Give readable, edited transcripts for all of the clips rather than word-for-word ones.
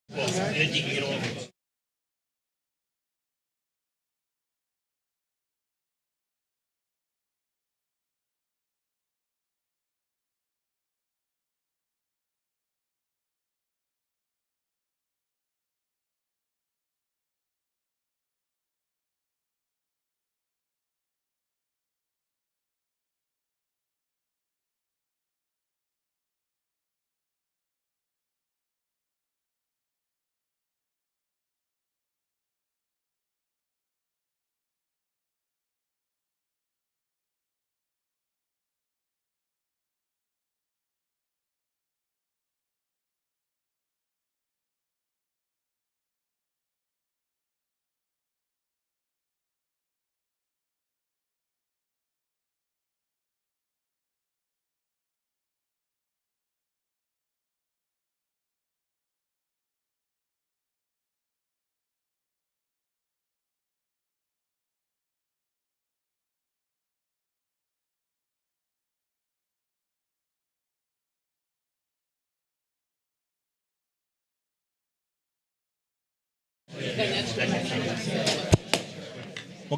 We'll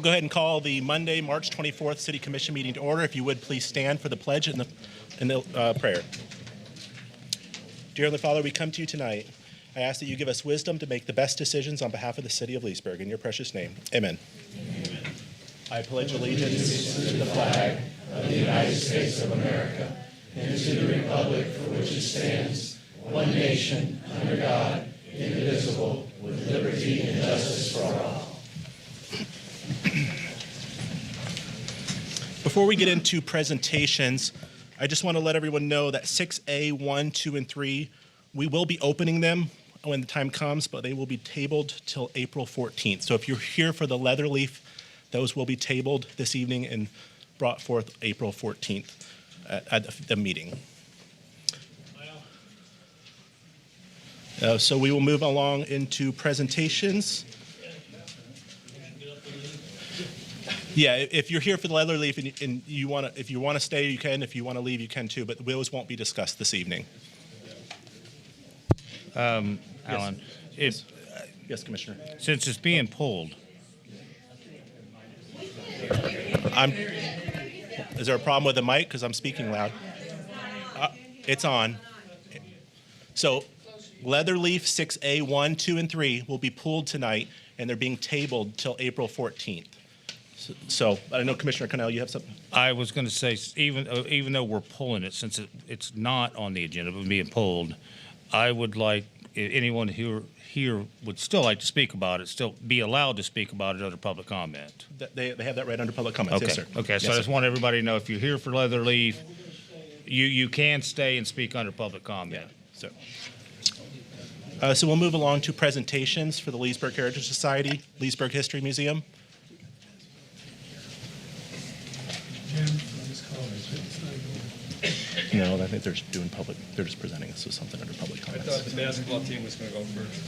go ahead and call the Monday, March 24th City Commission meeting to order. If you would, please stand for the pledge and the prayer. Dear Heavenly Father, we come to you tonight. I ask that you give us wisdom to make the best decisions on behalf of the city of Leesburg. In your precious name, amen. Amen. I pledge allegiance to the flag of the United States of America and to the republic for which it stands, one nation, under God, indivisible, with liberty and justice for all. Before we get into presentations, I just want to let everyone know that 6A, 1, 2, and 3, we will be opening them when the time comes, but they will be tabled till April 14th. So if you're here for the Leatherleaf, those will be tabled this evening and brought forth April 14th at the meeting. So we will move along into presentations. Yeah, if you're here for the Leatherleaf and you want to, if you want to stay, you can. If you want to leave, you can too. But those won't be discussed this evening. Alan, yes, Commissioner. Since it's being pulled, Is there a problem with the mic? Because I'm speaking loud. It's on. So, Leatherleaf 6A 1, 2, and 3 will be pulled tonight, and they're being tabled till April 14th. So I know, Commissioner Connell, you have something? I was going to say, even though we're pulling it, since it's not on the agenda but being pulled, I would like anyone here would still like to speak about it, still be allowed to speak about it under public comment. They have that right under public comments. Okay. Yes, sir. Okay. Yes, So I just sir. want everybody to know, if you're here for Leatherleaf, you can stay and speak under public comment. Yeah. So we'll move along to presentations for the Leesburg Heritage Society, Leesburg History Museum. No, I think they're just doing public. They're just presenting us with something under public comments. I thought the basketball team was going to go first.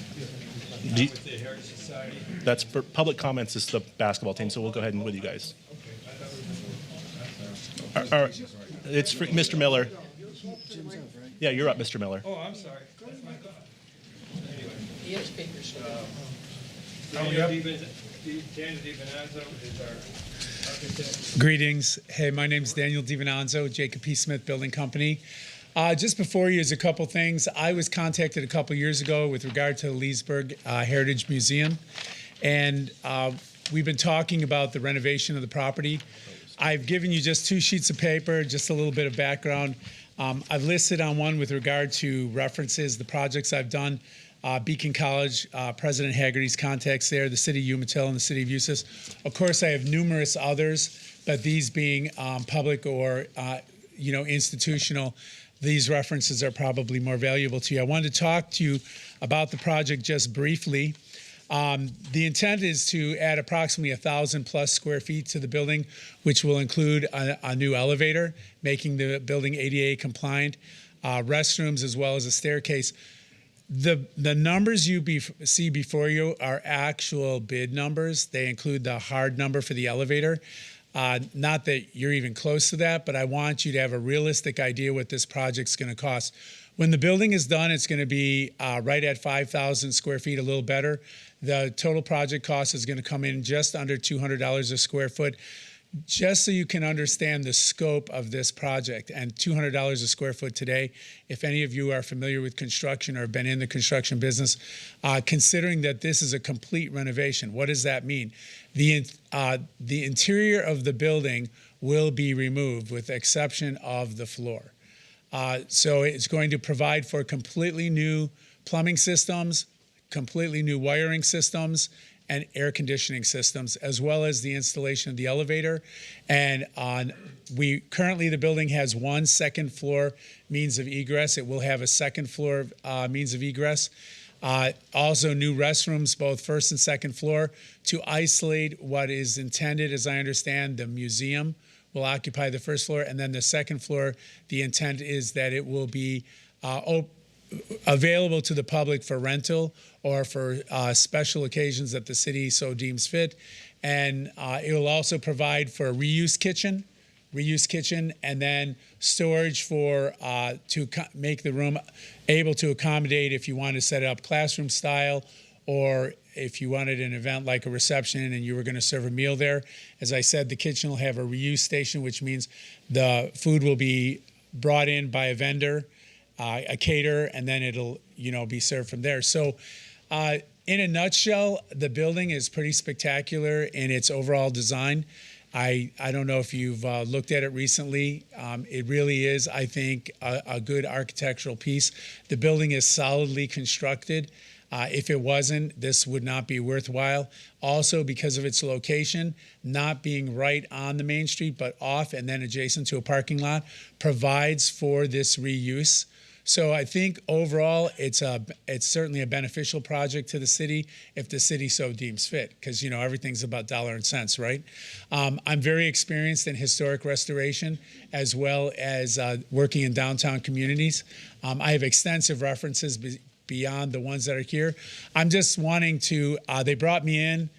With the Heritage Society. That's for public comments. Is the basketball team? So we'll go ahead and with you guys. It's for Mr. Miller. Yeah, you're up, Mr. Miller. Oh, I'm sorry. That's my thought. Anyway. He has papers. Daniel DiVincenzo is our architect. Greetings. Hey, my name is Daniel DiVincenzo, Jacob P. Smith Building Company. Just before you is a couple things. I was contacted a couple years ago with regard to the Leesburg Heritage Museum, and we've been talking about the renovation of the property. I've given you just 2 sheets of paper, just a little bit of background. I've listed on one with regard to references, the projects I've done. Beacon College, President Haggerty's contacts there, the city of Umatilla and the city of Eustis. Of course, I have numerous others, but these being public or institutional, these references are probably more valuable to you. I wanted to talk to you about the project just briefly. The intent is to add approximately 1,000+ square feet to the building, which will include a new elevator, making the building ADA compliant, restrooms, as well as a staircase. The numbers you see before you are actual bid numbers. They include the hard number for the elevator. Not that you're even close to that, but I want you to have a realistic idea what this project's going to cost. When the building is done, it's going to be right at 5,000 square feet, a little better. The total project cost is going to come in just under $200 a square foot. Just so you can understand the scope of this project, and $200 a square foot today, if any of you are familiar with construction or have been in the construction business, considering that this is a complete renovation, what does that mean? The interior of the building will be removed with the exception of the floor. So it's going to provide for completely new plumbing systems, completely new wiring systems, and air conditioning systems, as well as the installation of the elevator. And currently the building has one second floor means of egress. It will have a second floor means of egress. Also new restrooms, both first and second floor, to isolate what is intended, as I understand, the museum will occupy the first floor, and then the second floor, the intent is that it will be available to the public for rental or for special occasions that the city so deems fit. And it will also provide for a reuse kitchen, and then storage for to make the room able to accommodate if you want to set it up classroom style, or if you wanted an event like a reception and you were going to serve a meal there. As I said, the kitchen will have a reuse station, which means the food will be brought in by a vendor, a caterer, and then it'll be served from there. So in a nutshell, the building is pretty spectacular in its overall design. I don't know if you've looked at it recently. It really is, I think, a good architectural piece. The building is solidly constructed. If it wasn't, this would not be worthwhile. Also, because of its location, not being right on the main street, but off and then adjacent to a parking lot, provides for this reuse. So I think overall, it's certainly a beneficial project to the city if the city so deems fit, because everything's about dollar and cents, right? I'm very experienced in historic restoration as well as working in downtown communities. I have extensive references beyond the ones that are here. I'm just wanting to. They brought me in.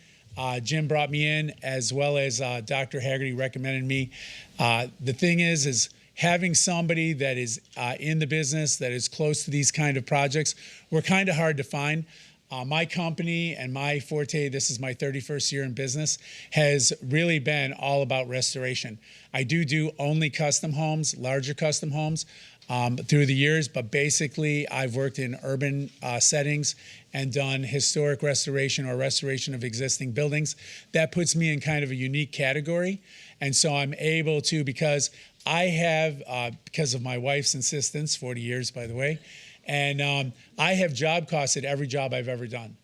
Jim brought me in, as well as Dr. Haggerty recommended me. The thing is having somebody that is in the business, that is close to these kind of projects, were kind of hard to find. My company and my forte, this is my 31st year in business, has really been all about restoration. I do only custom homes, larger custom homes, through the years, but basically I've worked in urban settings and done historic restoration or restoration of existing buildings. That puts me in kind of a unique category. And so I'm able to, because I have, because of my wife's insistence, 40 years, by the way, and I have job costs at every job I've ever done.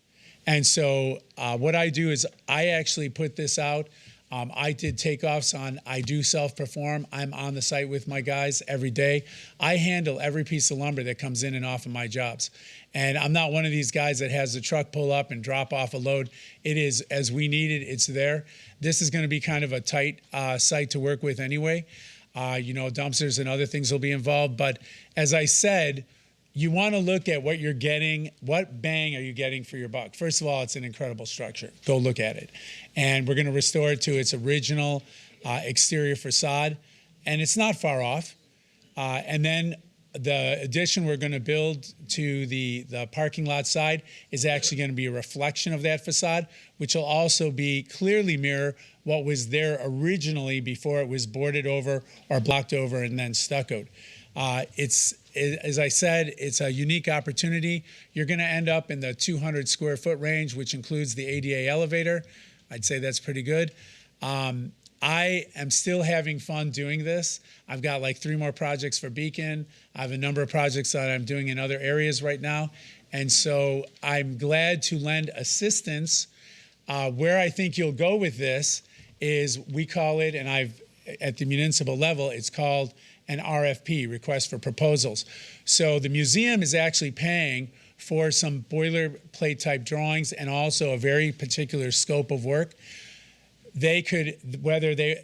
And so what I do is I actually put this out. I did takeoffs on, I do self-perform. I'm on the site with my guys every day. I handle every piece of lumber that comes in and off of my jobs. And I'm not one of these guys that has the truck pull up and drop off a load. It is, as we need it, it's there. This is going to be kind of a tight site to work with anyway. Dumpsters and other things will be involved. But as I said, you want to look at what you're getting. What bang are you getting for your buck? First of all, it's an incredible structure. Go look at it. And we're going to restore it to its original exterior facade. And it's not far off. And then the addition we're going to build to the parking lot side is actually going to be a reflection of that facade, which will also be clearly mirror what was there originally before it was boarded over or blocked over and then stuccoed. As I said, it's a unique opportunity. You're going to end up in the 200 square foot range, which includes the ADA elevator. I'd say that's pretty good. I am still having fun doing this. I've got like 3 more projects for Beacon. I have a number of projects that I'm doing in other areas right now. And so I'm glad to lend assistance. Where I think you'll go with this is, we call it, and at the municipal level, it's called an RFP, request for proposals. So the museum is actually paying for some boilerplate type drawings and also a very particular scope of work. They could,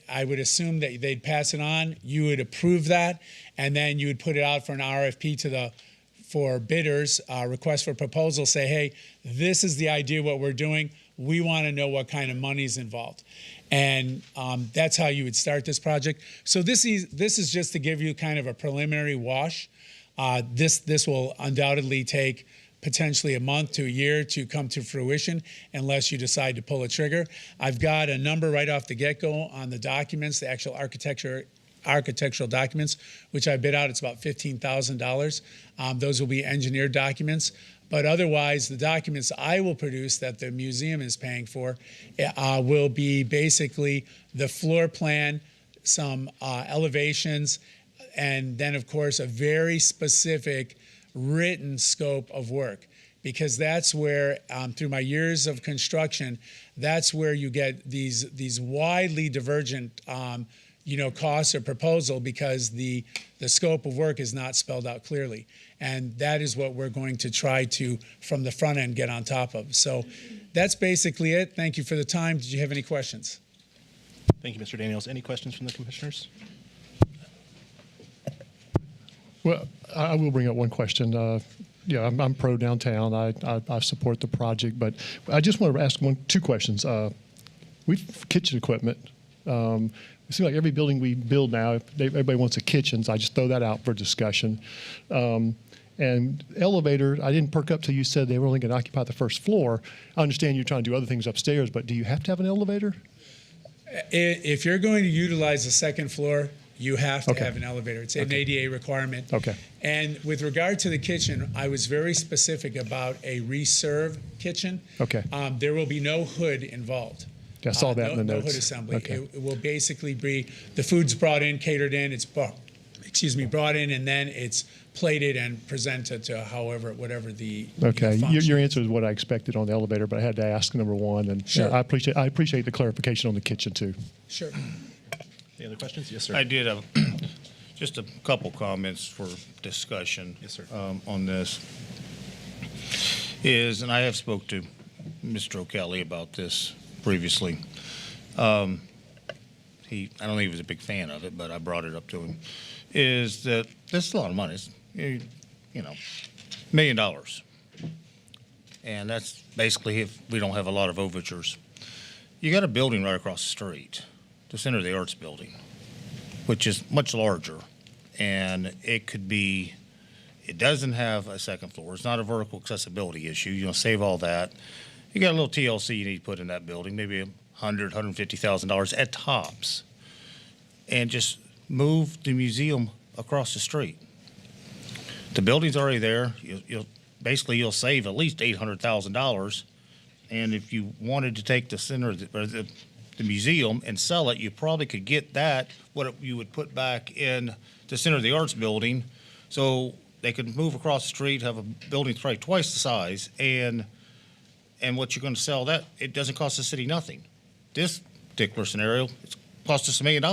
I would assume that they'd pass it on, you would approve that, and then you would put it out for an RFP for bidders, request for proposal, say, hey, this is the idea what we're doing. We want to know what kind of money's involved. And that's how you would start this project. So this is just to give you kind of a preliminary wash. This will undoubtedly take potentially a month to a year to come to fruition unless you decide to pull a trigger. I've got a number right off the get-go on the documents, the actual architectural documents, which I bid out. It's about $15,000. Those will be engineered documents. But otherwise, the documents I will produce that the museum is paying for will be basically the floor plan, some elevations, and then, of course, a very specific written scope of work, because that's where, through my years of construction, that's where you get these widely divergent costs or proposal, because the scope of work is not spelled out clearly. And that is what we're going to try to, from the front end, get on top of. So that's basically it. Thank you for the time. Did you have any questions? Thank you, Mr. Daniels. Any questions from the commissioners? Well, I will bring up one question. Yeah, I'm pro downtown. I support the project, but I just want to ask two questions. We've kitchen equipment. It seems like every building we build now, everybody wants a kitchen, so I just throw that out for discussion. And elevator, I didn't perk up till you said they were only going to occupy the first floor. I understand you're trying to do other things upstairs, but do you have to have an elevator? If you're going to utilize the second floor, you have to Okay. have an elevator. It's an Okay. ADA requirement. Okay. And with regard to the kitchen, I was very specific about a reserve kitchen. Okay. There will be no hood involved. Yeah, I saw that in the No notes. hood assembly. Okay. It will basically be the food's brought in, catered in. It's brought in, and then it's plated and presented to whatever the Okay, function. your answer is what I expected on the elevator, but I had to ask number one, and Sure. I appreciate the clarification on the kitchen too. Sure. Any other questions? Yes, sir. I did have just a couple comments for discussion. Yes, sir. On this. And I have spoke to Mr. O'Kelly about this previously. I don't think he was a big fan of it, but I brought it up to him. Is that this is a lot of money? It's, $1 million, and that's basically if we don't have a lot of overtures. You got a building right across the street, the Center of the Arts building, which is much larger, and it doesn't have a second floor. It's not a vertical accessibility issue. Save all that. You got a little TLC you need to put in that building, maybe $150,000 at tops, and just move the museum across the street. The building's already there. You'll save at least $800,000, and if you wanted to take the center of the museum and sell it, you probably could get that what you would put back in the Center of the Arts building, so they could move across the street, have a building that's probably twice the size, and what you're going to sell that, it doesn't cost the city nothing. This particular scenario, it's cost us $1 million.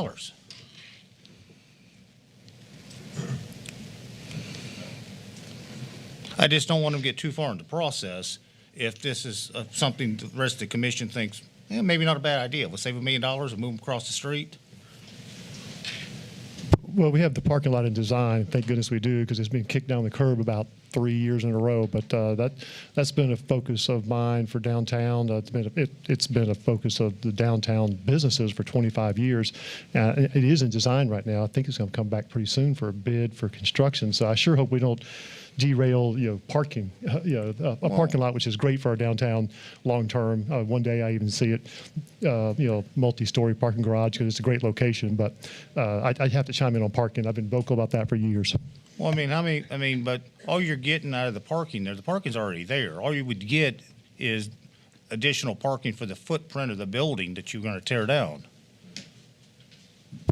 I just don't want them to get too far in the process if this is something the rest of the commission thinks, maybe not a bad idea. We'll save $1 million and move them across the street. Well, we have the parking lot in design. Thank goodness we do, because it's been kicked down the curb about 3 years in a row. But that's been a focus of mine for downtown. It's been a focus of the downtown businesses for 25 years. It is in design right now. I think it's going to come back pretty soon for a bid for construction. So I sure hope we don't derail, parking, a parking lot, which is great for our downtown long term. One day I even see it, multi-story parking garage, because it's a great location. But I'd have to chime in on parking. I've been vocal about that for years. Well, but all you're getting out of the parking there, the parking's already there. All you would get is additional parking for the footprint of the building that you're going to tear down.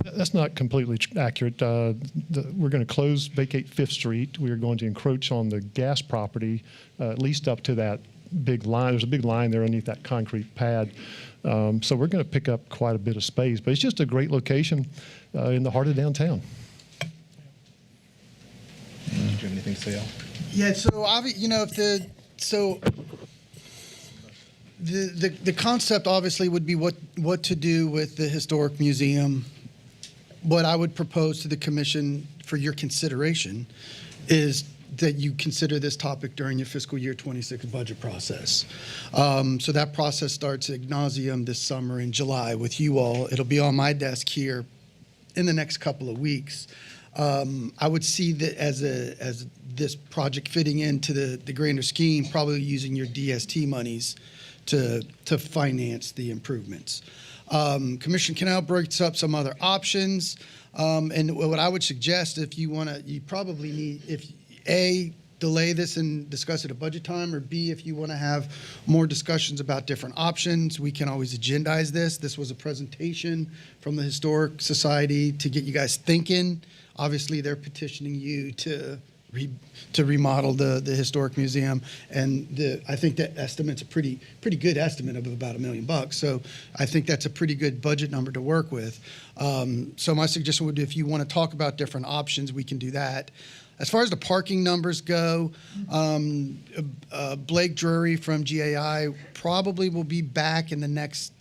That's not completely accurate. We're going to vacate Fifth Street. We are going to encroach on the gas property, at least up to that big line. There's a big line there underneath that concrete pad. So we're going to pick up quite a bit of space. But it's just a great location in the heart of downtown. Do you have anything to say, Al? Yeah, so the concept obviously would be what to do with the historic museum. What I would propose to the commission for your consideration is that you consider this topic during your fiscal year 26 budget process. So that process starts ad nauseum this summer in July with you all. It'll be on my desk here in the next couple of weeks. I would see that as this project fitting into the grander scheme, probably using your DST monies to finance the improvements. Commissioner Canal breaks up some other options, and what I would suggest, if you want to, you probably need, if A, delay this and discuss it at budget time, or B, if you want to have more discussions about different options, we can always agendize this. This was a presentation from the Historic Society to get you guys thinking. Obviously, they're petitioning you to remodel the historic museum, and I think that estimate's a pretty good estimate of about $1 million. So I think that's a pretty good budget number to work with. So my suggestion would be, if you want to talk about different options, we can do that. As far as the parking numbers go, Blake Drury from GAI probably will be back in the next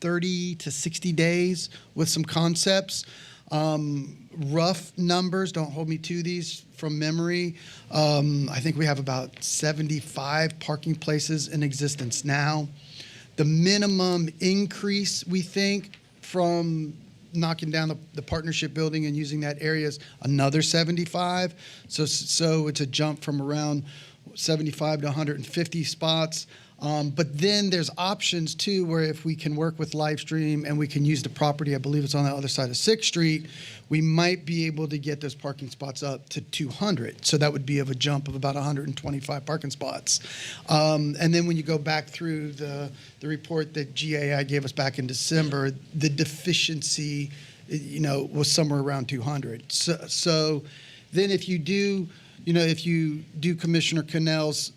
30 to 60 days with some concepts. Rough numbers, don't hold me to these from memory. I think we have about 75 parking places in existence now. The minimum increase, we think, from knocking down the partnership building and using that area is another 75. So it's a jump from around 75 to 150 spots. But then there's options too, where if we can work with Livestream and we can use the property, I believe it's on the other side of 6th Street, we might be able to get those parking spots up to 200. So that would be of a jump of about 125 parking spots. And then when you go back through the report that GAI gave us back in December, the deficiency, was somewhere around 200. So then if you do Commissioner Cannell's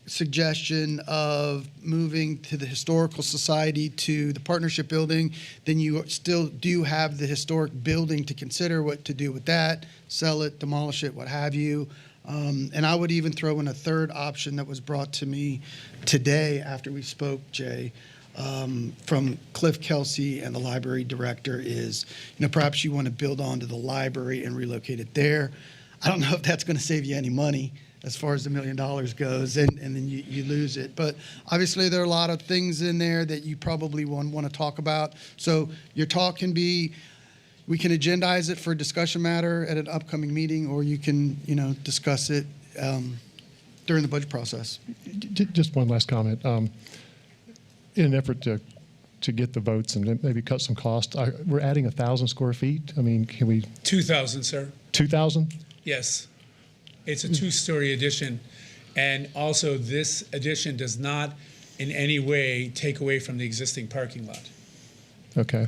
suggestion of moving to the Historical Society to the partnership building, then you still do have the historic building to consider what to do with that, sell it, demolish it, what have you. And I would even throw in a third option that was brought to me today after we spoke, Jay, from Cliff Kelsey and the library director is, perhaps you want to build onto the library and relocate it there. I don't know if that's going to save you any money as far as the $1 million goes, and then you lose it. But obviously there are a lot of things in there that you probably want to talk about. So your talk can be, we can agendize it for discussion matter at an upcoming meeting, or you can, discuss it during the budget process. Just one last comment. In an effort to get the votes and maybe cut some costs, we're adding 1,000 square feet. I mean, can we? 2,000, sir. 2,000? Yes. It's a 2-story addition. And also, this addition does not in any way take away from the existing parking lot. Okay.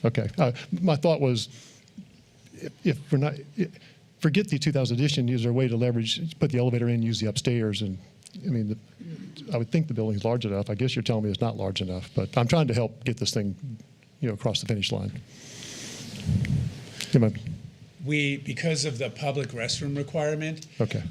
Okay. My thought was, if we're not, forget the 2,000 addition, is there a way to leverage, put the elevator in, use the upstairs? And I mean, I would think the building's large enough. I guess you're telling me it's not large enough, but I'm trying to help get this thing, across the finish line. Because of the public restroom requirement, Okay.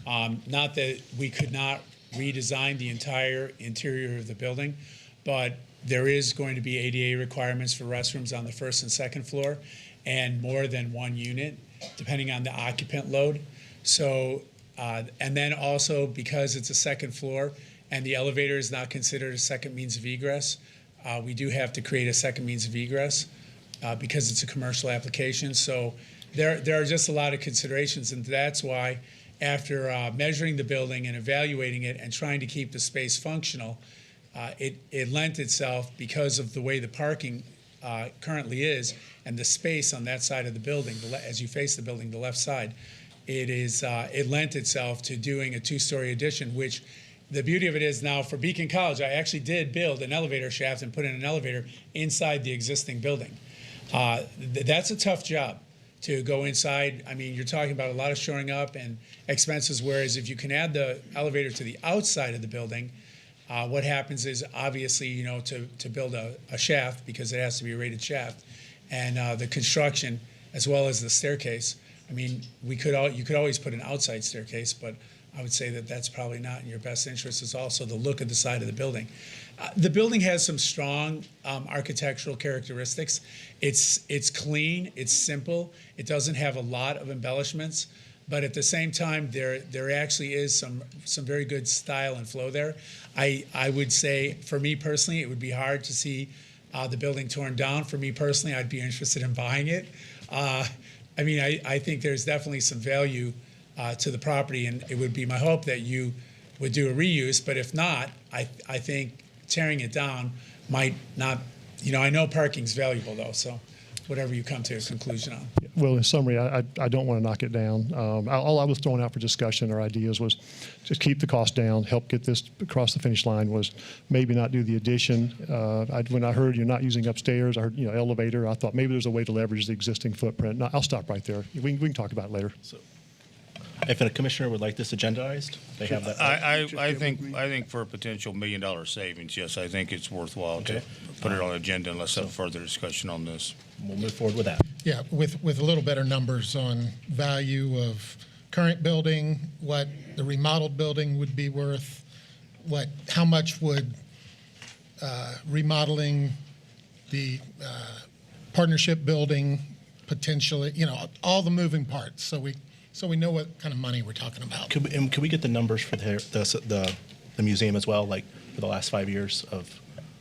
Not that we could not redesign the entire interior of the building, but there is going to be ADA requirements for restrooms on the 1st and 2nd floor, and more than one unit, depending on the occupant load. So, and then also because it's a 2nd floor and the elevator is not considered a second means of egress, we do have to create a second means of egress because it's a commercial application. So there are just a lot of considerations, and that's why after measuring the building and evaluating it and trying to keep the space functional, it lent itself, because of the way the parking currently is and the space on that side of the building, as you face the building, the left side, it lent itself to doing a 2-story addition, which the beauty of it is now for Beacon College, I actually did build an elevator shaft and put in an elevator inside the existing building. That's a tough job to go inside. I mean, you're talking about a lot of shoring up and expenses, whereas if you can add the elevator to the outside of the building, what happens is obviously, to build a shaft, because it has to be a rated shaft, and the construction as well as the staircase. I mean, you could always put an outside staircase, but I would say that that's probably not in your best interest. Is also the look of the side of the building. The building has some strong architectural characteristics. It's clean, it's simple, it doesn't have a lot of embellishments, but at the same time, there actually is some very good style and flow there. I would say, for me personally, it would be hard to see the building torn down. For me personally, I'd be interested in buying it. I mean, I think there's definitely some value to the property, and it would be my hope that you would do a reuse. But if not, I think tearing it down might not, I know parking's valuable though, so whatever you come to a conclusion on. Well, in summary, I don't want to knock it down. All I was throwing out for discussion or ideas was just keep the cost down, help get this across the finish line, was maybe not do the addition. When I heard you're not using upstairs, I heard, elevator, I thought maybe there's a way to leverage the existing footprint. No, I'll stop right there. We can talk about it later. So, if a commissioner would like this agendized, they have that. I think for a potential $1 million savings, yes, I think it's worthwhile to put it on the agenda and let's have further discussion on this. We'll move forward with that. Yeah, with a little better numbers on value of current building, what the remodeled building would be worth, how much would remodeling the partnership building potentially, all the moving parts, so we know what kind of money we're talking about. Could we get the numbers for the museum as well, like for the last 5 years of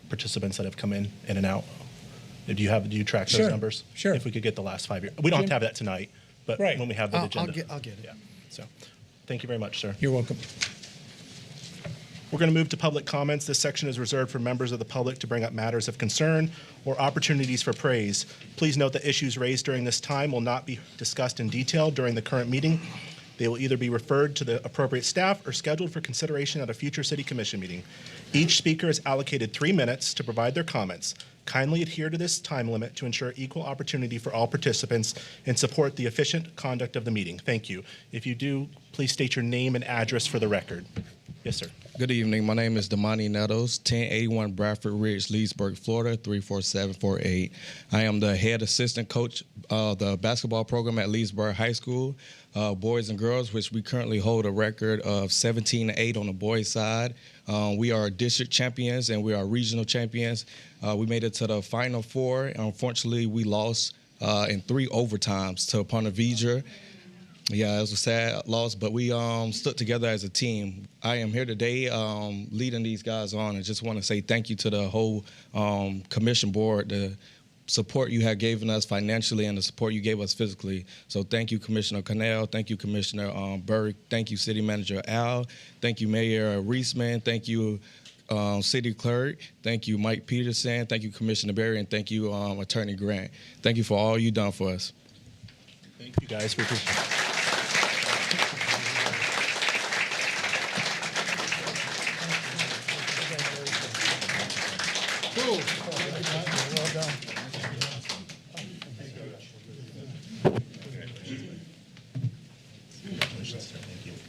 participants that have come in and out? Do you track those Sure, numbers? sure. If we could get the last 5 years. We don't have to have that tonight, but Right. when we have the agenda. I'll get it. Yeah. So, thank you very much, sir. You're welcome. We're going to move to public comments. This section is reserved for members of the public to bring up matters of concern or opportunities for praise. Please note that issues raised during this time will not be discussed in detail during the current meeting. They will either be referred to the appropriate staff or scheduled for consideration at a future City Commission meeting. Each speaker is allocated 3 minutes to provide their comments. Kindly adhere to this time limit to ensure equal opportunity for all participants and support the efficient conduct of the meeting. Thank you. If you do, please state your name and address for the record. Yes, sir. Good evening. My name is Damani Nettles, 1081 Bradford Ridge, Leesburg, Florida, 34748. I am the head assistant coach of the basketball program at Leesburg High School, boys and girls, which we currently hold a record of 17-8 on the boys' side. We are district champions and we are regional champions. We made it to the Final Four. Unfortunately, we lost in 3 overtimes to Ponte Vedra. Yeah, it was a sad loss, but we stood together as a team. I am here today leading these guys on, and just want to say thank you to the whole commission board, the support you have given us financially and the support you gave us physically. So thank you, Commissioner Connell. Thank you, Commissioner Burke. Thank you, City Manager Al. Thank you, Mayor Reisman. Thank you, City Clerk. Thank you, Mike Peterson. Thank you, Commissioner Berry, and thank you, Attorney Grant. Thank you for all you've done for us. Thank you, guys. We appreciate it.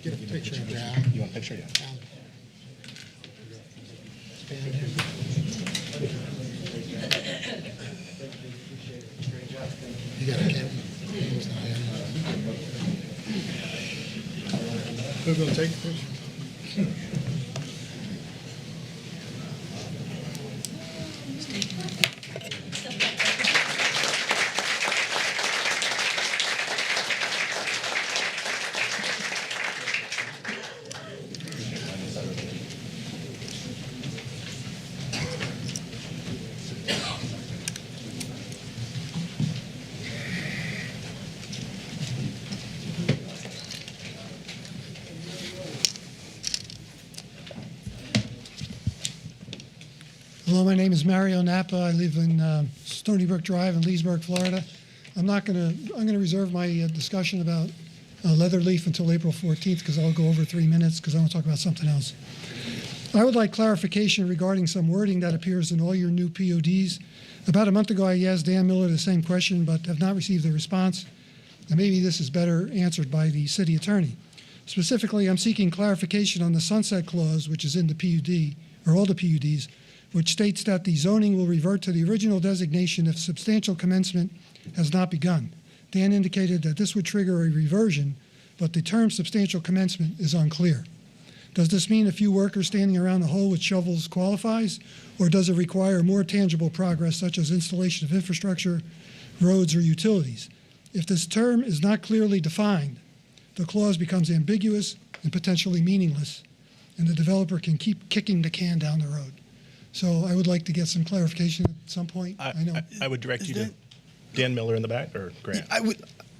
Get a picture of that. You want a picture? Yeah. You got a camera? Who's going to take the picture? Hello, my name is Mario Napa. I live in Stony Brook Drive in Leesburg, Florida. I'm going to reserve my discussion about Leatherleaf until April 14th because I'll go over 3 minutes because I want to talk about something else. I would like clarification regarding some wording that appears in all your new PODs. About a month ago, I asked Dan Miller the same question but have not received a response. And maybe this is better answered by the city attorney. Specifically, I'm seeking clarification on the sunset clause, which is in the PUD, or all the PUDs, which states that the zoning will revert to the original designation if substantial commencement has not begun. Dan indicated that this would trigger a reversion, but the term substantial commencement is unclear. Does this mean a few workers standing around the hole with shovels qualifies, or does it require more tangible progress such as installation of infrastructure, roads, or utilities? If this term is not clearly defined, the clause becomes ambiguous and potentially meaningless, and the developer can keep kicking the can down the road. So I would like to get some clarification some point? I, I know. I would direct Is you to that- Dan Miller in the back or Grant.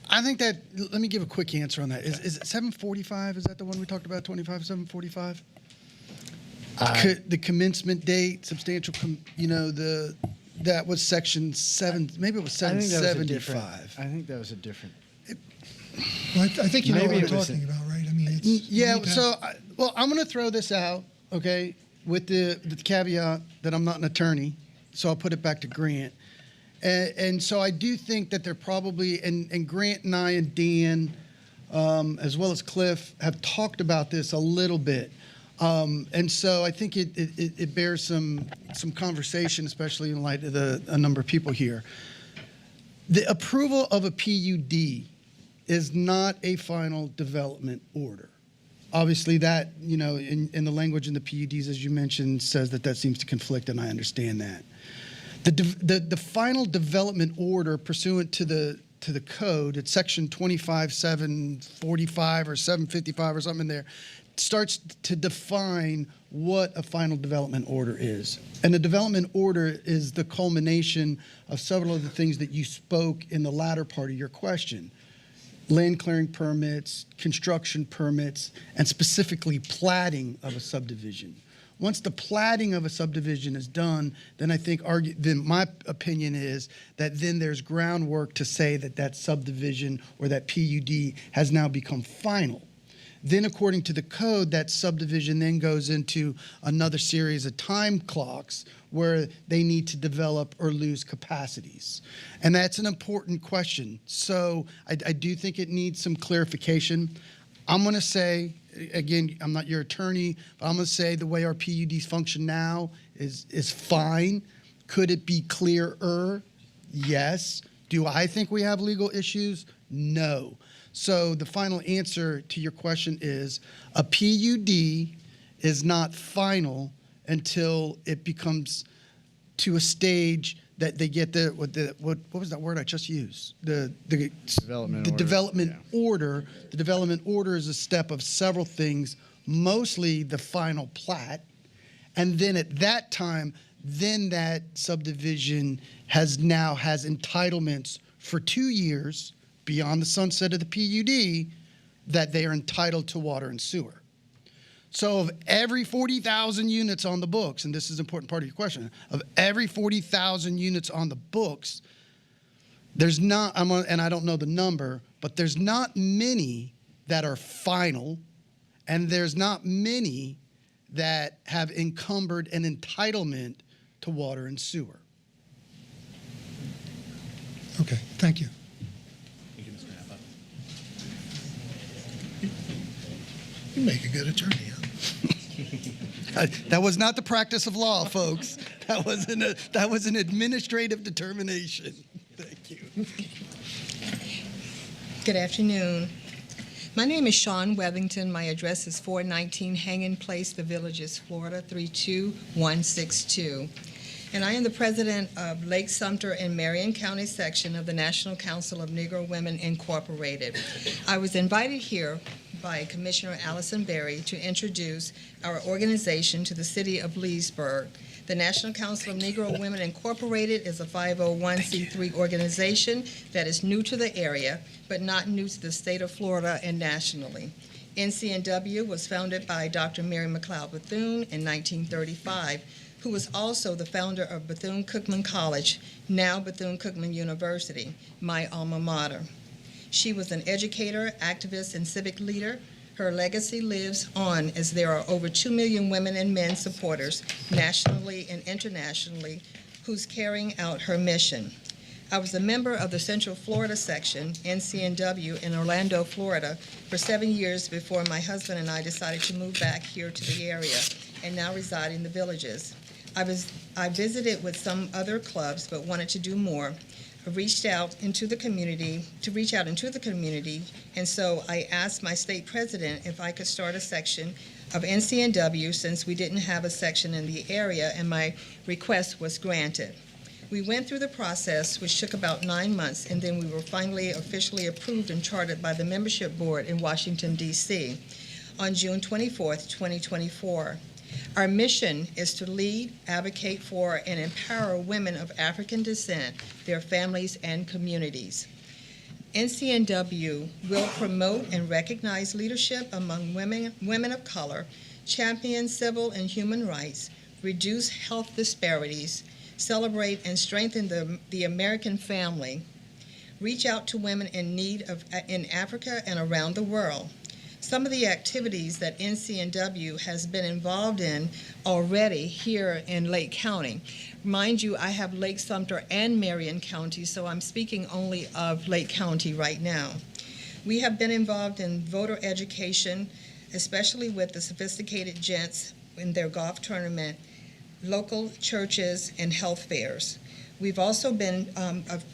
I think that, let me give a quick answer on that. Is it 7:45? Is that the one we talked about, 7:45? The commencement date, substantial, that was section 7, maybe it was I think that was a different. 775. I think that was a different. Well, I think you know Maybe what it we're was talking about, right? I mean, it's. Yeah, we need to so, have- well, I'm going to throw this out, okay, with the caveat that I'm not an attorney, so I'll put it back to Grant. And so I do think that they're probably, and Grant and I and Dan, as well as Cliff, have talked about this a little bit. And so I think it bears some conversation, especially in light of a number of people here. The approval of a PUD is not a final development order. Obviously, that, in the language in the PUDs, as you mentioned, says that seems to conflict, and I understand that. The final development order pursuant to the code, it's section 25.745 or 755 or something in there, starts to define what a final development order is. And the development order is the culmination of several of the things that you spoke in the latter part of your question. Land clearing permits, construction permits, and specifically platting of a subdivision. Once the platting of a subdivision is done, then I think, then my opinion is that then there's groundwork to say that subdivision or that PUD has now become final. Then, according to the code, that subdivision then goes into another series of time clocks where they need to develop or lose capacities. And that's an important question. So I do think it needs some clarification. I'm going to say, again, I'm not your attorney, but I'm going to say the way our PUDs function now is fine. Could it be clearer? Yes. Do I think we have legal issues? No. So the final answer to your question is a PUD is not final until it becomes to a stage that they get what was that word I just used? The Development order. development Yeah. order. The development order is a step of several things, mostly the final plat. And then at that time, then that subdivision has entitlements for 2 years beyond the sunset of the PUD that they are entitled to water and sewer. So of every 40,000 units on the books, and this is an important part of your question, of every 40,000 units on the books, there's not, and I don't know the number, but there's not many that are final, and there's not many that have encumbered an entitlement to water and sewer. Okay, thank you. You make a good attorney, huh? That was not the practice of law, folks. That was an administrative determination. Thank you. Good afternoon. My name is Shawn Wethington. My address is 419 Hanging Place, The Villages, Florida, 32162. And I am the president of Lake Sumter and Marion County section of the National Council of Negro Women Incorporated. I was invited here by Commissioner Allison Berry to introduce our organization to the city of Leesburg. The National Council of Negro Women Incorporated is a 501c3 organization that is new to the area, but not new to the state of Florida and nationally. NCNW was founded by Dr. Mary McLeod Bethune in 1935, who was also the founder of Bethune-Cookman College, now Bethune-Cookman University, my alma mater. She was an educator, activist, and civic leader. Her legacy lives on as there are over 2 million women and men supporters, nationally and internationally, who's carrying out her mission. I was a member of the Central Florida section, NCNW, in Orlando, Florida, for 7 years before my husband and I decided to move back here to the area and now reside in the Villages. I visited with some other clubs, but wanted to do more. I reached out into the community, and so I asked my state president if I could start a section of NCNW since we didn't have a section in the area, and my request was granted. We went through the process, which took about 9 months, and then we were finally officially approved and chartered by the membership board in Washington, D.C. on June 24th, 2024. Our mission is to lead, advocate for, and empower women of African descent, their families, and communities. NCNW will promote and recognize leadership among women of color, champion civil and human rights, reduce health disparities, celebrate and strengthen the American family, reach out to women in need in Africa and around the world. Some of the activities that NCNW has been involved in already here in Lake County. Mind you, I have Lake Sumter and Marion County, so I'm speaking only of Lake County right now. We have been involved in voter education, especially with the sophisticated gents in their golf tournament, local churches, and health fairs. We've also been,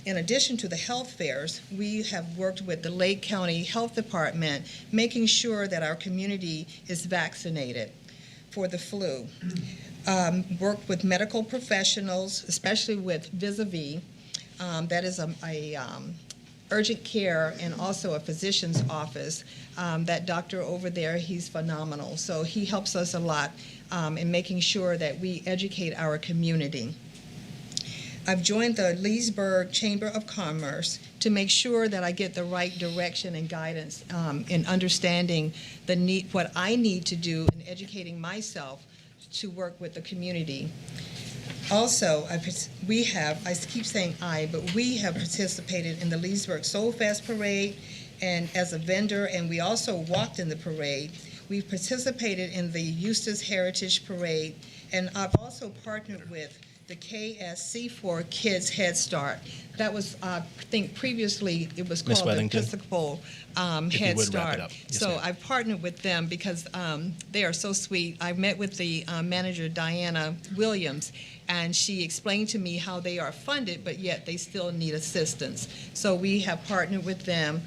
in addition to the health fairs, we have worked with the Lake County Health Department, making sure that our community is vaccinated for the flu. Worked with medical professionals, especially with Vis-a-Vis, that is a urgent care and also a physician's office. That doctor over there, he's phenomenal. So he helps us a lot in making sure that we educate our community. I've joined the Leesburg Chamber of Commerce to make sure that I get the right direction and guidance in understanding what I need to do in educating myself to work with the community. Also, I keep saying but we have participated in the Leesburg Soul Fest Parade and as a vendor, and we also walked in the parade. We've participated in the Eustis Heritage Parade, and I've also partnered with the KSC for Kids Head Start. That was, I think previously it was Ms. called the Wethington, Episcopal if you Head would wrap Start. it up. Yes, So ma'am. I've partnered with them because they are so sweet. I met with the manager, Diana Williams, and she explained to me how they are funded, but yet they still need assistance. So we have partnered with them.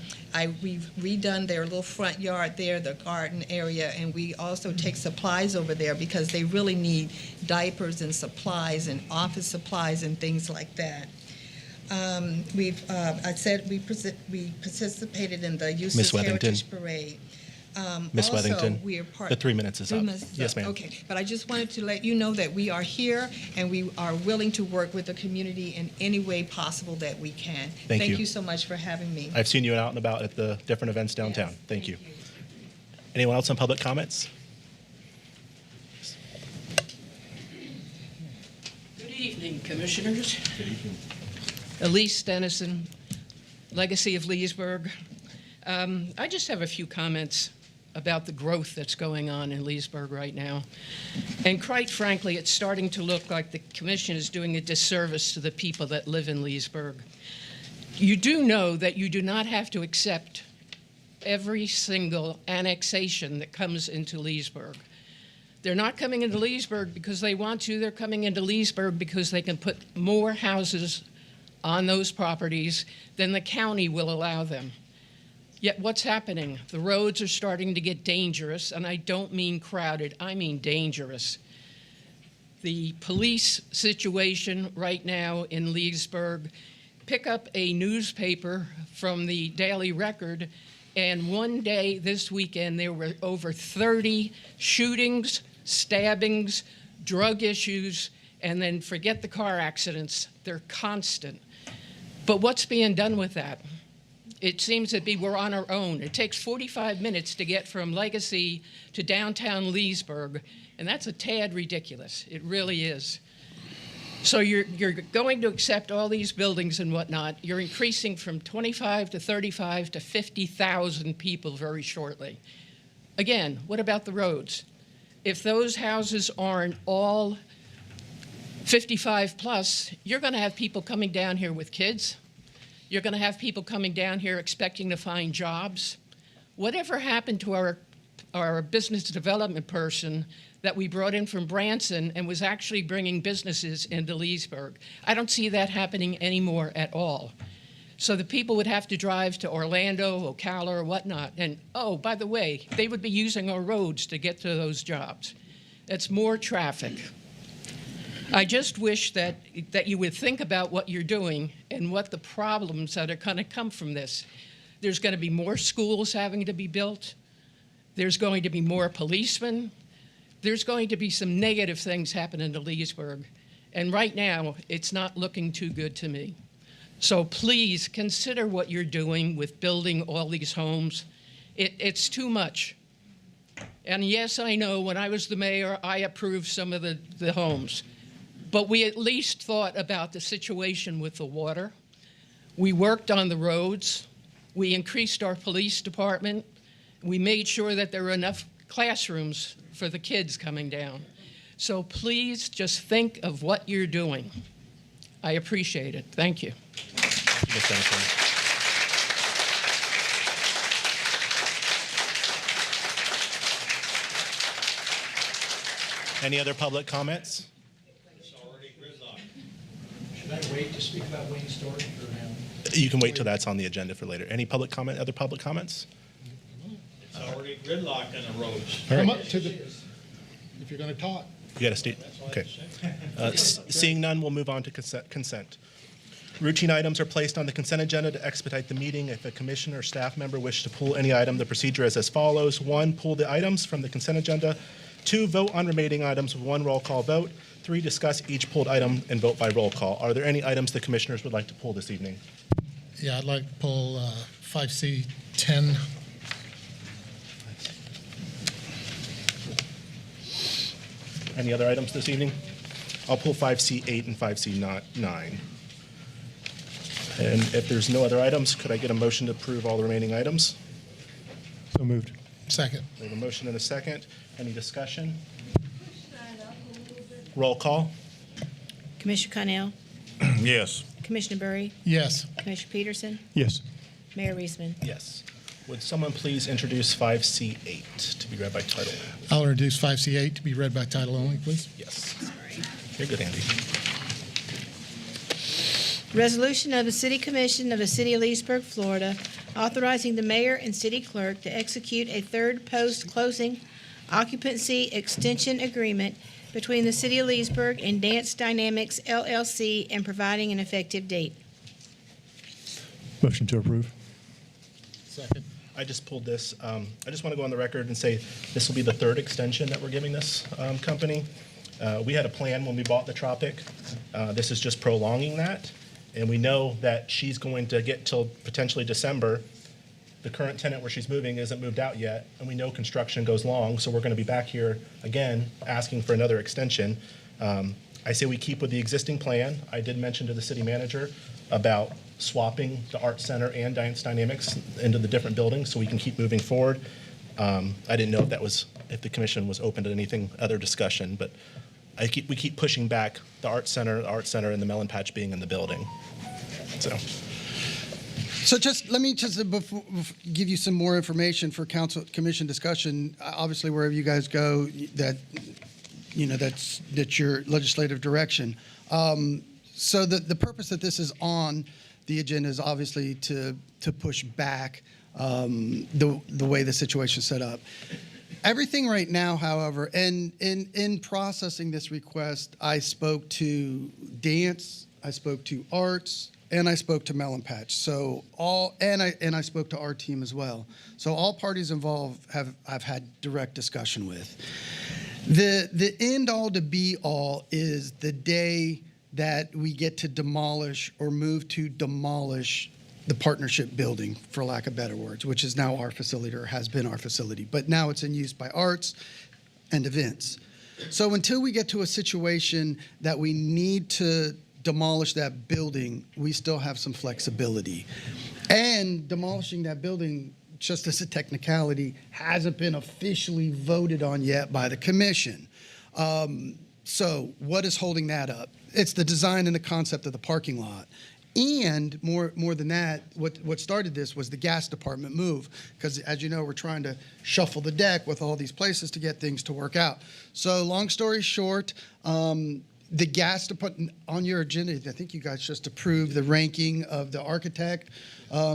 We've redone their little front yard there, the garden area, and we also take supplies over there because they really need diapers and supplies and office supplies and things like that. We participated in the Ms. Eustis Wethington. Heritage Parade. Ms. Also, Wethington, we are the 3 minutes is 3 up. minutes is Yes, up. ma'am. Okay, but I just wanted to let you know that we are here and we are willing to work with the community in any way possible that we can. Thank you. Thank you so much for having me. I've seen you out and about at the different events downtown. Yes, Thank you. Anyone else on public comments? Good evening, Commissioners. Good evening. Elise Dennison, Legacy of Leesburg. I just have a few comments about the growth that's going on in Leesburg right now. And quite frankly, it's starting to look like the Commission is doing a disservice to the people that live in Leesburg. You do know that you do not have to accept every single annexation that comes into Leesburg. They're not coming into Leesburg because they want to. They're coming into Leesburg because they can put more houses on those properties than the county will allow them. Yet what's happening? The roads are starting to get dangerous, and I don't mean crowded, I mean dangerous. The police situation right now in Leesburg, pick up a newspaper from the Daily Record, and one day this weekend there were over 30 shootings, stabbings, drug issues, and then forget the car accidents. They're constant. But what's being done with that? It seems to be we're on our own. It takes 45 minutes to get from Legacy to downtown Leesburg, and that's a tad ridiculous. It really is. So you're going to accept all these buildings and whatnot. You're increasing from 25 to 35 to 50,000 people very shortly. Again, what about the roads? If those houses aren't all 55 plus, you're going to have people coming down here with kids. You're going to have people coming down here expecting to find jobs. Whatever happened to our business development person that we brought in from Branson and was actually bringing businesses into Leesburg? I don't see that happening anymore at all. So the people would have to drive to Orlando, Ocala, or whatnot. And, oh, by the way, they would be using our roads to get to those jobs. That's more traffic. I just wish that you would think about what you're doing and what the problems that are going to come from this. There's going to be more schools having to be built. There's going to be more policemen. there's going to be some negative things happening to Leesburg. And right now, it's not looking too good to me. So please consider what you're doing with building all these homes. It's too much. And yes, I know when I was the mayor, I approved some of the homes. But we at least thought about the situation with the water. We worked on the roads. We increased our police department. We made sure that there were enough classrooms for the kids coming down. So please just think of what you're doing. I appreciate it. Thank you. Ms. Dennison. Any other public comments? It's already gridlock. Should I wait to speak about Wayne Storage or now? You can wait till that's on the agenda for later. Any public comment, other public comments? It's already gridlock on the roads. Come up to the, if you're going to talk. You got to state, okay. Seeing none, we'll move on to consent. Routine items are placed on the consent agenda to expedite the meeting. If a commissioner or staff member wish to pull any item, the procedure is as follows. 1, pull the items from the consent agenda. 2, vote on remaining items with 1 roll call vote. 3, discuss each pulled item and vote by roll call. Are there any items the commissioners would like to pull this evening? Yeah, I'd like to pull 5C 10. Any other items this evening? I'll pull 5C 8 and 5C 9. And if there's no other items, could I get a motion to approve all the remaining items? So moved. Second. We have a motion and a second. Any discussion? Roll call. Commissioner Connell, Yes. Commissioner Burry, Yes. Commissioner Peterson, Yes. Mayor Reisman. Yes. Would someone please introduce 5C 8 to be read by title? I'll introduce 5C 8 to be read by title only, please. Yes. You're good, Andy. Resolution of the City Commission of the City of Leesburg, Florida, authorizing the mayor and city clerk to execute a third post-closing occupancy extension agreement between the City of Leesburg and Dance Dynamics LLC and providing an effective date. Motion to approve. Second. I just pulled this. I just want to go on the record and say this will be the third extension that we're giving this company. We had a plan when we bought the Tropic. This is just prolonging that. And we know that she's going to get till potentially December. The current tenant where she's moving isn't moved out yet, and we know construction goes long, so we're going to be back here again asking for another extension. I say we keep with the existing plan. I did mention to the city manager about swapping the Art Center and Dance Dynamics into the different buildings so we can keep moving forward. I didn't know if the commission was open to anything other discussion, but we keep pushing back the Art Center, and the Melon Patch being in the building. So let me give you some more information for council commission discussion. Obviously, wherever you guys go, that's your legislative direction. So the purpose that this is on the agenda is obviously to push back the way the situation is set up. Everything right now, however, and in processing this request, I spoke to Dance, I spoke to Arts, and I spoke to Melon Patch. So I spoke to our team as well. So all parties involved I've had direct discussion with. The end all to be all is the day that we get to demolish or move to demolish the partnership building, for lack of better words, which is now our facility or has been our facility. But now it's in use by Arts and Events. So until we get to a situation that we need to demolish that building, we still have some flexibility. And demolishing that building, just as a technicality, hasn't been officially voted on yet by the commission. So what is holding that up? It's the design and the concept of the parking lot. And more than that, what started this was the gas department move, because as you know, we're trying to shuffle the deck with all these places to get things to work out. So long story short, the gas department on your agenda, I think you guys just approved the ranking of the architect.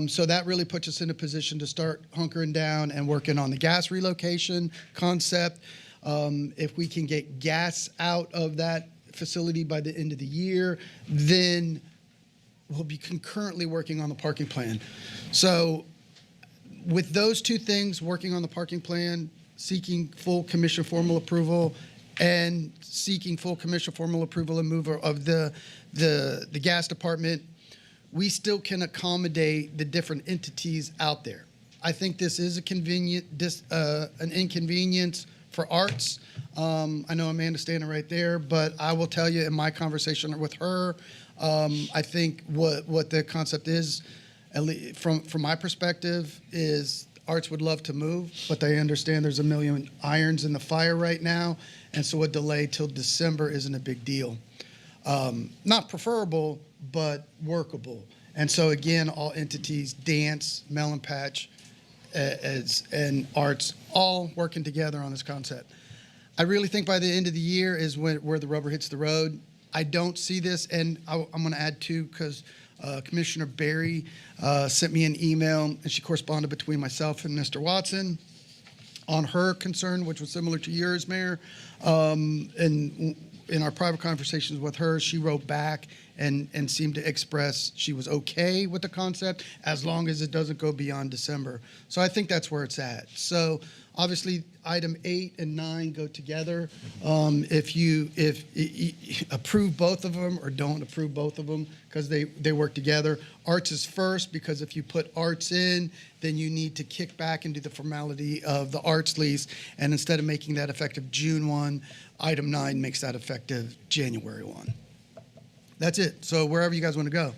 So that really puts us in a position to start hunkering down and working on the gas relocation concept. If we can get gas out of that facility by the end of the year, then we'll be concurrently working on the parking plan. So with those two things, working on the parking plan, seeking full commission formal approval and seeking full commission formal approval and move of the gas department, we still can accommodate the different entities out there. I think this is an inconvenience for arts. I know Amanda's standing right there, but I will tell you in my conversation with her, I think what the concept is, at least from my perspective, is arts would love to move, but they understand there's a million irons in the fire right now, and so a delay till December isn't a big deal. Not preferable, but workable. And so again, all entities, dance, Melon Patch, and arts, all working together on this concept. I really think by the end of the year is where the rubber hits the road. I don't see this, and I'm going to add too, because Commissioner Berry sent me an email, and she corresponded between myself and Mr. Watson on her concern, which was similar to yours, Mayor. And in our private conversations with her, she wrote back and seemed to express she was okay with the concept as long as it doesn't go beyond December. So I think that's where it's at. So obviously, item 8 and 9 go together. If you approve both of them or don't approve both of them, because they work together. Arts is first, because if you put arts in, then you need to kick back and do the formality of the arts lease. And instead of making that effective June 1, item 9 makes that effective January 1. That's it. So wherever you guys want to go.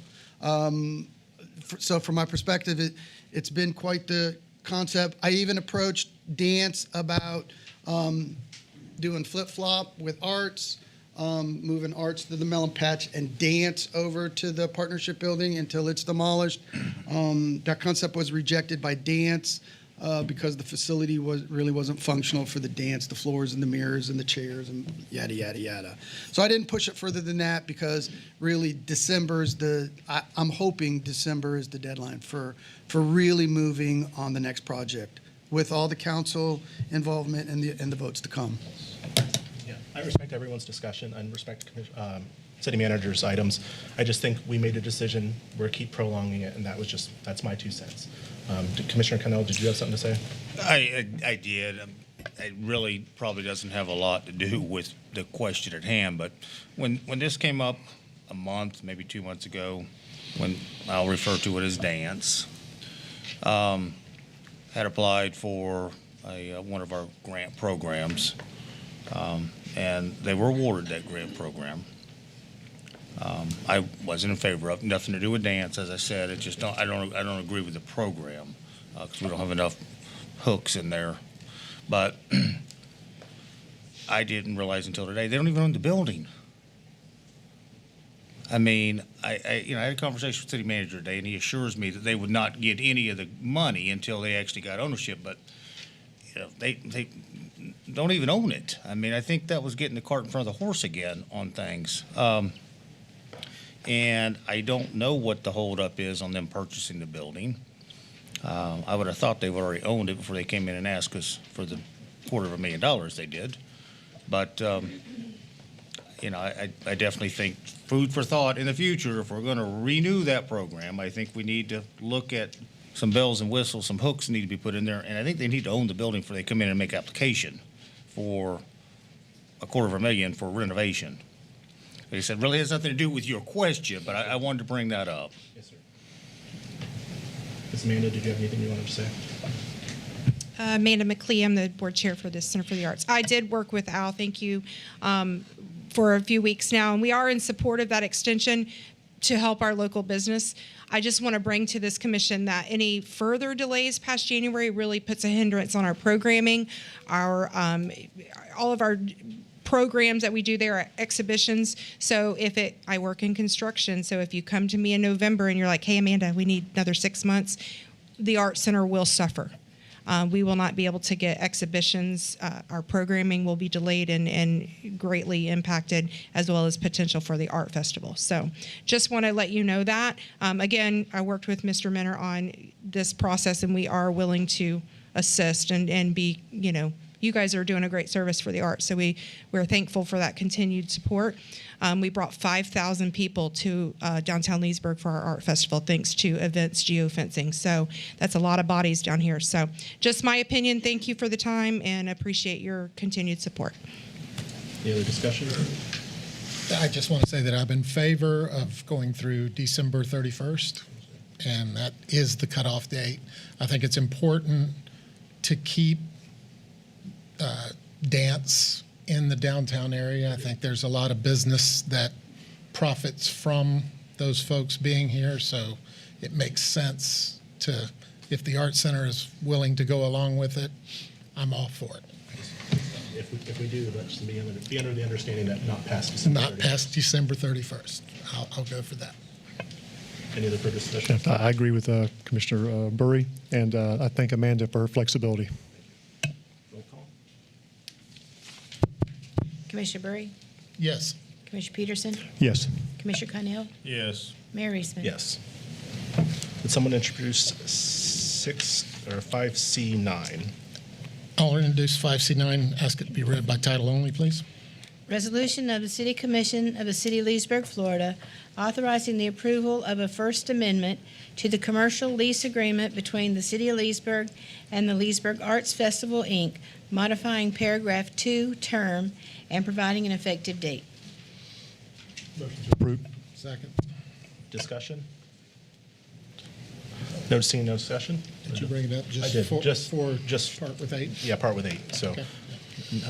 So from my perspective, it's been quite the concept. I even approached dance about doing flip-flop with arts, moving arts to the Melon Patch and dance over to the partnership building until it's demolished. That concept was rejected by dance because the facility really wasn't functional for the dance, the floors and the mirrors and the chairs and yada, yada, yada. So I didn't push it further than that because really I'm hoping December is the deadline for really moving on the next project with all the council involvement and the votes to come. Yeah, I respect everyone's discussion and respect city manager's items. I just think we made a decision, we're keep prolonging it, and that's my 2 cents. Commissioner Connell, did you have something to say? I did. It really probably doesn't have a lot to do with the question at hand, but when this came up a month, maybe 2 months ago, when I'll refer to it as dance, had applied for one of our grant programs, and they were awarded that grant program. I wasn't in favor of nothing to do with dance, as I said. It just I don't agree with the program because we don't have enough hooks in there. But I didn't realize until today they don't even own the building. I mean, I had a conversation with the city manager today, and he assures me that they would not get any of the money until they actually got ownership. But they don't even own it. I mean, I think that was getting the cart in front of the horse again on things. And I don't know what the holdup is on them purchasing the building. I would have thought they would already owned it before they came in and asked us for the $250,000 they did. But, I definitely think food for thought in the future. If we're going to renew that program, I think we need to look at some bells and whistles, some hooks need to be put in there. And I think they need to own the building before they come in and make application for $250,000 for renovation. Like I said, really has nothing to do with your question, but I wanted to bring that up. Yes, sir. Ms. Amanda, did you have anything you wanted to say? Amanda McLee, I'm the board chair for the Center for the Arts. I did work with Al, thank you, for a few weeks now, and we are in support of that extension to help our local business. I just want to bring to this commission that any further delays past January really puts a hindrance on our programming, all of our programs that we do there are exhibitions. So I work in construction. So if you come to me in November and you're like, hey, Amanda, we need another 6 months, the Art Center will suffer. We will not be able to get exhibitions. Our programming will be delayed and greatly impacted, as well as potential for the art festival. So just want to let you know that. Again, I worked with Mr. Minner on this process, and we are willing to assist and be, you guys are doing a great service for the arts. So we're thankful for that continued support. We brought 5,000 people to downtown Leesburg for our art festival, thanks to events geofencing. So that's a lot of bodies down here. So just my opinion. Thank you for the time and appreciate your continued support. Any other discussion? I just want to say that I'm in favor of going through December 31st, and that is the cutoff date. I think it's important to keep dance in the downtown area. I think there's a lot of business that profits from those folks being here, so it makes sense to, if the Art Center is willing to go along with it, I'm all for it. If we do, let's be under the understanding that not past December 31st. Not past December 31st. I'll go for that. Any other further discussion? I agree with Commissioner Burry, and I thank Amanda for her flexibility. Roll call. Commissioner Burry, Yes. Commissioner Peterson, Yes. Commissioner Connell, Yes. Mayor Eastman. Yes. Would someone introduce 5C9? I'll introduce 5C9, ask it to be read by title only, please. Resolution of the City Commission of the City of Leesburg, Florida, authorizing the approval of a First Amendment to the commercial lease agreement between the City of Leesburg and the Leesburg Arts Festival, Inc., modifying paragraph 2 term and providing an effective date. Motion to approve. Second. Discussion? Noticing no discussion? Did you bring it up? I did. Just part with 8? Yeah, part with 8. So, Okay.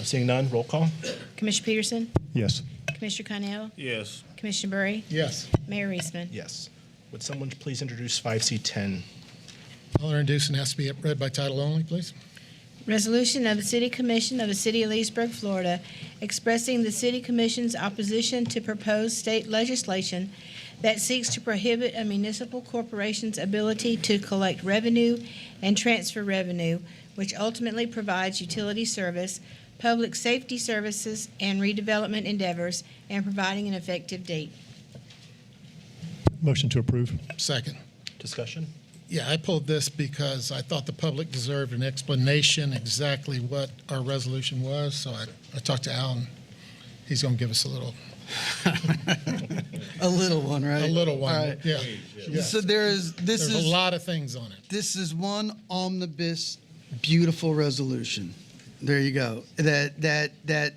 seeing none, roll call. Commissioner Peterson, Yes. Commissioner Connell, Yes. Commissioner Burry, Yes. Mayor Eastman. Yes. Would someone please introduce 5C10? I'll introduce and ask to be read by title only, please. Resolution of the City Commission of the City of Leesburg, Florida, expressing the City Commission's opposition to proposed state legislation that seeks to prohibit a municipal corporation's ability to collect revenue and transfer revenue, which ultimately provides utility service, public safety services, and redevelopment endeavors, and providing an effective date. Motion to approve. Second. Discussion? Yeah, I pulled this because I thought the public deserved an explanation exactly what our resolution was. So I talked to Alan. He's going to give us a little one, right? A little one. All right. Yeah. Yes. So there's a lot of things on it. This is one omnibus, beautiful resolution. There you go. That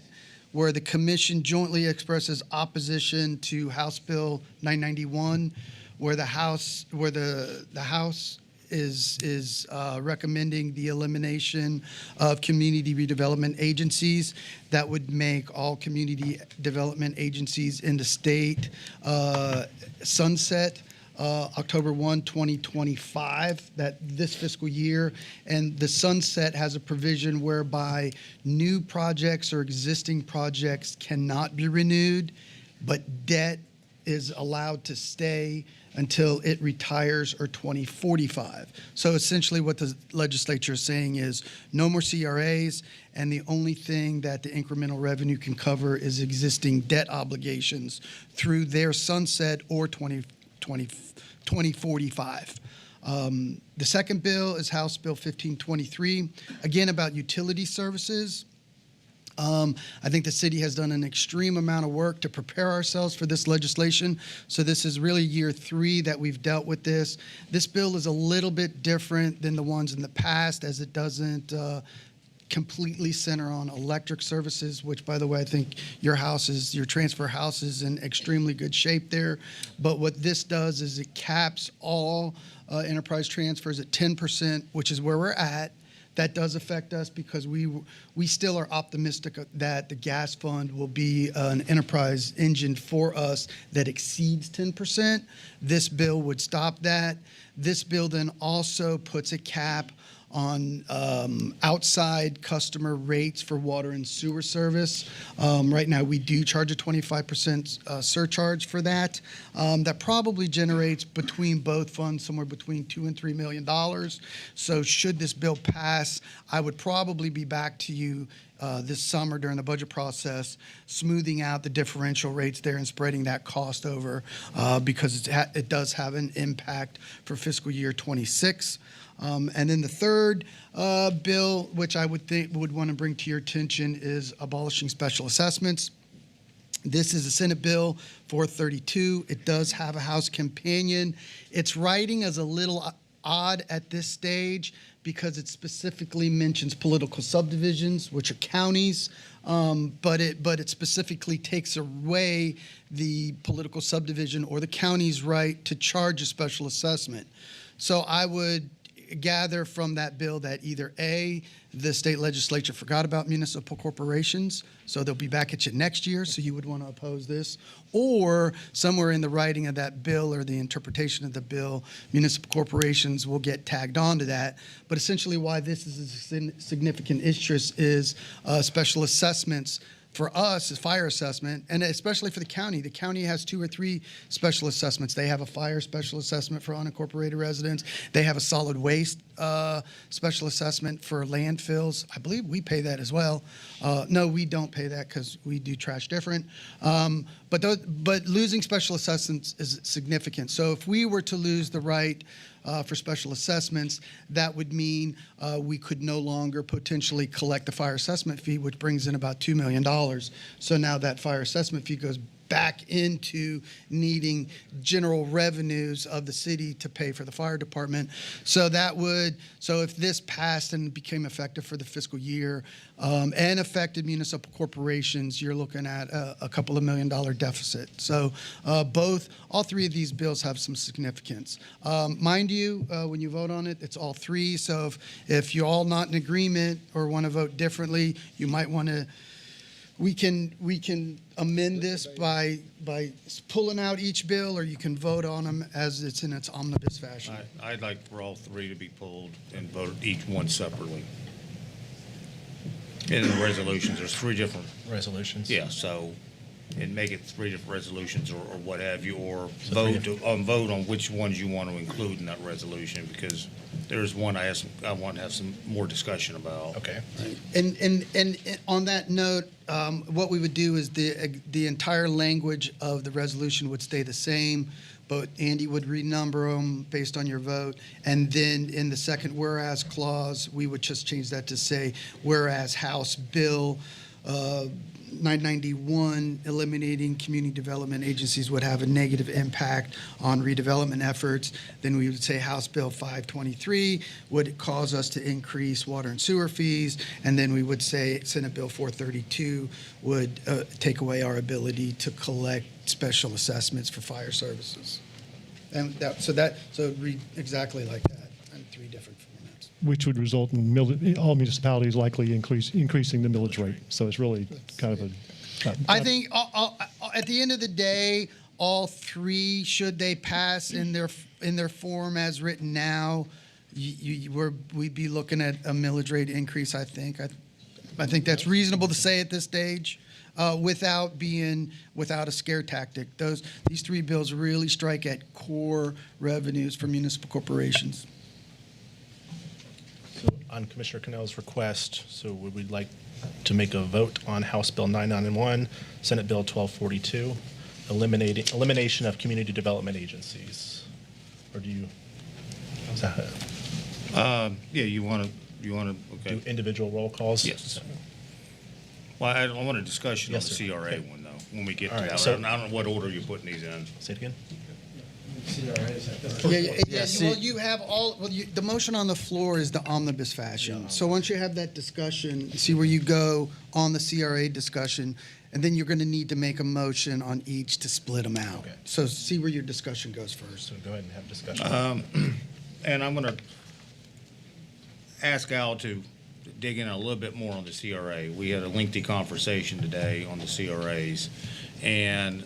where the commission jointly expresses opposition to House Bill 991, where the House is recommending the elimination of community redevelopment agencies. That would make all community development agencies in the state sunset October 1, 2025, this fiscal year. And the sunset has a provision whereby new projects or existing projects cannot be renewed, but debt is allowed to stay until it retires or 2045. So essentially what the legislature is saying is no more CRAs, and the only thing that the incremental revenue can cover is existing debt obligations through their sunset or 2045. The second bill is House Bill 1523, again about utility services. I think the city has done an extreme amount of work to prepare ourselves for this legislation. So this is really year 3 that we've dealt with this. This bill is a little bit different than the ones in the past, as it doesn't completely center on electric services, which, by the way, I think your transfer house is in extremely good shape there. But what this does is it caps all enterprise transfers at 10%, which is where we're at. That does affect us because we still are optimistic that the gas fund will be an enterprise engine for us that exceeds 10%. This bill would stop that. This bill then also puts a cap on outside customer rates for water and sewer service. Right now, we do charge a 25% surcharge for that. That probably generates between both funds somewhere between $2 and $3 million. So should this bill pass, I would probably be back to you this summer during the budget process, smoothing out the differential rates there and spreading that cost over because it does have an impact for fiscal year 26. And then the third bill, which I would want to bring to your attention, is abolishing special assessments. This is a Senate Bill 432. It does have a House companion. Its writing is a little odd at this stage because it specifically mentions political subdivisions, which are counties, but it specifically takes away the political subdivision or the county's right to charge a special assessment. So I would gather from that bill that either A, the state legislature forgot about municipal corporations, so they'll be back at you next year, so you would want to oppose this, or somewhere in the writing of that bill or the interpretation of the bill, municipal corporations will get tagged onto that. But essentially why this is a significant interest is special assessments. For us, is fire assessment, and especially for the county. The county has 2 or 3 special assessments. They have a fire special assessment for unincorporated residents. They have a solid waste special assessment for landfills. I believe we pay that as well. No, we don't pay that because we do trash different. But losing special assessments is significant. So if we were to lose the right for special assessments, that would mean we could no longer potentially collect the fire assessment fee, which brings in about $2 million. So now that fire assessment fee goes back into needing general revenues of the city to pay for the fire department. So if this passed and became effective for the fiscal year and affected municipal corporations, you're looking at a couple of $1 million deficit. So all 3 of these bills have some significance. Mind you, when you vote on it, it's all 3. So if you're all not in agreement or want to vote differently, you might want to. We can amend this by pulling out each bill, or you can vote on them as it's in its omnibus fashion. I'd like for all 3 to be pulled and voted each one separately. And in the resolutions, there's 3 different. Resolutions. Yeah, so, and make it 3 different resolutions or what have you, or vote on which ones you want to include in that resolution, because there's one I want to have some more discussion about. Okay. And on that note, what we would do is the entire language of the resolution would stay the same, but Andy would renumber them based on your vote. And then in the second whereas clause, we would just change that to say, whereas House Bill 991, eliminating community development agencies would have a negative impact on redevelopment efforts. Then we would say House Bill 523 would cause us to increase water and sewer fees. And then we would say Senate Bill 432 would take away our ability to collect special assessments for fire services. And so it'd read exactly like that in 3 different formats. Which would result in all municipalities likely increasing the millage rate. So it's really kind of a. I think at the end of the day, all 3, should they pass in their form as written now, we'd be looking at a millage rate increase. I think that's reasonable to say at this stage, without a scare tactic. These 3 bills really strike at core revenues for municipal corporations. So on Commissioner Cannell's request, so would we like to make a vote on House Bill 991, Senate Bill 1242, elimination of community development agencies? Or do you, how's that? Yeah, you want to, okay. Do individual roll calls? Yes. Well, I want a discussion on Yes, the sir. CRA Okay. one, though, when we get to All right, that. so- I don't know what order you're putting these in. Say it again. Well, you have the motion on the floor is the omnibus fashion. So once you have that discussion, see where you go on the CRA discussion, and then you're going to need to make a motion on each to split them out. Okay. So see where your discussion goes first. So go ahead and have discussion. And I'm going to ask Al to dig in a little bit more on the CRA. We had a lengthy conversation today on the CRAs, and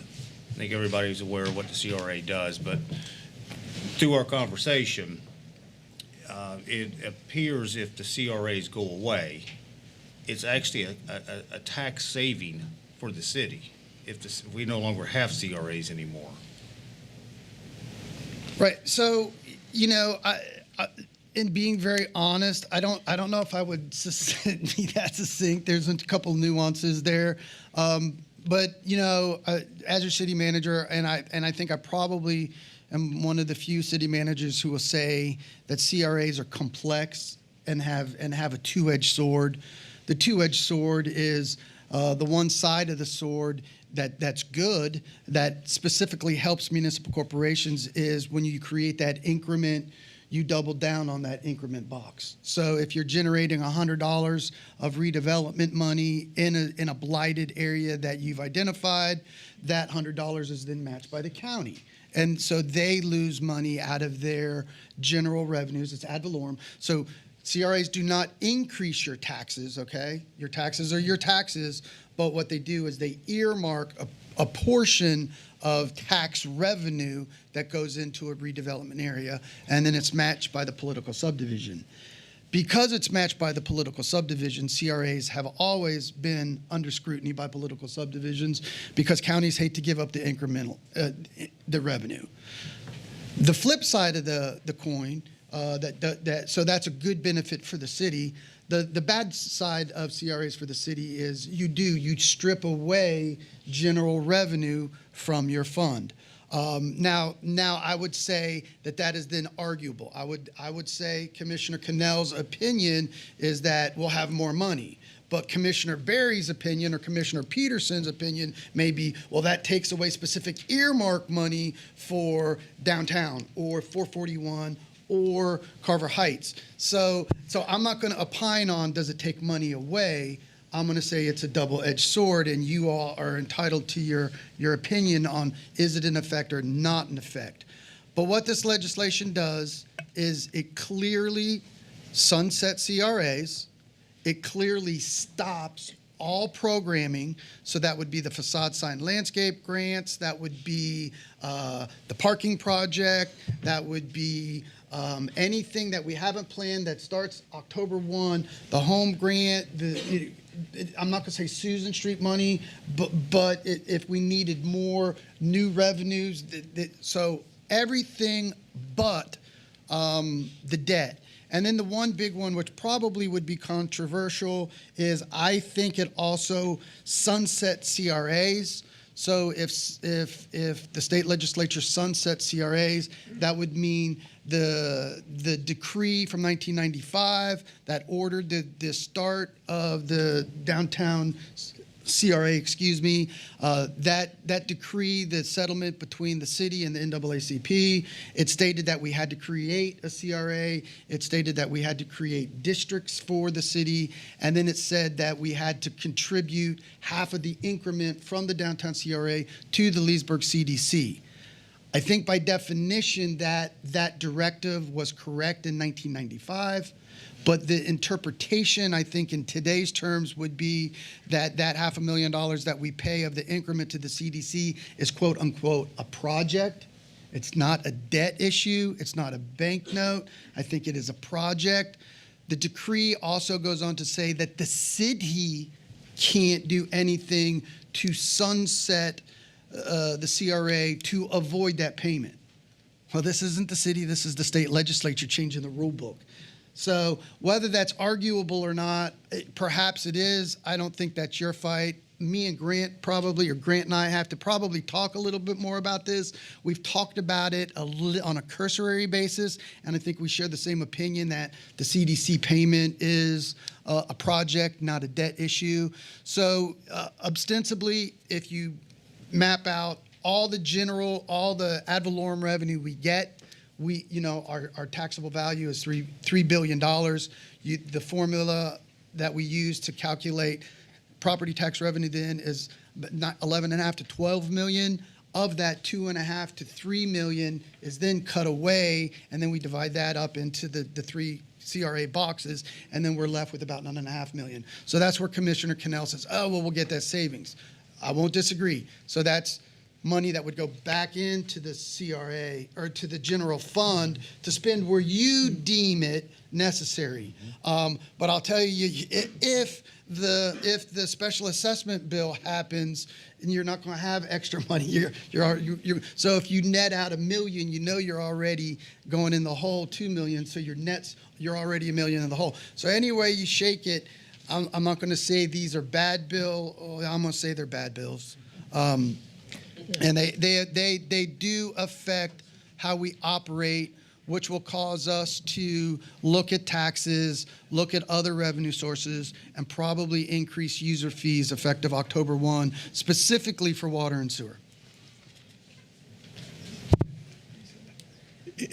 I think everybody's aware of what the CRA does, but through our conversation, it appears if the CRAs go away, it's actually a tax saving for the city if we no longer have CRAs anymore. Right. So, in being very honest, I don't know if I would be that succinct. There's a couple nuances there. But as your city manager, and I think I probably am one of the few city managers who will say that CRAs are complex and have a two-edged sword. The two-edged sword is the one side of the sword that's good, that specifically helps municipal corporations, is when you create that increment, you double down on that increment box. So if you're generating $100 of redevelopment money in a blighted area that you've identified, that $100 is then matched by the county. And so they lose money out of their general revenues. It's ad valorem. So CRAs do not increase your taxes, okay? Your taxes are your taxes, but what they do is they earmark a portion of tax revenue that goes into a redevelopment area, and then it's matched by the political subdivision. Because it's matched by the political subdivision, CRAs have always been under scrutiny by political subdivisions because counties hate to give up the incremental, the revenue. The flip side of the coin, so that's a good benefit for the city. The bad side of CRAs for the city is you strip away general revenue from your fund. Now I would say that is then arguable. I would say Commissioner Cannell's opinion is that we'll have more money. But Commissioner Berry's opinion or Commissioner Peterson's opinion may be, well, that takes away specific earmark money for downtown or 441 or Carver Heights. So I'm not going to opine on does it take money away. I'm going to say it's a double-edged sword, and you all are entitled to your opinion on is it in effect or not in effect. But what this legislation does is it clearly sunsets CRAs. It clearly stops all programming. So that would be the facade sign landscape grants. That would be the parking project. That would be anything that we haven't planned that starts October 1, the home grant, I'm not going to say Susan Street money, but if we needed more new revenues, so everything but the debt. And then the one big one, which probably would be controversial, is I think it also sunsets CRAs. So if the state legislature sunsets CRAs, that would mean the decree from 1995 that ordered the start of the downtown CRA, that decree, the settlement between the city and the NAACP, it stated that we had to create a CRA. It stated that we had to create districts for the city. And then it said that we had to contribute half of the increment from the downtown CRA to the Leesburg CDC. I think by definition that directive was correct in 1995. But the interpretation, I think, in today's terms would be that $500,000 that we pay of the increment to the CDC is, quote unquote, a project. It's not a debt issue. It's not a banknote. I think it is a project. The decree also goes on to say that the city can't do anything to sunset the CRA to avoid that payment. Well, this isn't the city. This is the state legislature changing the rule book. So whether that's arguable or not, perhaps it is. I don't think that's your fight. Me and Grant Grant and I have to probably talk a little bit more about this. We've talked about it on a cursory basis, and I think we share the same opinion that the CDC payment is a project, not a debt issue. So ostensibly, if you map out all the ad valorem revenue we get, our taxable value is $3 billion. The formula that we use to calculate property tax revenue then is 11.5 to 12 million. Of that, 2.5 to 3 million is then cut away, and then we divide that up into the three CRA boxes, and then we're left with about 9.5 million. So that's where Commissioner Cannell says, oh, well, we'll get that savings. I won't disagree. So that's money that would go back into the CRA or to the general fund to spend where you deem it necessary. But I'll tell you, if the special assessment bill happens, and you're not going to have extra money, so if you net out $1 million, you're already going in the hole $2 million. So you're already $1 million in the hole. So anyway you shake it, I'm not going to say these are bad bills. I'm going to say they're bad bills. And they do affect how we operate, which will cause us to look at taxes, look at other revenue sources, and probably increase user fees effective October 1, specifically for water and sewer.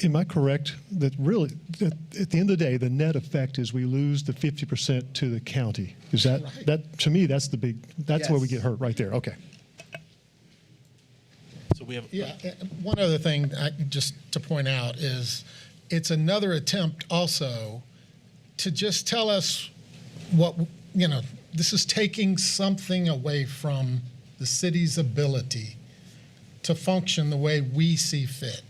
Am I correct that really, that at the end of the day, the net effect is we lose the 50% to the county? Is that, Right. that to me, that's the big, that's where we Yes. get hurt right there. Okay. So we have. Yeah, one other thing just to point out is it's another attempt also to just tell us what, this is taking something away from the city's ability to function the way we see fit.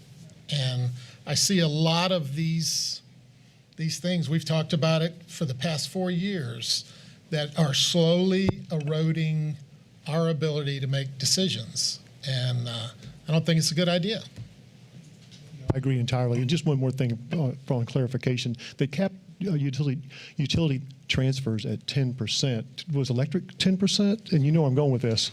And I see a lot of these things, we've talked about it for the past 4 years, that are slowly eroding our ability to make decisions. And I don't think it's a good idea. I agree entirely. And just one more thing on clarification. They capped utility transfers at 10%. Was electric 10%? And you know I'm going with this.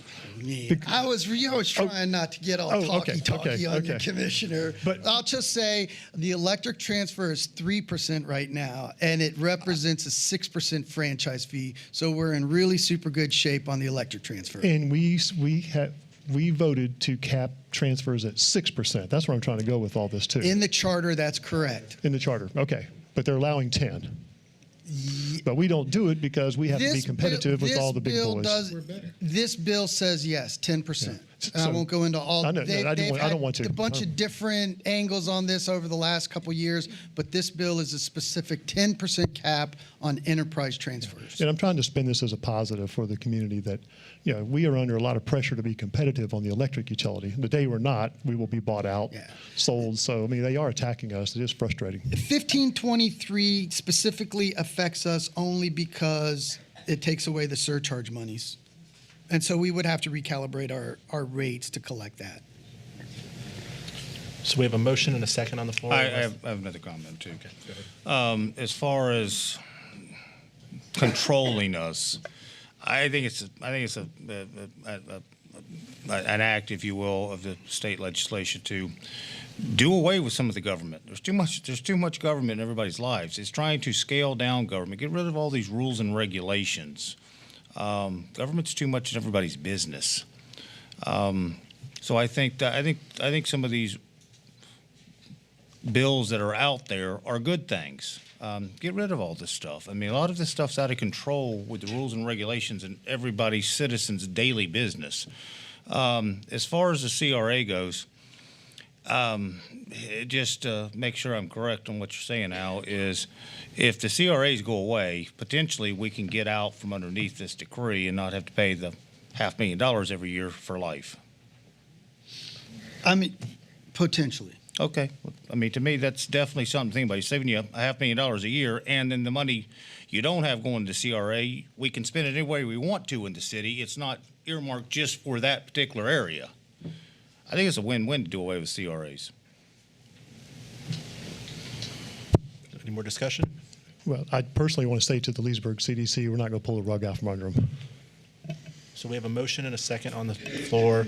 I was trying not to get all okay, talky on you, okay. Commissioner. But- I'll just say the electric transfer is 3% right now, and it represents a 6% franchise fee. So we're in really super good shape on the electric transfer. And we voted to cap transfers at 6%. That's where I'm trying to go with all this too. In the charter, that's correct. In the charter, okay. But they're allowing 10. But we don't do it because we have to be competitive with all the big boys. This bill says yes, 10%. I So- won't go into all. I know, They've I don't had want to. a bunch of different angles on this over the last couple years, but this bill is a specific 10% cap on enterprise transfers. And I'm trying to spin this as a positive for the community that, we are under a lot of pressure to be competitive on the electric utility. The day we're not, we will be bought out, sold. So, they are attacking us. It is frustrating. 1523 specifically affects us only because it takes away the surcharge monies. And so we would have to recalibrate our rates to collect that. So we have a motion and a second on the floor. I have another comment too. As far as controlling us, I think it's an act, if you will, of the state legislation to do away with some of the government. There's too much government in everybody's lives. It's trying to scale down government, get rid of all these rules and regulations. Government's too much in everybody's business. So I think some of these bills that are out there are good things. Get rid of all this stuff. A lot of this stuff's out of control with the rules and regulations and everybody's citizens' daily business. As far as the CRA goes, just make sure I'm correct on what you're saying, Al, is if the CRAs go away, potentially we can get out from underneath this decree and not have to pay the $500,000 every year for life. Potentially. Okay. To me, that's definitely something to think about. You're saving you $500,000 a year, and then the money you don't have going to CRA, we can spend it any way we want to in the city. It's not earmarked just for that particular area. I think it's a win-win to do away with CRAs. Any more discussion? Well, I personally want to say to the Leesburg CDC, we're not going to pull the rug out from under them. So we have a motion and a second on the floor.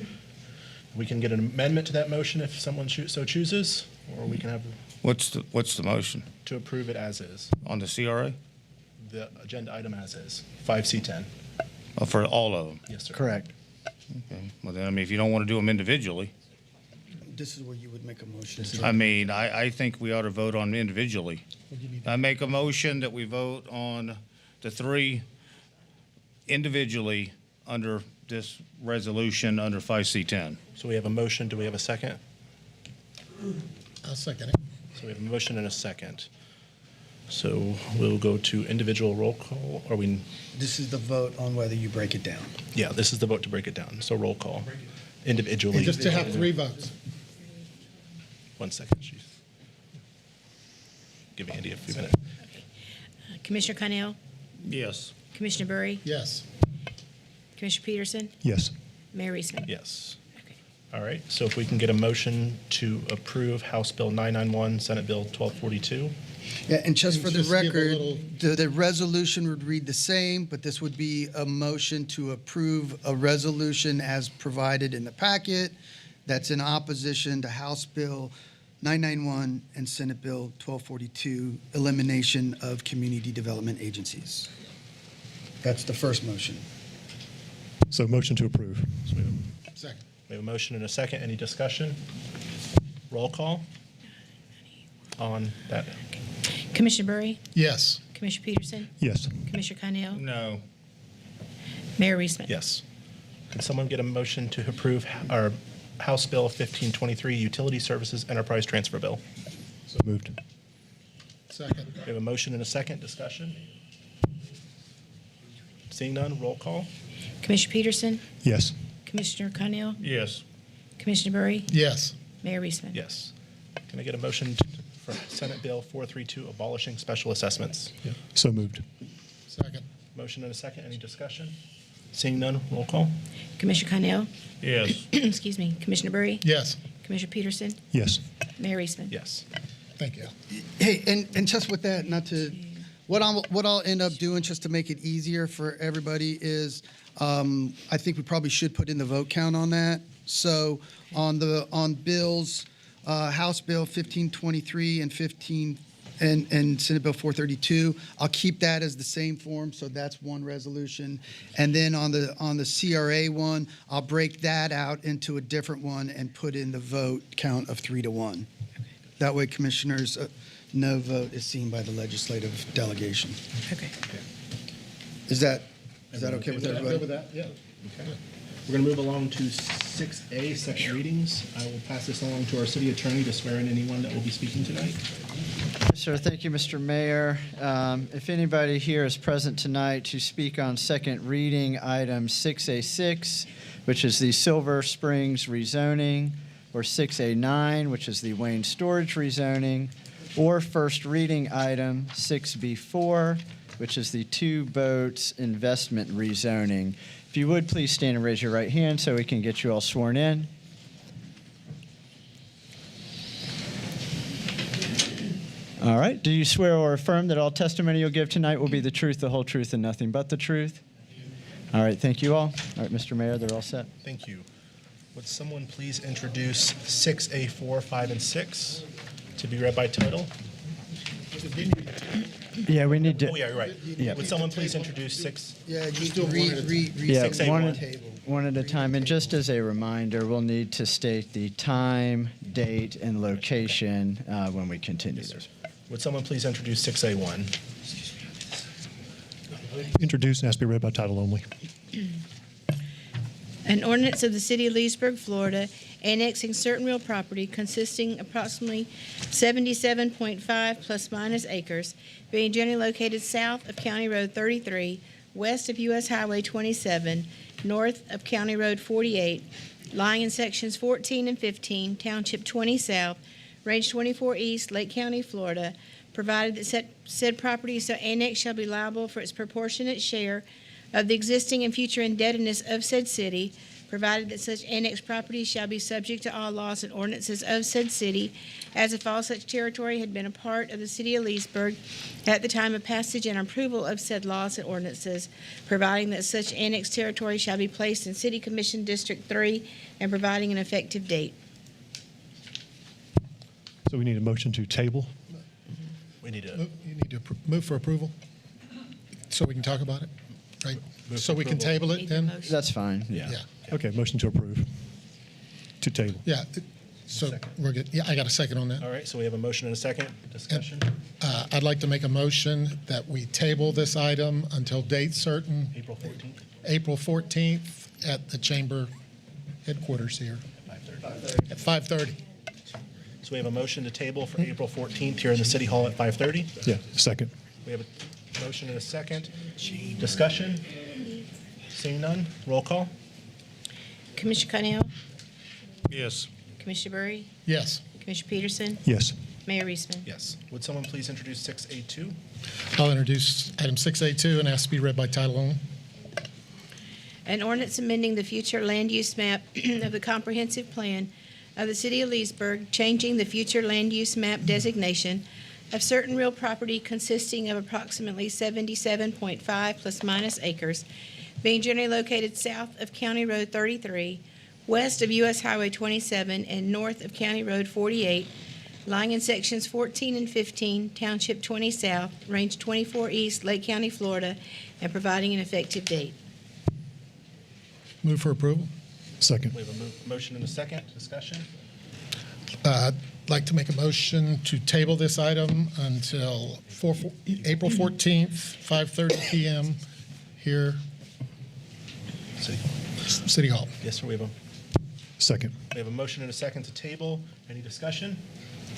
We can get an amendment to that motion if someone so chooses, or we can have What's the motion to approve it as is. on the CRA? The agenda item as is, 5C10. For all of them? Yes, sir. Correct. Okay. Well, then, if you don't want to do them individually, This is where you would make a motion. I think we ought to vote on them individually. I make a motion that we vote on the three individually under this resolution under 5C10. So we have a motion. Do we have a second? I'll second it. So we have a motion and a second. So we'll go to individual roll call. Or we? This is the vote on whether you break it down. Yeah, this is the vote to break it down. So roll call individually. And just to have 3 votes. 1 second, chief. Give Andy a few minutes. Commissioner Connell, Yes. Commissioner Burry, Yes. Commissioner Peterson, Yes. Mayor Reisman. Yes. All right. So if we can get a motion to approve House Bill 991, Senate Bill 1242. Yeah, and just for the Just give a record, little- the resolution would read the same, but this would be a motion to approve a resolution as provided in the packet that's in opposition to House Bill 991, and Senate Bill 1242, elimination of community development agencies. That's the first motion. So motion to approve. Second. We have a motion and a second. Any discussion? Roll call on that. Commissioner Burry, Yes. Commissioner Peterson, Yes. Commissioner Connell, No. Mayor Reisman. Yes. Can someone get a motion to approve our House Bill 1523, Utility Services Enterprise Transfer Bill? So moved. Second. We have a motion and a second. Discussion? Seeing none, roll call. Commissioner Peterson, Yes. Commissioner Connell, Yes. Commissioner Burry, Yes. Mayor Reisman. Yes. Can I get a motion for Senate Bill 432, abolishing special assessments? So moved. Second. Motion and a second. Any discussion? Seeing none, roll call. Commissioner Connell, Yes. excuse me, Commissioner Burry, Yes. Commissioner Peterson, Yes. Mayor Reisman. Yes. Thank you. Hey, and just with that, not to, what I'll end up doing, just to make it easier for everybody, is I think we probably should put in the vote count on that. So on bills, House Bill 1523 and Senate Bill 432, I'll keep that as the same form, so that's one resolution. And then on the CRA one, I'll break that out into a different one and put in the vote count of 3-1. That way, commissioners, no vote is seen by the legislative delegation. Okay. Is that okay with everybody? Good with that? Yeah. Okay. We're going to move along to 6A, second readings. I will pass this along to our city attorney to swear in anyone that will be speaking tonight. Sir, thank you, Mr. Mayor. If anybody here is present tonight to speak on second reading item 6A6, which is the Silver Springs rezoning, or 6A9, which is the Wayne Storage rezoning, or first reading item 6B4, which is the Two Boats investment rezoning. If you would, please stand and raise your right hand so we can get you all sworn in. All right. Do you swear or affirm that all testimony you'll give tonight will be the truth, the whole truth, and nothing but the truth? All right. Thank you all. All right, Mr. Mayor, they're all set. Thank you. Would someone please introduce 6A4, 5, and 6 to be read by title? Yeah, we need to. Oh, yeah, you're right. Yeah. Would someone please introduce 6? Yeah, you read Yeah, 6A1. one at a time. And just as a reminder, we'll need to state the time, date, and location when we continue this. Would someone please introduce 6A1? Introduced and asked to be read by title only. An ordinance of the City of Leesburg, Florida, annexing certain real property consisting approximately 77.5 plus minus acres, being generally located south of County Road 33, west of U.S. Highway 27, north of County Road 48, lying in sections 14 and 15, Township 20 South, Range 24 East, Lake County, Florida, provided that said property so annexed shall be liable for its proportionate share of the existing and future indebtedness of said city, provided that such annexed property shall be subject to all laws and ordinances of said city, as if all such territory had been a part of the city of Leesburg at the time of passage and approval of said laws and ordinances, providing that such annexed territory shall be placed in City Commission District 3 and providing an effective date. So we need a motion to table. We need to You need to move for approval so we can talk about it, right? So we can table it then? That's fine. Yeah. Yeah. Okay, motion to approve. To table. Yeah. So we're good. Yeah, I got a second on that. All right, so we have a motion and a second. Discussion? I'd like to make a motion that we table this item until date certain, April 14th April 14th, at the chamber headquarters here at 5:30. at 5:30. So we have a motion to table for April 14th here in the City Hall at 5:30. Yeah, second. We have a motion and a second. Discussion? Seeing none, roll call. Commissioner Connell, Yes. Commissioner Burry, Yes. Commissioner Peterson, Yes. Mayor Reisman. Yes. Would someone please introduce 6A2? I'll introduce item 6A2 and ask to be read by title only. An ordinance amending the future land use map of the comprehensive plan of the City of Leesburg, changing the future land use map designation of certain real property consisting of approximately 77.5 plus minus acres, being generally located south of County Road 33, west of U.S. Highway 27, and north of County Road 48, lying in sections 14 and 15, Township 20 South, Range 24 East, Lake County, Florida, and providing an effective date. Move for approval. Second. We have a motion and a second. Discussion? I'd like to make a motion to table this item until April 14th, 5:30 PM here, City Hall. Yes, sir. We have a motion and a second to table. Any discussion?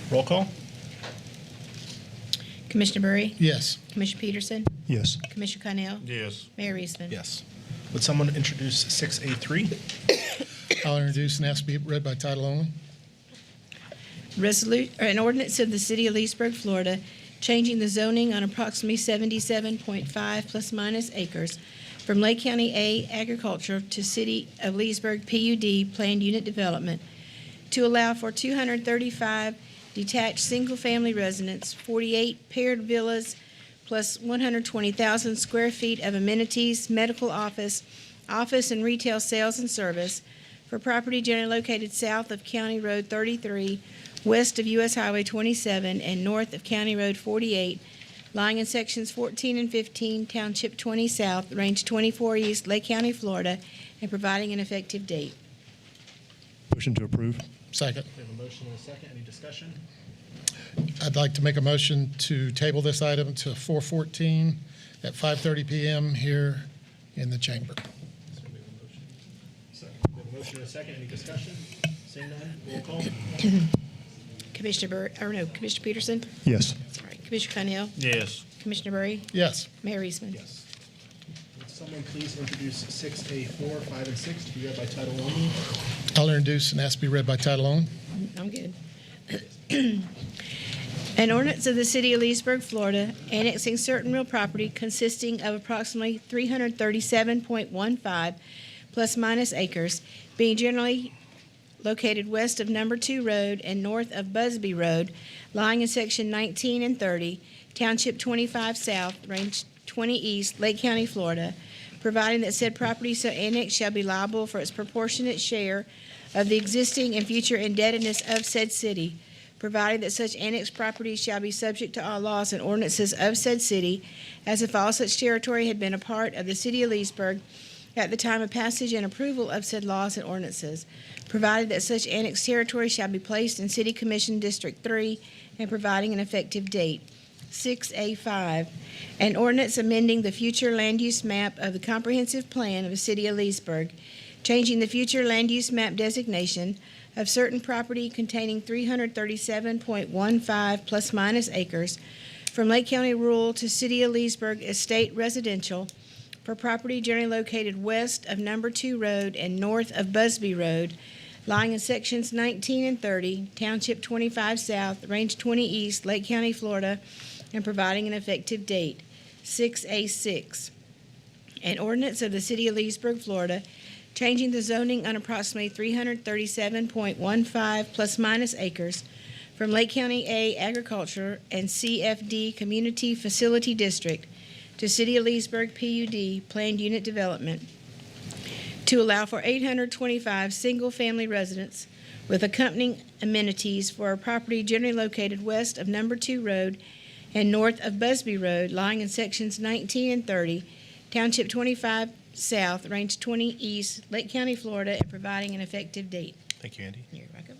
Roll call. Commissioner Berry? Yes. Commissioner Peterson? Yes. Commissioner Connell? Yes. Mayor Eastman? Yes. Would someone introduce 6A3? I'll introduce and ask to be read by title only. An ordinance of the City of Leesburg, Florida, changing the zoning on approximately 77.5 plus minus acres from Lake County A agriculture to City of Leesburg PUD planned unit development to allow for 235 detached single-family residents, 48 paired villas, plus 120,000 square feet of amenities, medical office, office and retail sales and service for property generally located south of County Road 33, west of U.S. Highway 27, and north of County Road 48, lying in sections 14 and 15, Township 20 South, Range 24 East, Lake County, Florida, and providing an effective date. Motion to approve. Second. We have a motion and a second. Any discussion? I'd like to make a motion to table this item to 4/14 at 5:30 PM here in the chamber. So we have a motion and a second. Any discussion? Seeing none, roll call. Commissioner Peterson? Yes. Sorry. Commissioner Connell? Yes. Commissioner Berry? Yes. Mayor Eastman? Yes. Would someone please introduce 6A4, 5, and 6 to be read by title only? I'll introduce and ask to be read by title only. I'm good. An ordinance of the City of Leesburg, Florida, annexing certain real property consisting of approximately 337.15 plus minus acres, being generally located west of Number 2 Road and north of Busby Road, lying in Section 19 and 30, Township 25 South, Range 20 East, Lake County, Florida, providing that said property so annexed shall be liable for its proportionate share of the existing and future indebtedness of said city, providing that such annexed property shall be subject to all laws and ordinances of said city, as if all such territory had been a part of the City of Leesburg at the time of passage and approval of said laws and ordinances, provided that such annexed territory shall be placed in City Commission District 3, and providing an effective date. 6A5, an ordinance amending the future land use map of the comprehensive plan of the City of Leesburg, changing the future land use map designation of certain property containing 337.15 plus minus acres from Lake County Rural to City of Leesburg Estate Residential for property generally located west of Number 2 Road and north of Busby Road, lying in sections 19 and 30, Township 25 South, Range 20 East, Lake County, Florida, and providing an effective date. 6A6, an ordinance of the City of Leesburg, Florida, changing the zoning on approximately 337.15 plus minus acres from Lake County A Agriculture and CFD Community Facility District to City of Leesburg PUD Planned Unit Development to allow for 825 single-family residents with accompanying amenities for a property generally located west of Number 2 Road and north of Busby Road, lying in sections 19 and 30, Township 25 South, Range 20 East, Lake County, Florida, and providing an effective date. Thank you, Andy. You're welcome.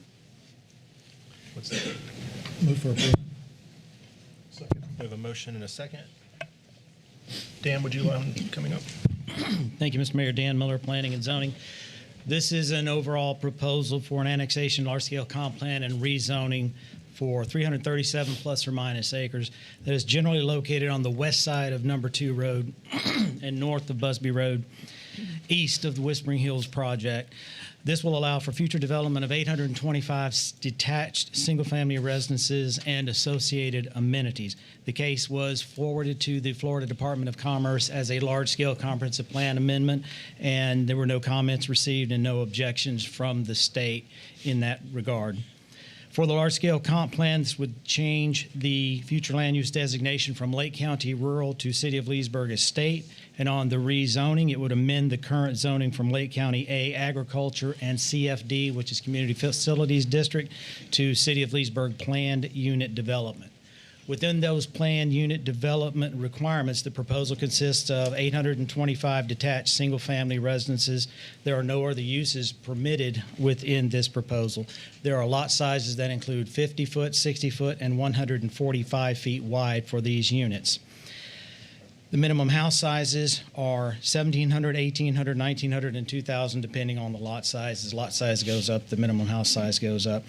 What's that? Move for approval. Second. We have a motion and a second. Dan, would you mind coming up? Thank you, Mr. Mayor. Dan Miller, Planning and Zoning. This is an overall proposal for an annexation, large-scale comp plan, and rezoning for 337 plus or minus acres that is generally located on the west side of Number 2 Road and north of Busby Road, east of the Whispering Hills project. This will allow for future development of 825 detached single-family residences and associated amenities. The case was forwarded to the Florida Department of Commerce as a large-scale comprehensive plan amendment, and there were no comments received and no objections from the state in that regard. For the large-scale comp plan, this would change the future land use designation from Lake County Rural to City of Leesburg Estate. And on the rezoning, it would amend the current zoning from Lake County A Agriculture and CFD, which is Community Facilities District, to City of Leesburg Planned Unit Development. Within those planned unit development requirements, the proposal consists of 825 detached single-family residences. There are no other uses permitted within this proposal. There are lot sizes that include 50-foot, 60-foot, and 145 feet wide for these units. The minimum house sizes are 1,700, 1,800, 1,900, and 2,000, depending on the lot size. As lot size goes up, the minimum house size goes up.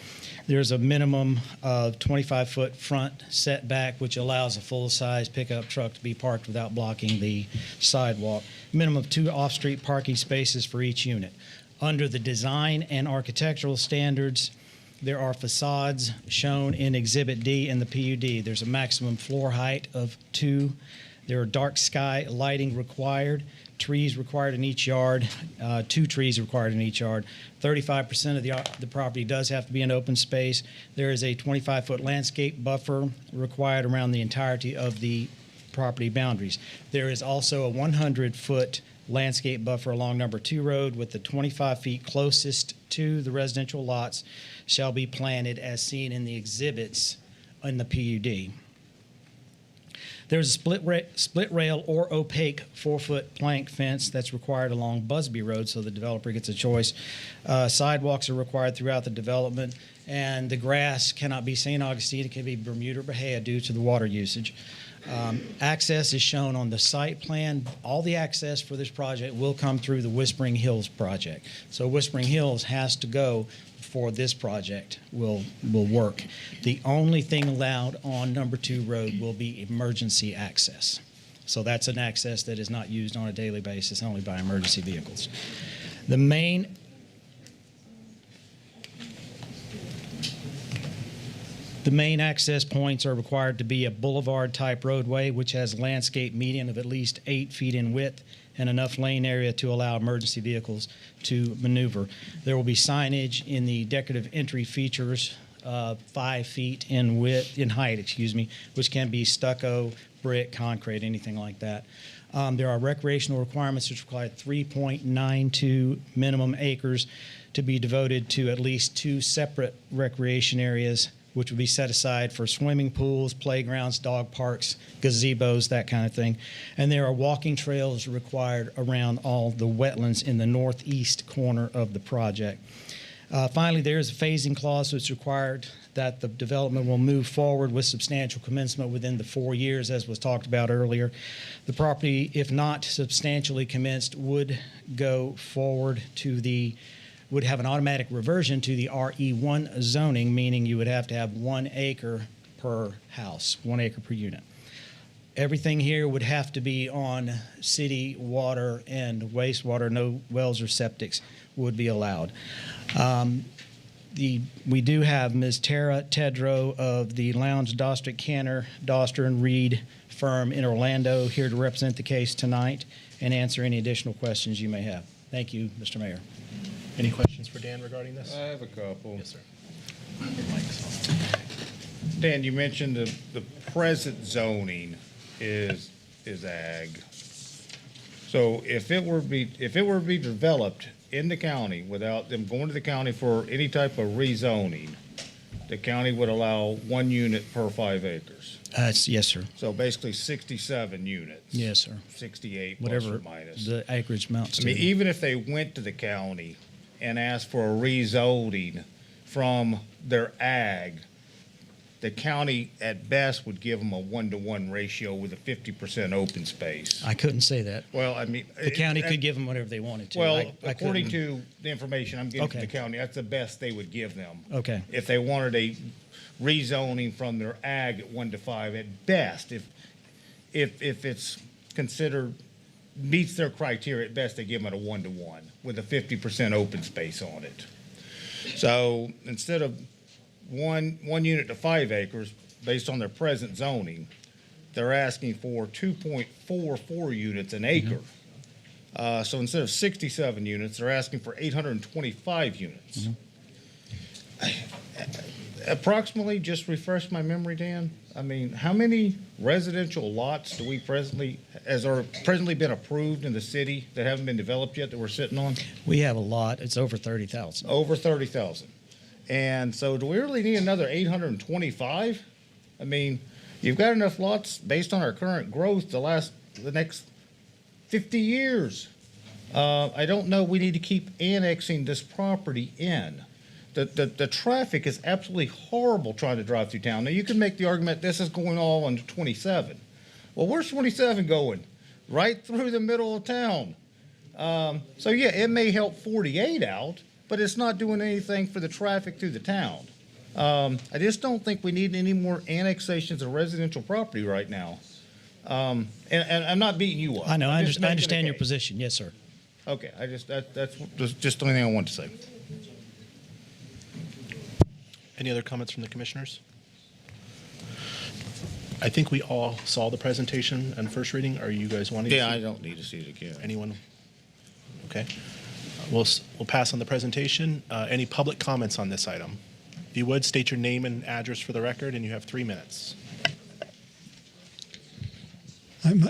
There's a minimum of 25-foot front setback, which allows a full-size pickup truck to be parked without blocking the sidewalk. Minimum of 2 off-street parking spaces for each unit. Under the design and architectural standards, there are facades shown in Exhibit D in the PUD. There's a maximum floor height of 2. There are dark sky lighting required, trees required in each yard, 2 trees required in each yard. 35% of the property does have to be an open space. There is a 25-foot landscape buffer required around the entirety of the property boundaries. There is also a 100-foot landscape buffer along number 2 road, with the 25 feet closest to the residential lots shall be planted as seen in the exhibits in the PUD. There's a split rail or opaque 4-foot plank fence that's required along Busby Road, so the developer gets a choice. Sidewalks are required throughout the development, and the grass cannot be St. Augustine. It can be Bermuda or Bahia due to the water usage. Access is shown on the site plan. All the access for this project will come through the Whispering Hills project. So Whispering Hills has to go for this project will work. The only thing allowed on number 2 road will be emergency access. So that's an access that is not used on a daily basis, only by emergency vehicles. The main access points are required to be a boulevard-type roadway, which has landscape median of at least 8 feet in width and enough lane area to allow emergency vehicles to maneuver. There will be signage in the decorative entry features, 5 feet in height, which can be stucco, brick, concrete, anything like that. There are recreational requirements which require 3.92 minimum acres to be devoted to at least 2 separate recreation areas, which would be set aside for swimming pools, playgrounds, dog parks, gazebos, that kind of thing. And there are walking trails required around all the wetlands in the northeast corner of the project. Finally, there is a phasing clause which is required that the development will move forward with substantial commencement within the 4 years, as was talked about earlier. The property, if not substantially commenced, would go forward would have an automatic reversion to the RE1 zoning, meaning you would have to have 1 acre per house, 1 acre per unit. Everything here would have to be on city water and wastewater. No wells or septics would be allowed. We do have Ms. Tara Tedrow of the Lowndes, Dostrick, Cantor, Doster, and Reed firm in Orlando here to represent the case tonight and answer any additional questions you may have. Thank you, Mr. Mayor. Any questions for Dan regarding this? I have a couple. Yes, sir. Dan, you mentioned the present zoning is ag. So if it were to be developed in the county without them going to the county for any type of rezoning, the county would allow 1 unit per 5 acres. Yes, sir. So basically 67 units. Yes, sir. 68 Whatever plus or minus. the acreage amounts I to. mean, even if they went to the county and asked for a rezoning from their ag, the county at best would give them a 1-to-1 ratio with a 50% open space. I couldn't say that. Well, I mean, The county could give them whatever they wanted to. Well, I according couldn't- to the information I'm getting from Okay. the county, that's the best they would give them. Okay. If they wanted a rezoning from their ag at 1 to 5 at best, if it's considered meets their criteria, at best they give them a 1-to-1 with a 50% open space on it. So instead of one unit to 5 acres, based on their present zoning, they're asking for 2.44 units an acre. So instead of 67 units, they're asking for 825 units. Approximately, just refresh my memory, Dan. I mean, how many residential lots do we presently been approved in the city that haven't been developed yet that we're sitting on? We have a lot. It's over 30,000. Over 30,000. And so do we really need another 825? I mean, you've got enough lots based on our current growth the next 50 years. I don't know we need to keep annexing this property in. The traffic is absolutely horrible trying to drive through town. Now, you can make the argument this is going all on 27. Well, where's 27 going? Right through the middle of town. So, yeah, it may help 48 out, but it's not doing anything for the traffic through the town. I just don't think we need any more annexations of residential property right now. And I'm not beating you up. I know. I I'm just making understand a your case. position. Yes, sir. Okay, that's just the only thing I wanted to say. Any other comments from the commissioners? I think we all saw the presentation and first reading. Are you guys wanting to see? Yeah, I don't need to see it again. Anyone? Okay. We'll pass on the presentation. Any public comments on this item? If you would, state your name and address for the record, and you have 3 minutes.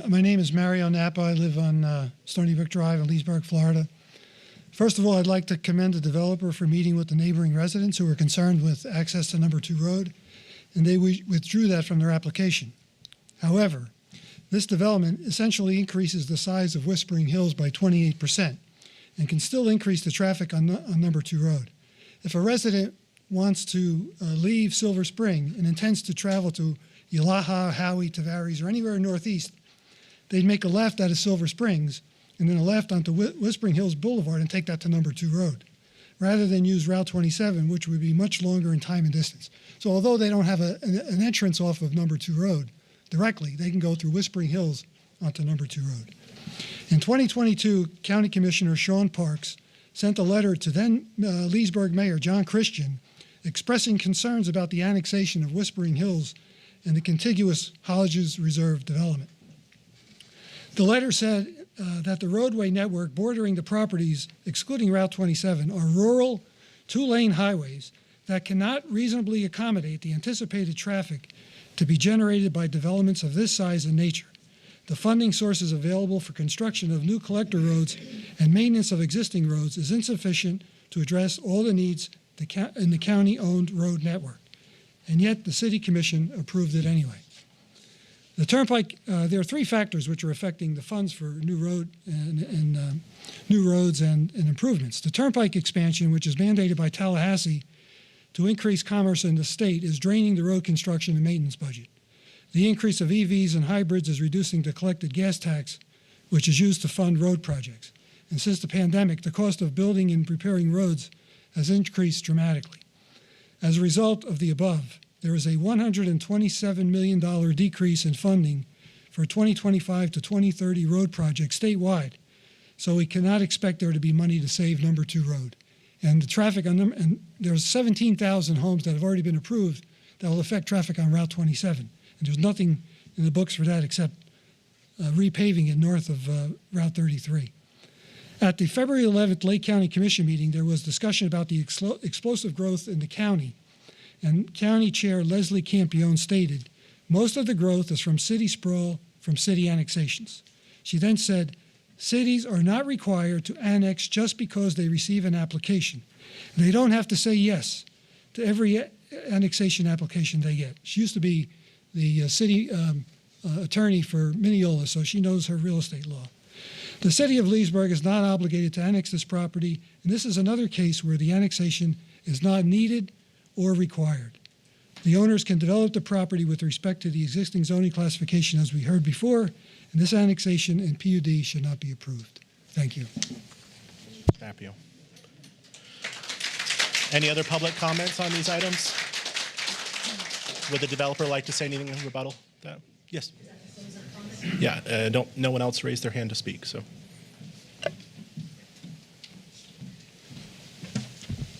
My name is Mario Napa. I live on Stony Brook Drive in Leesburg, Florida. First of all, I'd like to commend the developer for meeting with the neighboring residents who were concerned with access to number 2 road, and they withdrew that from their application. However, this development essentially increases the size of Whispering Hills by 28% and can still increase the traffic on number 2 road. If a resident wants to leave Silver Spring and intends to travel to Yalaha, Howie, Tavares, or anywhere northeast, they'd make a left out of Silver Springs and then a left onto Whispering Hills Boulevard and take that to number 2 road, rather than use Route 27, which would be much longer in time and distance. So although they don't have an entrance off of number 2 road directly, they can go through Whispering Hills onto number 2 road. In 2022, County Commissioner Sean Parks sent a letter to then Leesburg Mayor John Christian expressing concerns about the annexation of Whispering Hills and the contiguous Hodges Reserve development. The letter said that the roadway network bordering the properties, excluding Route 27, are rural, 2-lane highways that cannot reasonably accommodate the anticipated traffic to be generated by developments of this size and nature. The funding sources available for construction of new collector roads and maintenance of existing roads is insufficient to address all the needs in the county-owned road network. And yet the City Commission approved it anyway. The Turnpike, there are 3 factors which are affecting the funds for new roads and improvements. The Turnpike expansion, which is mandated by Tallahassee to increase commerce in the state, is draining the road construction and maintenance budget. The increase of EVs and hybrids is reducing the collected gas tax, which is used to fund road projects. And since the pandemic, the cost of building and repairing roads has increased dramatically. As a result of the above, there is a $127 million decrease in funding for 2025 to 2030 road projects statewide. So we cannot expect there to be money to save number 2 road. And the traffic on them, and there's 17,000 homes that have already been approved that will affect traffic on Route 27. And there's nothing in the books for that except repaving it north of Route 33. At the February 11th Lake County Commission meeting, there was discussion about the explosive growth in the county. And County Chair Leslie Campione stated, most of the growth is from city sprawl, from city annexations. She then said, cities are not required to annex just because they receive an application. They don't have to say yes to every annexation application they get. She used to be the city attorney for Mineola, so she knows her real estate law. The city of Leesburg is not obligated to annex this property, and this is another case where the annexation is not needed or required. The owners can develop the property with respect to the existing zoning classification as we heard before, and this annexation and PUD should not be approved. Thank you. Tapio. Any other public comments on these items? Would the developer like to say anything in rebuttal? Yes. Yeah, no one else raised their hand to speak, so.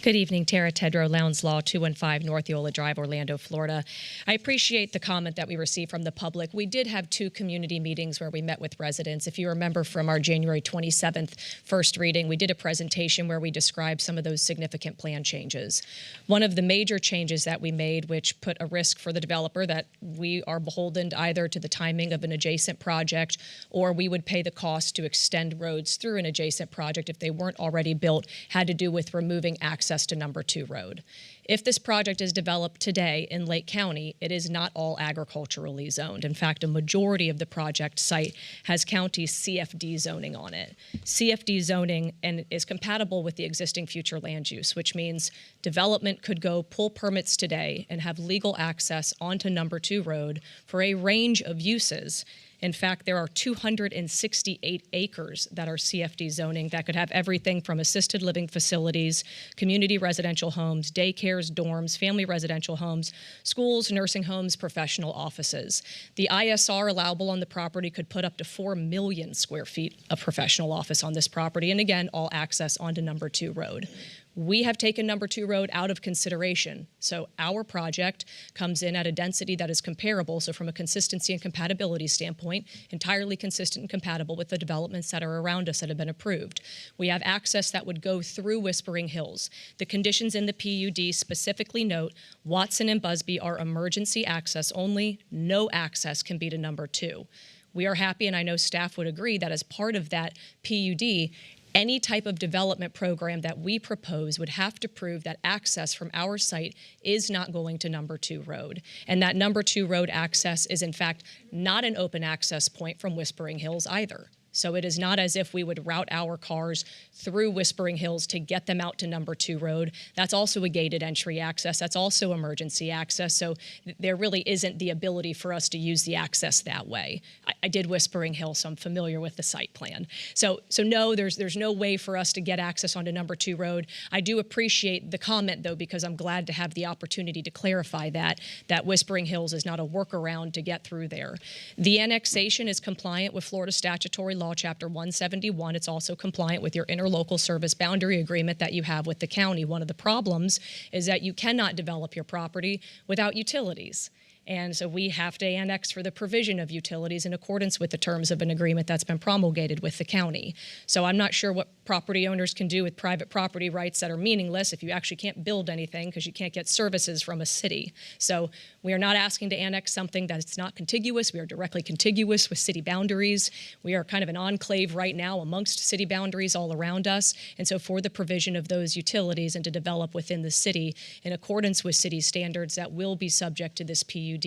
Good evening, Tara Tedrow, Lowndes Law, 215 North Eola Drive, Orlando, Florida. I appreciate the comment that we received from the public. We did have 2 community meetings where we met with residents. If you remember from our January 27th first reading, we did a presentation where we described some of those significant plan changes. One of the major changes that we made, which put a risk for the developer that we are beholden either to the timing of an adjacent project or we would pay the cost to extend roads through an adjacent project if they weren't already built, had to do with removing access to number 2 road. If this project is developed today in Lake County, it is not all agriculturally zoned. In fact, a majority of the project site has county CFD zoning on it. CFD zoning and is compatible with the existing future land use, which means development could go pull permits today and have legal access onto number 2 road for a range of uses. In fact, there are 268 acres that are CFD zoning that could have everything from assisted living facilities, community residential homes, daycares, dorms, family residential homes, schools, nursing homes, professional offices. The ISR allowable on the property could put up to 4 million square feet of professional office on this property, and again, all access onto number 2 road. We have taken number 2 road out of consideration. So our project comes in at a density that is comparable. So from a consistency and compatibility standpoint, entirely consistent and compatible with the developments that are around us that have been approved. We have access that would go through Whispering Hills. The conditions in the PUD specifically note Watson and Busby are emergency access only. No access can be to number 2. We are happy, and I know staff would agree, that as part of that PUD, any type of development program that we propose would have to prove that access from our site is not going to number 2 road. And that number 2 road access is in fact not an open access point from Whispering Hills either. So it is not as if we would route our cars through Whispering Hills to get them out to number 2 road. That's also a gated entry access. That's also emergency access. So there really isn't the ability for us to use the access that way. I did Whispering Hills, so I'm familiar with the site plan. So no, there's no way for us to get access onto number 2 road. I do appreciate the comment though, because I'm glad to have the opportunity to clarify that Whispering Hills is not a workaround to get through there. The annexation is compliant with Florida statutory law, Chapter 171. It's also compliant with your interlocal service boundary agreement that you have with the county. One of the problems is that you cannot develop your property without utilities. And so we have to annex for the provision of utilities in accordance with the terms of an agreement that's been promulgated with the county. So I'm not sure what property owners can do with private property rights that are meaningless if you actually can't build anything because you can't get services from a city. So we are not asking to annex something that's not contiguous. We are directly contiguous with city boundaries. We are kind of an enclave right now amongst city boundaries all around us. And so for the provision of those utilities and to develop within the city in accordance with city standards that will be subject to this PUD,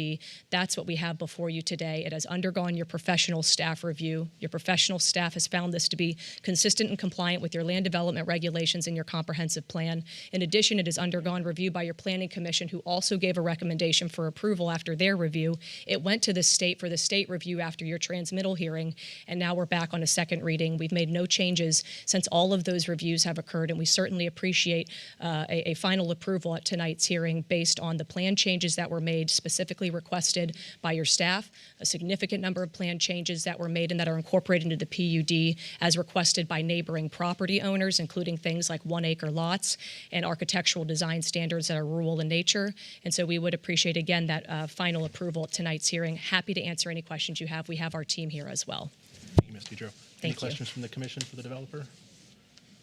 that's what we have before you today. It has undergone your professional staff review. Your professional staff has found this to be consistent and compliant with your land development regulations and your comprehensive plan. In addition, it has undergone review by your planning commission, who also gave a recommendation for approval after their review. It went to the state for the state review after your transmittal hearing, and now we're back on a second reading. We've made no changes since all of those reviews have occurred, and we certainly appreciate a final approval at tonight's hearing based on the plan changes that were made, specifically requested by your staff, a significant number of plan changes that were made and that are incorporated into the PUD as requested by neighboring property owners, including things like 1-acre lots and architectural design standards that are rural in nature. And so we would appreciate, again, that final approval at tonight's hearing. Happy to answer any questions you have. We have our team here as well. Thank you, Ms. Pedro. Any Thank you. questions from the commission for the developer?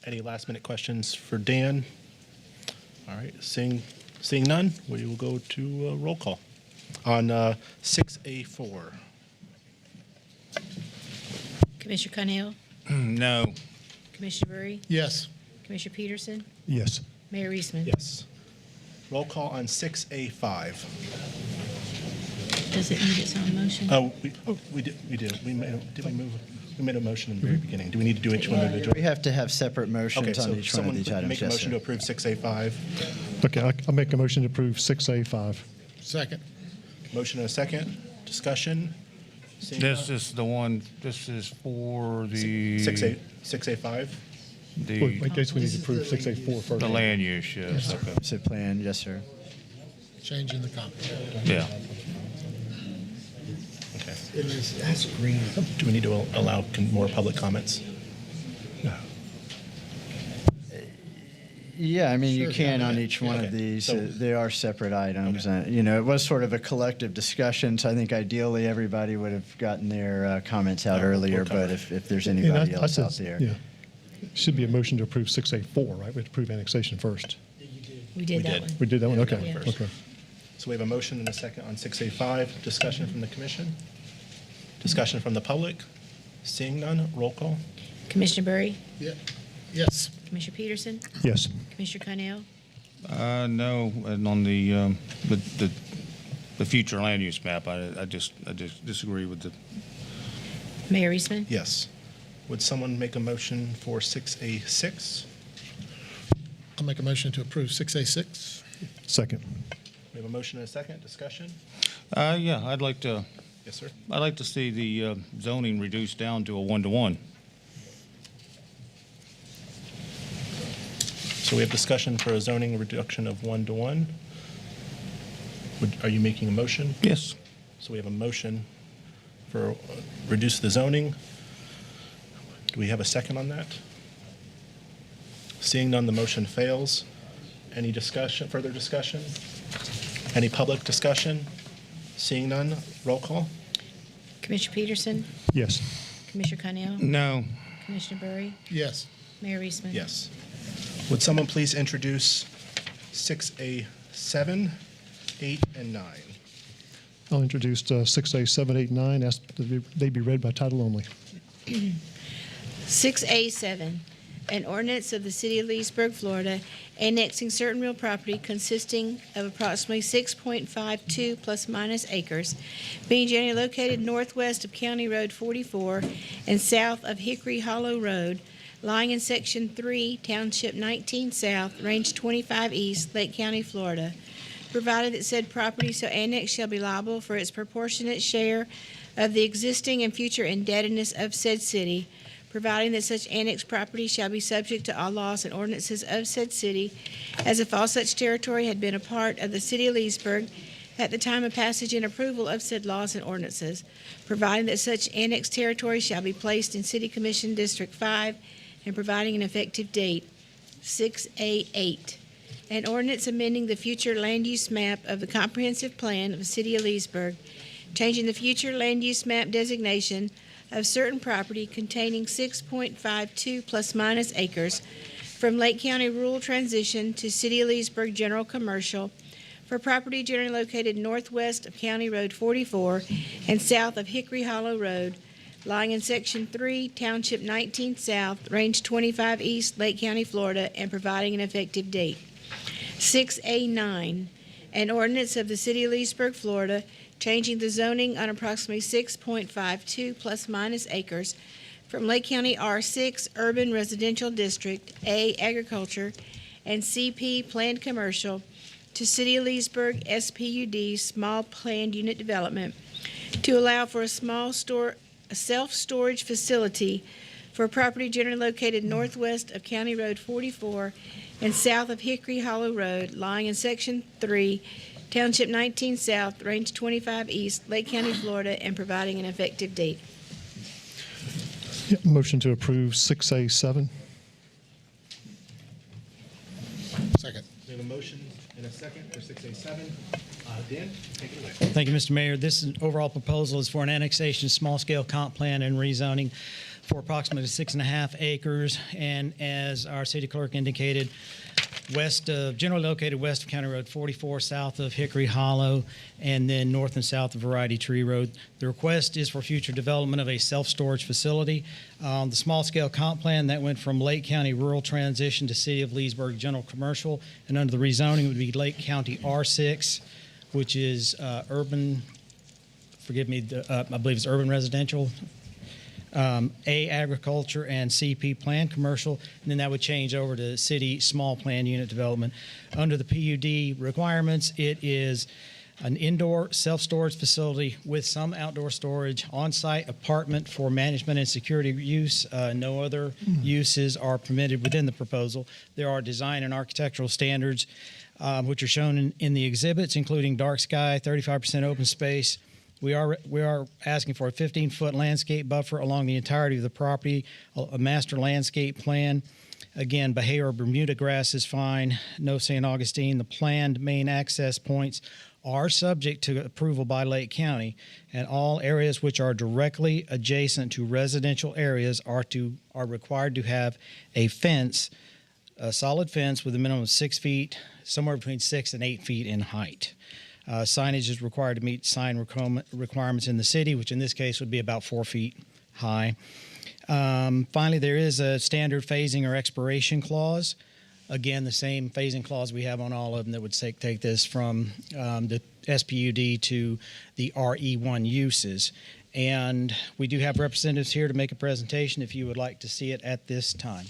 Any last-minute questions for Dan? All right, seeing none, we will go to roll call on 6A4. Commissioner Cunnell, No. Commissioner Burry, Yes. Commissioner Peterson, Yes. Mayor Reisman. Yes. Roll call on 6A5. Does it need its own motion? Oh, we did. We made a motion in the very beginning. Do we need to do each one individually? We have to have separate motions Okay, on so each one of someone these items. make a Yes, motion sir. to approve 6A5. Okay, I'll make a motion to approve 6A5. Second. Motion and a second. Discussion. Seeing This none. is the one, this is for the 6A5. Well, I the guess we need to approve 6A4 first. the land use, yes. Okay. So plan, yes, sir. Changing the copy. Yeah. Okay. That's green. Do we need to allow more public comments? Yeah, I mean, you Sure, can yeah. on each one Okay. of these. So- They are separate items. It was sort of a collective discussion, so I think ideally everybody would have gotten their comments out earlier, but if there's And anybody I else said- out there. Yeah. Should be a motion to approve 6A4, right? We have to approve annexation first. We did that did. one. We did that one? Okay, Yeah. okay. So we have a motion and a second on 6A5. Discussion from the commission? Discussion from the public? Seeing none, roll call. Commissioner Berry, Yeah. Yes. Commissioner Peterson, Yes. Commissioner Connell, No, and on the future land use map, I just disagree with the. Mayor Eastman. Yes. Would someone make a motion for 6A6? I'll make a motion to approve 6A6. Second. We have a motion and a second. Discussion? Yeah, I'd like to Yes, sir. see the zoning reduced down to a 1-to-1. So we have discussion for a zoning reduction of 1-to-1. Are you making a motion? Yes. So we have a motion for reduce the zoning. Do we have a second on that? Seeing none, the motion fails. Any discussion, further discussion? Any public discussion? Seeing none, roll call. Commissioner Peterson, Yes. Commissioner Connell, No. Commissioner Berry, Yes. Mayor Eastman. Yes. Would someone please introduce 6A7, 8, and 9? I'll introduce 6A, 7, 8, 9. Ask that they be read by title only. 6A7, an ordinance of the City of Leesburg, Florida, annexing certain real property consisting of approximately 6.52 plus minus acres, being generally located northwest of County Road 44 and south of Hickory Hollow Road, lying in Section 3, Township 19 South, Range 25 East, Lake County, Florida, provided that said property so annexed shall be liable for its proportionate share of the existing and future indebtedness of said city, providing that such annexed property shall be subject to all laws and ordinances of said city, as if all such territory had been a part of the City of Leesburg at the time of passage and approval of said laws and ordinances, providing that such annexed territory shall be placed in City Commission District 5, and providing an effective date. 6A8, an ordinance amending the future land use map of the comprehensive plan of the City of Leesburg, changing the future land use map designation of certain property containing 6.52 plus minus acres from Lake County Rural Transition to City of Leesburg General Commercial for property generally located northwest of County Road 44 and south of Hickory Hollow Road, lying in Section 3, Township 19 South, Range 25 East, Lake County, Florida, and providing an effective date. 6A9, an ordinance of the City of Leesburg, Florida, changing the zoning on approximately 6.52 plus minus acres from Lake County R6 Urban Residential District, A Agriculture, and CP Planned Commercial to City of Leesburg SPUD Small Planned Unit Development to allow for a self-storage facility for property generally located northwest of County Road 44 and south of Hickory Hollow Road, lying in Section 3, Township 19 South, Range 25 East, Lake County, Florida, and providing an effective date. Yeah, motion to approve 6A7. Second. We have a motion and a second for 6A7. Dan, take it away. Thank you, Mr. Mayor. This overall proposal is for an annexation, small-scale comp plan and rezoning for approximately 6.5 acres. And as our city clerk indicated, generally located west of County Road 44, south of Hickory Hollow, and then north and south of Variety Tree Road. The request is for future development of a self-storage facility. The small-scale comp plan, that went from Lake County Rural Transition to City of Leesburg General Commercial, and under the rezoning would be Lake County R6, which is urban, I believe it's urban residential, A agriculture, and CP plan commercial, and then that would change over to city small plan unit development. Under the PUD requirements, it is an indoor self-storage facility with some outdoor storage, on-site apartment for management and security use. No other uses are permitted within the proposal. There are design and architectural standards which are shown in the exhibits, including dark sky, 35% open space. We are asking for a 15-foot landscape buffer along the entirety of the property, a master landscape plan, Again, Bahia or Bermuda grass is fine. No St. Augustine. The planned main access points are subject to approval by Lake County, and all areas which are directly adjacent to residential areas are required to have a fence, a solid fence with a minimum of 6 feet, somewhere between 6 and 8 feet in height. Signage is required to meet sign requirements in the city, which in this case would be about 4 feet high. Finally, there is a standard phasing or expiration clause. Again, the same phasing clause we have on all of them that would take this from the SPUD to the RE1 uses. And we do have representatives here to make a presentation if you would like to see it at this time.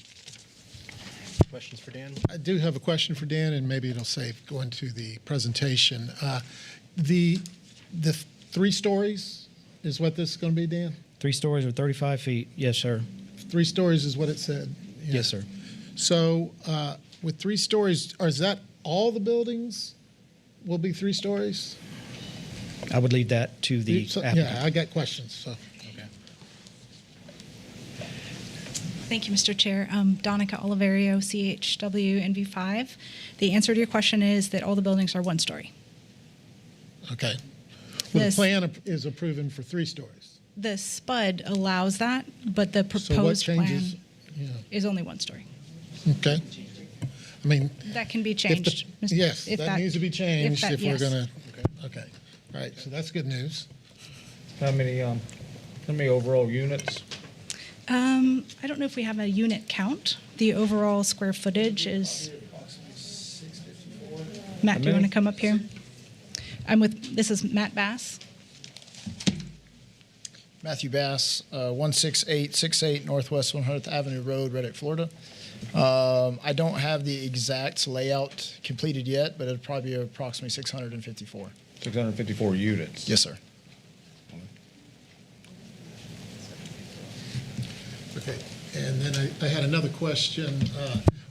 Questions for Dan? I do have a question for Dan, and maybe it'll save going to the presentation. The 3 stories is what this is going to be, Dan? 3 stories or 35 feet. Yes, sir. 3 stories is what it said. Yeah. Yes, sir. So with 3 stories, is that all the buildings will be 3 stories? I would leave that to the applicant. Yeah, I got questions. So. Thank you, Mr. Chair. Donica Oliverio, CHW NV5. The answer to your question is that all the buildings are 1 story. Okay. Well, This- the plan is approving for 3 stories. The SPUD allows that, but the So what proposed changes? plan is only 1 story. Okay. I mean, That can be if the- changed. Mr. yes, if that needs to be changed if we're yes. going to. Okay. All right. So that's good news. How many overall units? I don't know if we have a unit count. The overall square footage is. Matt, do you want to come up here? This is Matt Bass. Matthew Bass, 16868 Northwest 100th Avenue Road, Reddick, Florida. I don't have the exact layout completed yet, but it'll probably be approximately 654. 654 units. Yes, sir. Okay. And then I had another question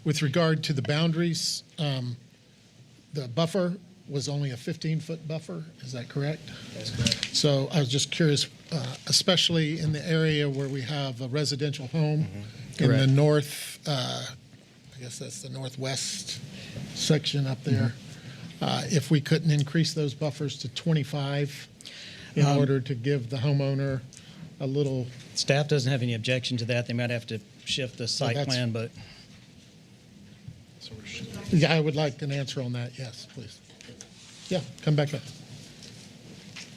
with regard to the boundaries. The buffer was only a 15-foot buffer. Is that correct? That's correct. So I was just curious, especially in the area where we have a residential home in the Correct. north, I guess that's the northwest section up there, if we couldn't increase those buffers to 25 in order to give the homeowner a little. Staff doesn't have any objection to that. They might have to shift the site that's- plan, but Yeah, I would like an answer on that. Yes, please. Yeah, come back up.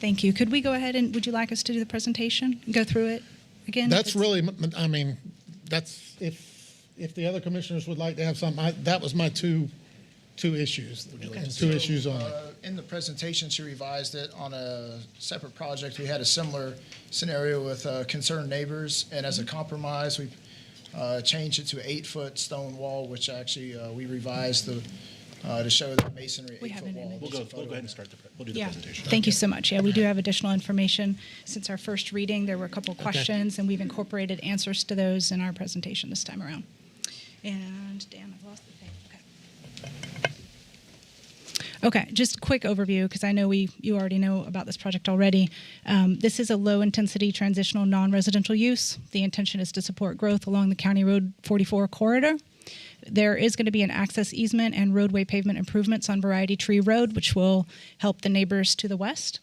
Thank you. Could we go ahead and would you like us to do the presentation and go through it again? That's really, I mean, that's, if the other commissioners would like to have something, that was my two issues. Two issues on it. In the presentation, she revised it on a separate project. We had a similar scenario with concerned neighbors, and as a compromise, we changed it to an 8-foot stone wall, which actually we revised to show that masonry We have 8-foot an wall. image. We'll go ahead and start we'll do the presentation. Thank you so much. Yeah, we do have additional information. Since our first reading, there were a couple questions, and we've incorporated answers to those in our presentation this time around. And Dan, I've lost the thing. Okay, just a quick overview, because I know you already know about this project already. This is a low-intensity transitional non-residential use. The intention is to support growth along the County Road 44 corridor. There is going to be an access easement and roadway pavement improvements on Variety Tree Road, which will help the neighbors to the west.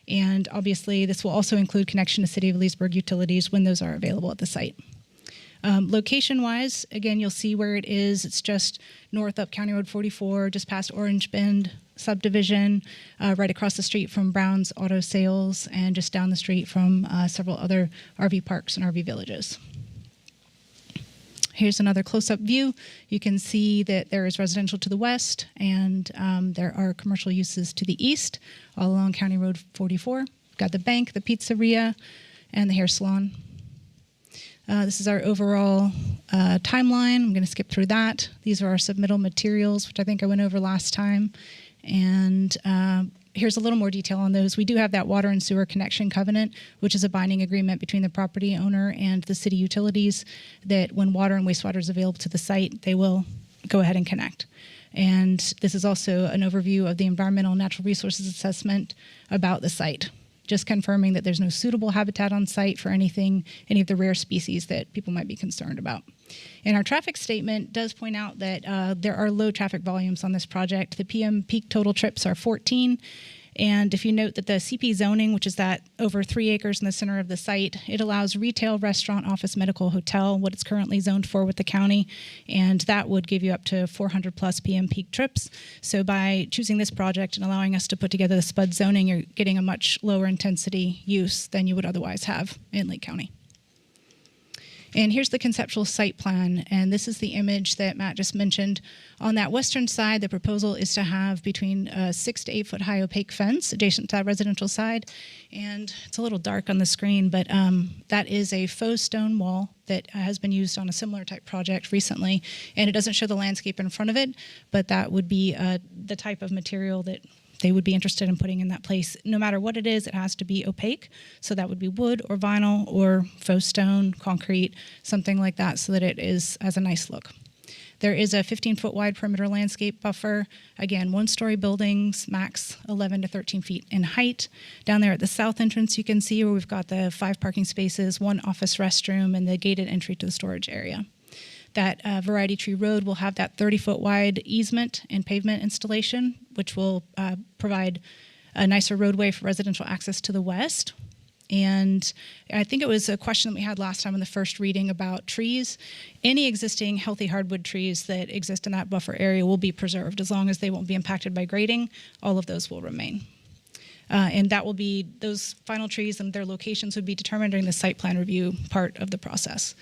And obviously, this will also include connection to City of Leesburg utilities when those are available at the site. Location-wise, again, you'll see where it is. It's just north up County Road 44, just past Orange Bend subdivision, right across the street from Brown's Auto Sales, and just down the street from several other RV parks and RV villages. Here's another close-up view. You can see that there is residential to the west, and there are commercial uses to the east, all along County Road 44. We've got the bank, the pizzeria, and the hair salon. This is our overall timeline. I'm going to skip through that. These are our submittal materials, which I think I went over last time. And here's a little more detail on those. We do have that water and sewer connection covenant, which is a binding agreement between the property owner and the city utilities that when water and wastewater is available to the site, they will go ahead and connect. And this is also an overview of the environmental and natural resources assessment about the site, just confirming that there's no suitable habitat on site for any of the rare species that people might be concerned about. And our traffic statement does point out that there are low traffic volumes on this project. The PM peak total trips are 14. And if you note that the CP zoning, which is that over 3 acres in the center of the site, it allows retail, restaurant, office, medical, hotel, what it's currently zoned for with the county, and that would give you up to 400 plus PM peak trips. So by choosing this project and allowing us to put together the SPUD zoning, you're getting a much lower intensity use than you would otherwise have in Lake County. And here's the conceptual site plan, and this is the image that Matt just mentioned. On that western side, the proposal is to have between a 6 to 8 foot high opaque fence adjacent to that residential side. And it's a little dark on the screen, but that is a faux stone wall that has been used on a similar type project recently. And it doesn't show the landscape in front of it, but that would be the type of material that they would be interested in putting in that place. No matter what it is, it has to be opaque. So that would be wood or vinyl or faux stone, concrete, something like that, so that it has a nice look. There is a 15-foot wide perimeter landscape buffer. Again, 1-story buildings, max 11 to 13 feet in height. Down there at the south entrance, you can see where we've got the 5 parking spaces, 1 office restroom, and the gated entry to the storage area. That Variety Tree Road will have that 30-foot wide easement and pavement installation, which will provide a nicer roadway for residential access to the west. And I think it was a question that we had last time in the first reading about trees. Any existing healthy hardwood trees that exist in that buffer area will be preserved as long as they won't be impacted by grading. All of those will remain. And that will be, those final trees and their locations would be determined during the site plan review part of the process.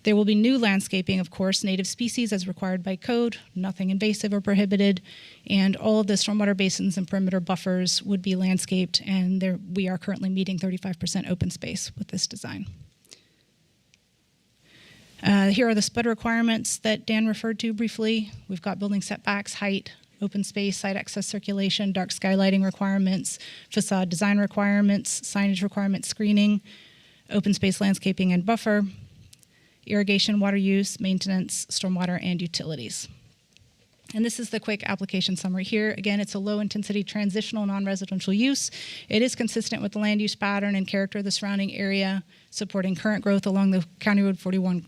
There will be new landscaping, of course, native species as required by code, nothing invasive or prohibited, and all of the stormwater basins and perimeter buffers would be landscaped, and we are currently meeting 35% open space with this design. Here are the SPUD requirements that Dan referred to briefly. We've got building setbacks, height, open space, site access circulation, dark sky lighting requirements, facade design requirements, signage requirements, screening, open space landscaping and buffer, irrigation, water use, maintenance, stormwater, and utilities. And this is the quick application summary here. Again, it's a low-intensity transitional non-residential use. It is consistent with the land use pattern and character of the surrounding area, supporting current growth along the County Road 44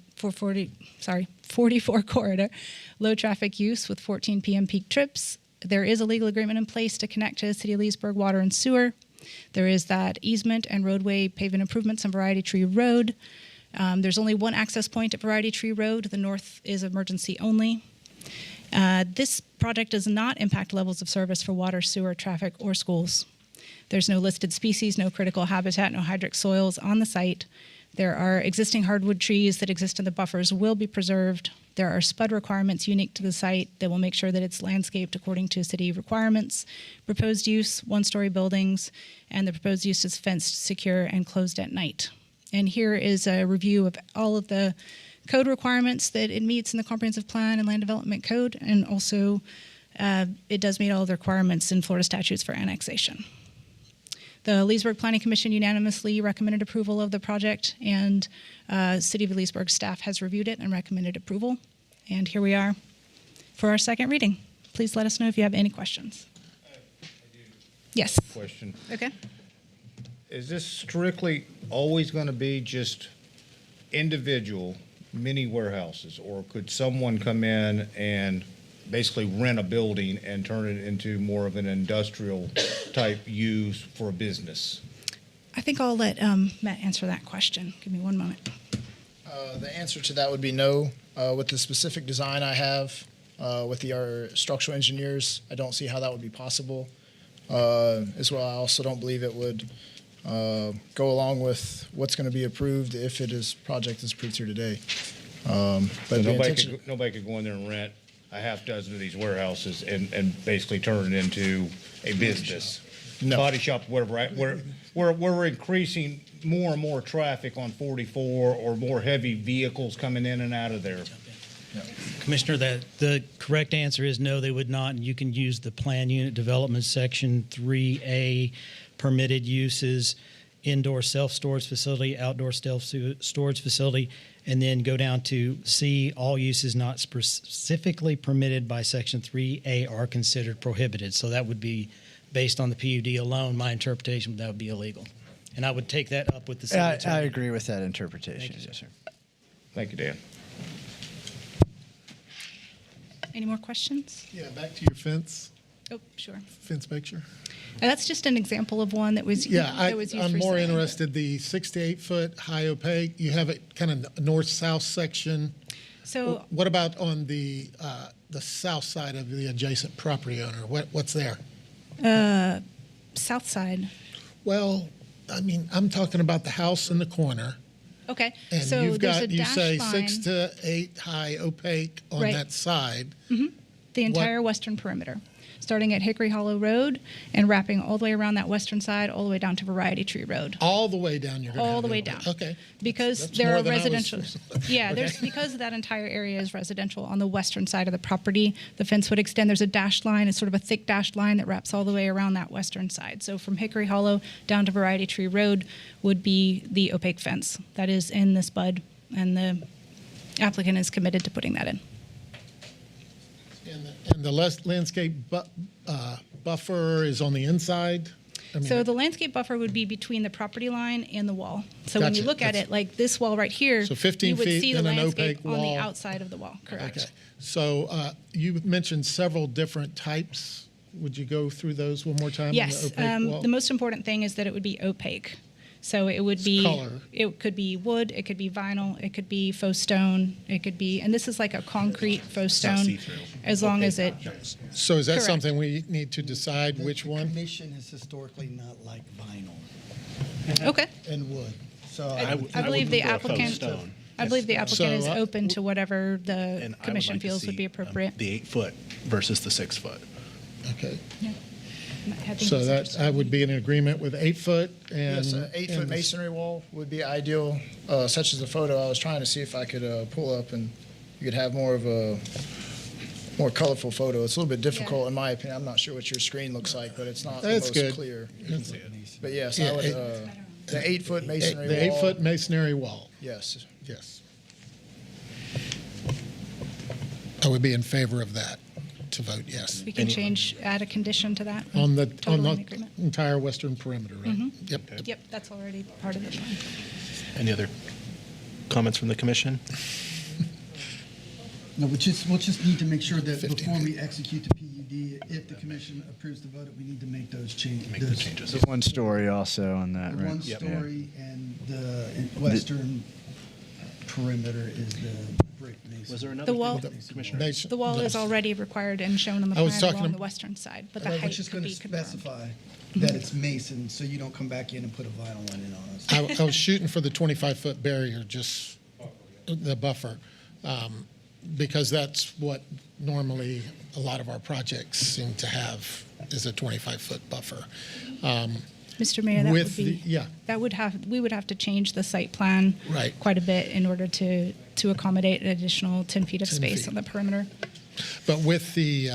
corridor. Low traffic use with 14 PM peak trips. There is a legal agreement in place to connect to the City of Leesburg water and sewer. There is that easement and roadway pavement improvements on Variety Tree Road. There's only one access point at Variety Tree Road. The north is emergency only. This project does not impact levels of service for water, sewer, traffic, or schools. There's no listed species, no critical habitat, no hydric soils on the site. There are existing hardwood trees that exist in the buffers will be preserved. There are SPUD requirements unique to the site that will make sure that it's landscaped according to city requirements. Proposed use, 1-story buildings, and the proposed use is fenced, secure, and closed at night. And here is a review of all of the code requirements that it meets in the Comprehensive Plan and Land Development Code, and also it does meet all of the requirements in Florida statutes for annexation. The Leesburg Planning Commission unanimously recommended approval of the project, and City of Leesburg staff has reviewed it and recommended approval. And here we are for our second reading. Please let us know if you have any questions. Yes. Question. Okay. Is this strictly always going to be just individual mini warehouses, or could someone come in and basically rent a building and turn it into more of an industrial type use for a business? I think I'll let Matt answer that question. Give me one moment. The answer to that would be no. With the specific design I have with our structural engineers, I don't see how that would be possible. As well, I also don't believe it would go along with what's going to be approved if project is approved here today. But nobody could go in there and rent a half dozen of these warehouses and basically turn it into a business. No. Body shop, whatever, right? We're increasing more and more traffic on 44, or more heavy vehicles coming in and out of there. Commissioner, the correct answer is no, they would not. And you can use the plan unit development section 3A permitted uses, indoor self-storage facility, outdoor self-storage facility, and then go down to C, all uses not specifically permitted by section 3A are considered prohibited. So that would be based on the PUD alone. My interpretation, that would be illegal. And I would take that up with the city I attorney. agree with that interpretation. Thank you, Yes, sir. Thank you, Dan. Any more questions? Yeah, back to your fence Sure. picture. And that's just an example of one that was Yeah, that was used I'm more recently. interested, the 6 to 8 foot high opaque, you have it kind of north-south section. So What about on the south side of the adjacent property owner? What's there? south side. Well, I mean, I'm talking about the house in the corner. Okay. And so you've there's a got, you dash say line. 6 to 8 high opaque on Right. that side. The entire western perimeter, starting at Hickory Hollow Road and wrapping all the way around that western side, all the way down to Variety Tree Road. All the way down, you're going to All the way down. Okay. Because That's there more are than I was- residential. Yeah, Okay. there's because that entire area is residential on the western side of the property. The fence would extend. There's a dashed line. It's sort of a thick dashed line that wraps all the way around that western side. So from Hickory Hollow down to Variety Tree Road would be the opaque fence that is in this bud, and the applicant is committed to putting that in. And the landscape buffer is on the inside? I mean, So the landscape buffer would be between the property line and the wall. So when you Gotcha. look at it, like this wall right here, So 15 you would feet see the and an landscape opaque on the wall. outside of the wall. Correct. Okay. So you mentioned several different types. Would you go through those one more time? Yes. On the opaque wall? The most important thing is that it would be opaque. So it would be, color. it could be wood, it could be vinyl, it could be faux stone, it could be, and this is like a concrete faux not stone, see-through. as long as it, So is that Correct. something we need to decide which The one? commission has historically not liked vinyl okay. and wood. So I would believe the prefer a faux applicant, stone. I believe the applicant is So, open to whatever the And I would commission like to feels would see, be appropriate. the 8 foot versus the 6 foot. Okay. I think So it's that I would be in agreement with 8 foot and. Yes, an 8 foot and the- masonry wall would be ideal, such as the photo. I was trying to see if I could pull up and you could have more of a more colorful photo. It's a little bit difficult in my opinion. I'm not sure what your screen looks like, but it's not That's the most good. clear. You can see it. But yes, Yeah, I would, the 8 foot masonry The wall. 8 foot masonry wall, Yes. yes. I would be in favor of that, to vote yes. We can add a condition to that. On the Totally in agreement. entire western perimeter, right? Yep. Yep, that's already part of the plan. Any other comments from the commission? No, we'll just need to make sure that 15 before we execute the PUD, if the commission approves the vote, we need to make those changes. Make the changes. The one story also on that, The right? one Yep. story and the western perimeter is the brick mason. Was there another The wall- thing, Commissioner? Mason- The wall is already required and shown on the I was plan talking along ab- the western side, but the We're height just could going be to confirmed. specify that it's mason, so you don't come back in and put a vinyl one in on us. I was shooting for the 25-foot barrier, just the buffer, because that's what normally a lot of our projects seem to have, is a 25-foot buffer. Mr. Mayor, that With would be, the- yeah. we would have to change the site plan Right. quite a bit in order to accommodate an additional 10 feet of 10 space feet. on the perimeter. But with the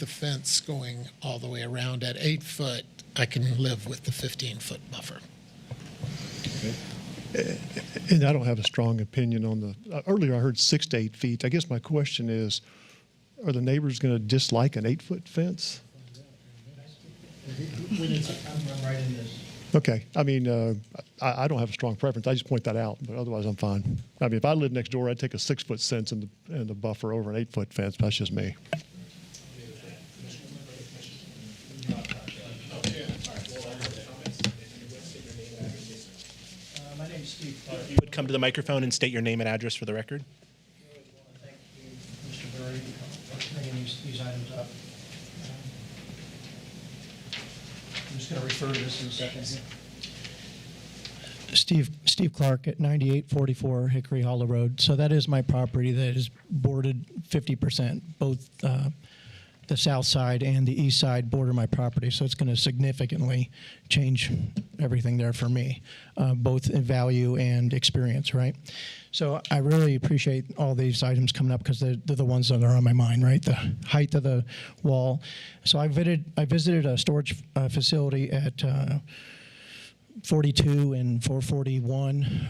fence going all the way around at 8 foot, I can live with the 15-foot buffer. And I don't have a strong opinion on the, earlier I heard 6 to 8 feet. I guess my question is, are the neighbors going to dislike an 8-foot fence? Okay, I mean, I don't have a strong preference. I just point that out, but otherwise I'm fine. I mean, if I lived next door, I'd take a 6-foot fence and the buffer over an 8-foot fence, but that's just me. My name is Steve Clark. You would come to the microphone and state your name and address for the record. Thank you, Mr. Berry, for bringing these items up. I'm just going to refer to this in a second. Steve Clark at 9844 Hickory Hollow Road. So that is my property that is boarded 50%, both the south side and the east side border my property. So it's going to significantly change everything there for me, both in value and experience, right? So I really appreciate all these items coming up because they're the ones that are on my mind, right? The height of the wall. So I visited a storage facility at 42 and 441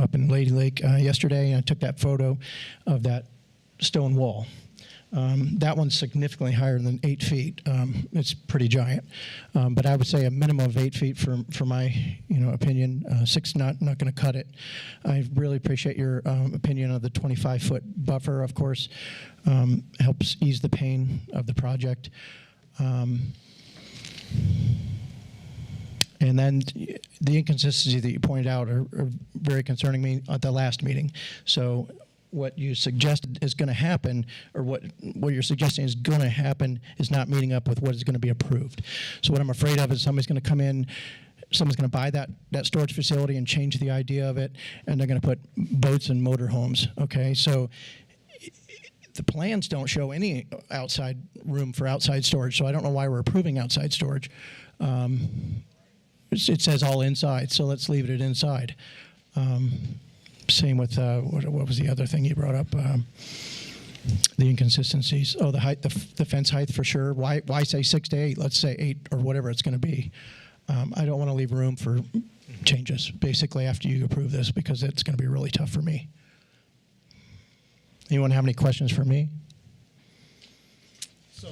up in Lady Lake yesterday, and I took that photo of that stone wall. That one's significantly higher than 8 feet. It's pretty giant. But I would say a minimum of 8 feet for my opinion. 6 not going to cut it. I really appreciate your opinion of the 25-foot buffer, of course. Helps ease the pain of the project. And then the inconsistencies that you pointed out are very concerning me at the last meeting. So what you suggested is going to happen, or what you're suggesting is going to happen, is not meeting up with what is going to be approved. So what I'm afraid of is somebody's going to come in, someone's going to buy that storage facility and change the idea of it, and they're going to put boats and motorhomes. Okay, so the plans don't show any outside room for outside storage, so I don't know why we're approving outside storage. It says all inside, so let's leave it inside. Same with what was the other thing you brought up? The inconsistencies. Oh, the height, the fence height for sure. Why say 6 to 8? Let's say 8 or whatever it's going to be. I don't want to leave room for changes. Basically, after you approve this, because it's going to be really tough for me. Anyone have any questions for me? So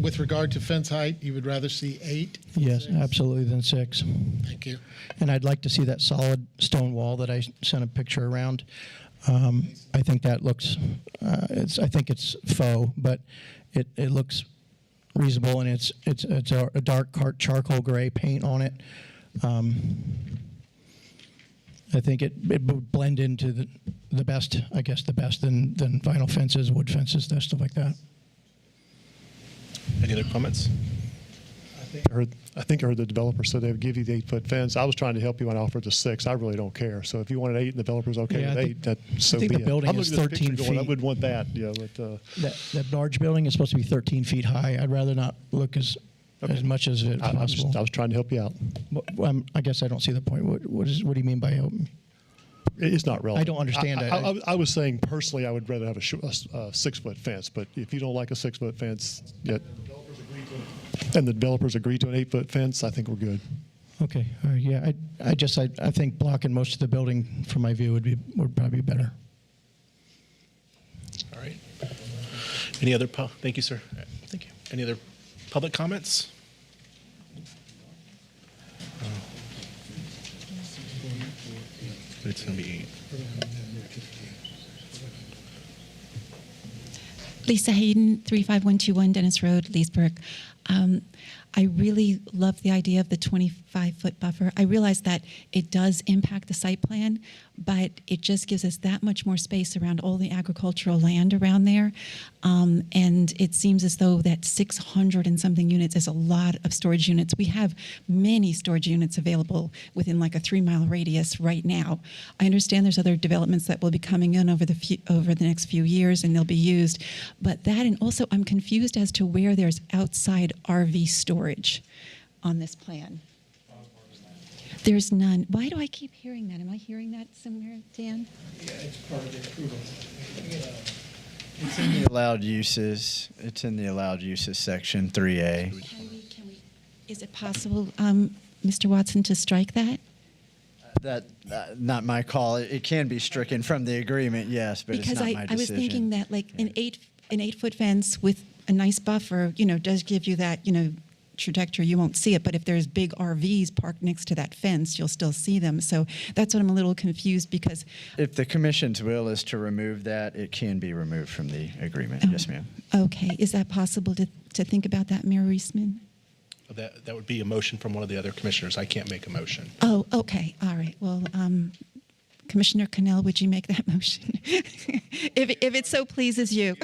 with regard to fence height, you would rather see 8? Yes, 6? absolutely, than 6. Thank you. And I'd like to see that solid stone wall that I sent a picture around. I think that looks, I think it's faux, but it looks reasonable, and it's a dark charcoal gray paint on it. I think it would blend into the best, I guess, the best than vinyl fences, wood fences, stuff like that. Any other comments? I think I heard the developer said they would give you the 8-foot fence. I was trying to help you when I offered the 6. I really don't care. So if you wanted 8 and the developer's okay Yeah, with 8, that so I think be the it. building I'm is looking at this 13 picture going, I feet. would want that. Yeah, but That large building is supposed to be 13 feet high. I'd rather not look as much as it's possible. I was trying to help you out. I guess I don't see the point. What do you mean by help me? It's not relevant. I don't understand. I was saying personally, I would rather have a 6-foot fence. But if you don't like a 6-foot fence, and the developers agree to an 8-foot fence, I think we're good. Okay. Yeah. I think blocking most of the building from my view would probably be better. All right. Any other? Thank you, sir. Thank you. Any other public comments? It's going to be 8. Lisa Hayden, 35121 Dennis Road, Leesburg. I really love the idea of the 25-foot buffer. I realize that it does impact the site plan, but it just gives us that much more space around all the agricultural land around there. And it seems as though that 600 and something units is a lot of storage units. We have many storage units available within like a 3-mile radius right now. I understand there's other developments that will be coming in over the next few years, and they'll be used. But that, and also I'm confused as to where there's outside RV storage on this plan. There's none. Why do I keep hearing that? Am I hearing that somewhere, Dan? Yeah, it's part of the approval. It's in the allowed uses. It's in the allowed uses section 3A. Can we, is it possible, Mr. Watson, to strike that? That not my call. It can be stricken from the agreement, yes, but Because it's not my decision. I was thinking that like an 8-foot fence with a nice buffer, does give you that, trajectory. You won't see it, but if there's big RVs parked next to that fence, you'll still see them. So that's what I'm a little confused because. If the commission's will is to remove that, it can be removed from the agreement. Yes, ma'am. Okay. Is that possible to think about that, Mayor Reisman? That would be a motion from one of the other commissioners. I can't make a motion. Oh, okay. All right. Well, Commissioner Cannell, would you make that motion? if it so pleases you.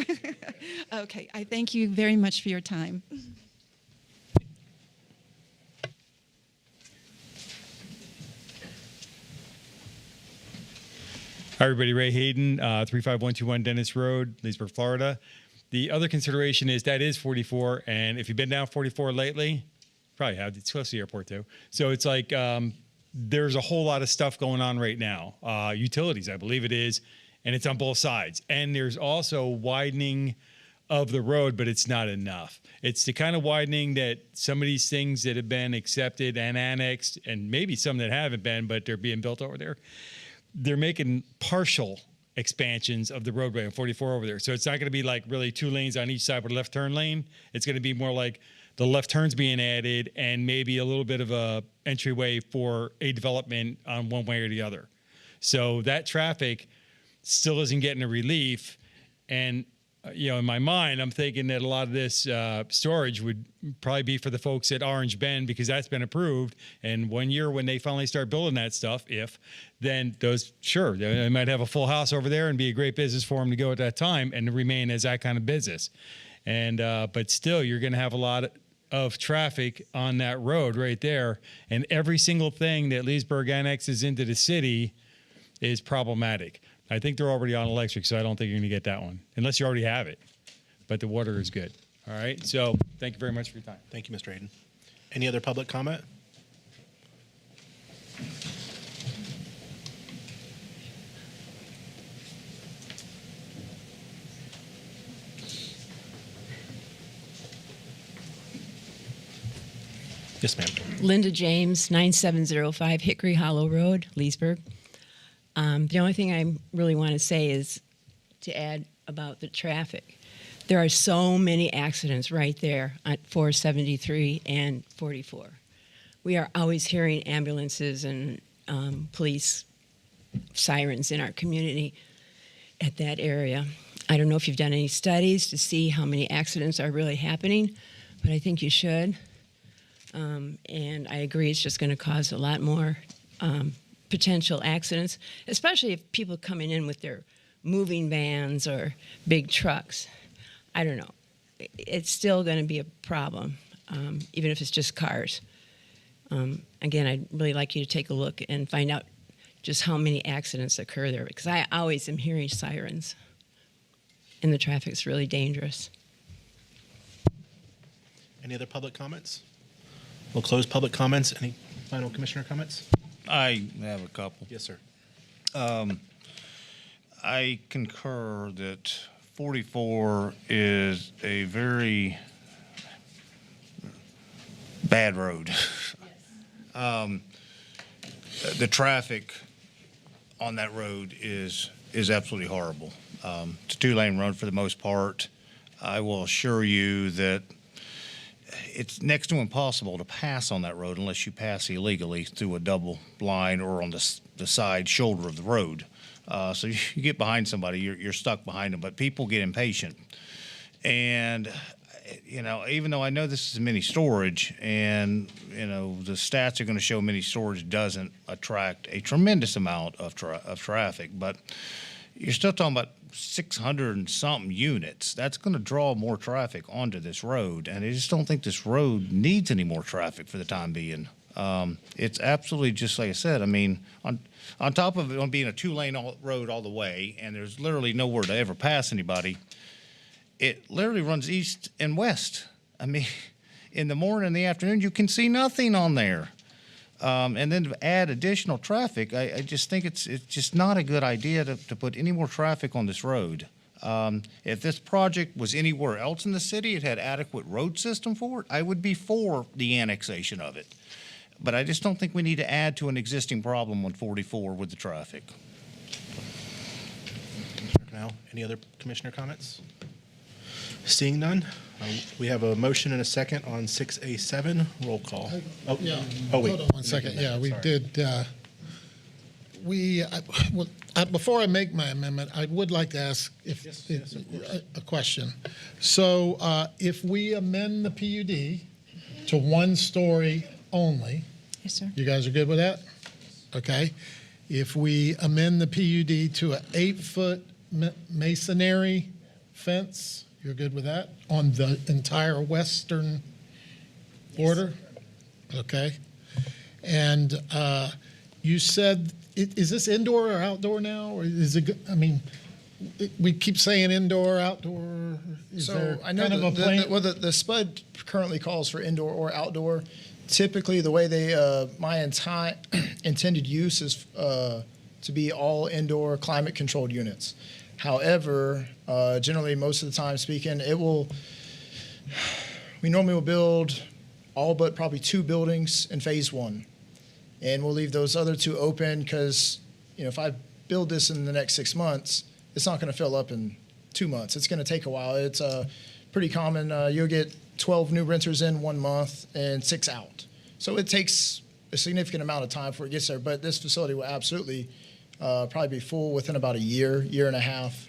Okay. I thank you very much for your time. Hi, everybody. Ray Hayden, 35121 Dennis Road, Leesburg, Florida. The other consideration is that is 44, and if you've been down 44 lately, probably have. It's close to the airport, too. So it's like there's a whole lot of stuff going on right now. Utilities, I believe it is, and it's on both sides. And there's also widening of the road, but it's not enough. It's the kind of widening that some of these things that have been accepted and annexed, and maybe some that haven't been, but they're being built over there, they're making partial expansions of the roadway on 44 over there. So it's not going to be like really 2 lanes on each side with a left turn lane. It's going to be more like the left turns being added and maybe a little bit of a entryway for a development on one way or the other. So that traffic still isn't getting a relief. And, in my mind, I'm thinking that a lot of this storage would probably be for the folks at Orange Bend because that's been approved. And 1 year when they finally start building that stuff, then they might have a full house over there and be a great business for them to go at that time and to remain as that kind of business. And but still, you're going to have a lot of traffic on that road right there. And every single thing that Leesburg annexes into the city is problematic. I think they're already on electric, so I don't think you're going to get that one, unless you already have it. But the water is good. All right? So thank you very much for your time. Thank you, Mr. Hayden. Any other public comment? Yes, ma'am. Linda James, 9705 Hickory Hollow Road, Leesburg. The only thing I really want to say is to add about the traffic. There are so many accidents right there at 473 and 44. We are always hearing ambulances and police sirens in our community at that area. I don't know if you've done any studies to see how many accidents are really happening, but I think you should. And I agree it's just going to cause a lot more potential accidents, especially if people coming in with their moving vans or big trucks. I don't know. It's still going to be a problem, even if it's just cars. Again, I'd really like you to take a look and find out just how many accidents occur there, because I always am hearing sirens, and the traffic's really dangerous. Any other public comments? We'll close public comments. Any final commissioner comments? I have a couple. Yes, sir. I concur that 44 is a very bad road. The traffic on that road is absolutely horrible. It's a 2-lane road for the most part. I will assure you that it's next to impossible to pass on that road unless you pass illegally through a double line or on the side shoulder of the road. So you get behind somebody, you're stuck behind them. But people get impatient. And, even though I know this is mini storage and, the stats are going to show mini storage doesn't attract a tremendous amount of traffic, but you're still talking about 600 and something units. That's going to draw more traffic onto this road, and I just don't think this road needs any more traffic for the time being. It's absolutely just like I said. I mean, on top of it on being a 2-lane road all the way, and there's literally nowhere to ever pass anybody. It literally runs east and west. I mean, in the morning and the afternoon, you can see nothing on there. And then to add additional traffic, I just think it's just not a good idea to put any more traffic on this road. If this project was anywhere else in the city, it had adequate road system for it, I would be for the annexation of it. But I just don't think we need to add to an existing problem on 44 with the traffic. Now, any other commissioner comments? Seeing none, we have a motion and a second on 6A7. Roll call. Oh, Yeah. Oh, wait. Hold on one second. Yeah, we did. Before I make my amendment, I would like to ask a question. So if we amend the PUD to 1-story only, Yes, sir. you guys are good with that? Okay. If we amend the PUD to an 8-foot masonry fence, you're good with that on the entire western border? Okay. And you said, is this indoor or outdoor now? Or is it, we keep saying indoor, outdoor. Is there I know kind of a plan? the SPUD currently calls for indoor or outdoor. Typically, the way my intended use is to be all indoor climate controlled units. However, generally, most of the time speaking, we normally will build all but probably 2 buildings in phase 1. And we'll leave those other 2 open because, if I build this in the next 6 months, it's not going to fill up in 2 months. It's going to take a while. It's pretty common. You'll get 12 new renters in 1 month and 6 out. So it takes a significant amount of time before it gets there. But this facility will absolutely probably be full within about a year, year and a half.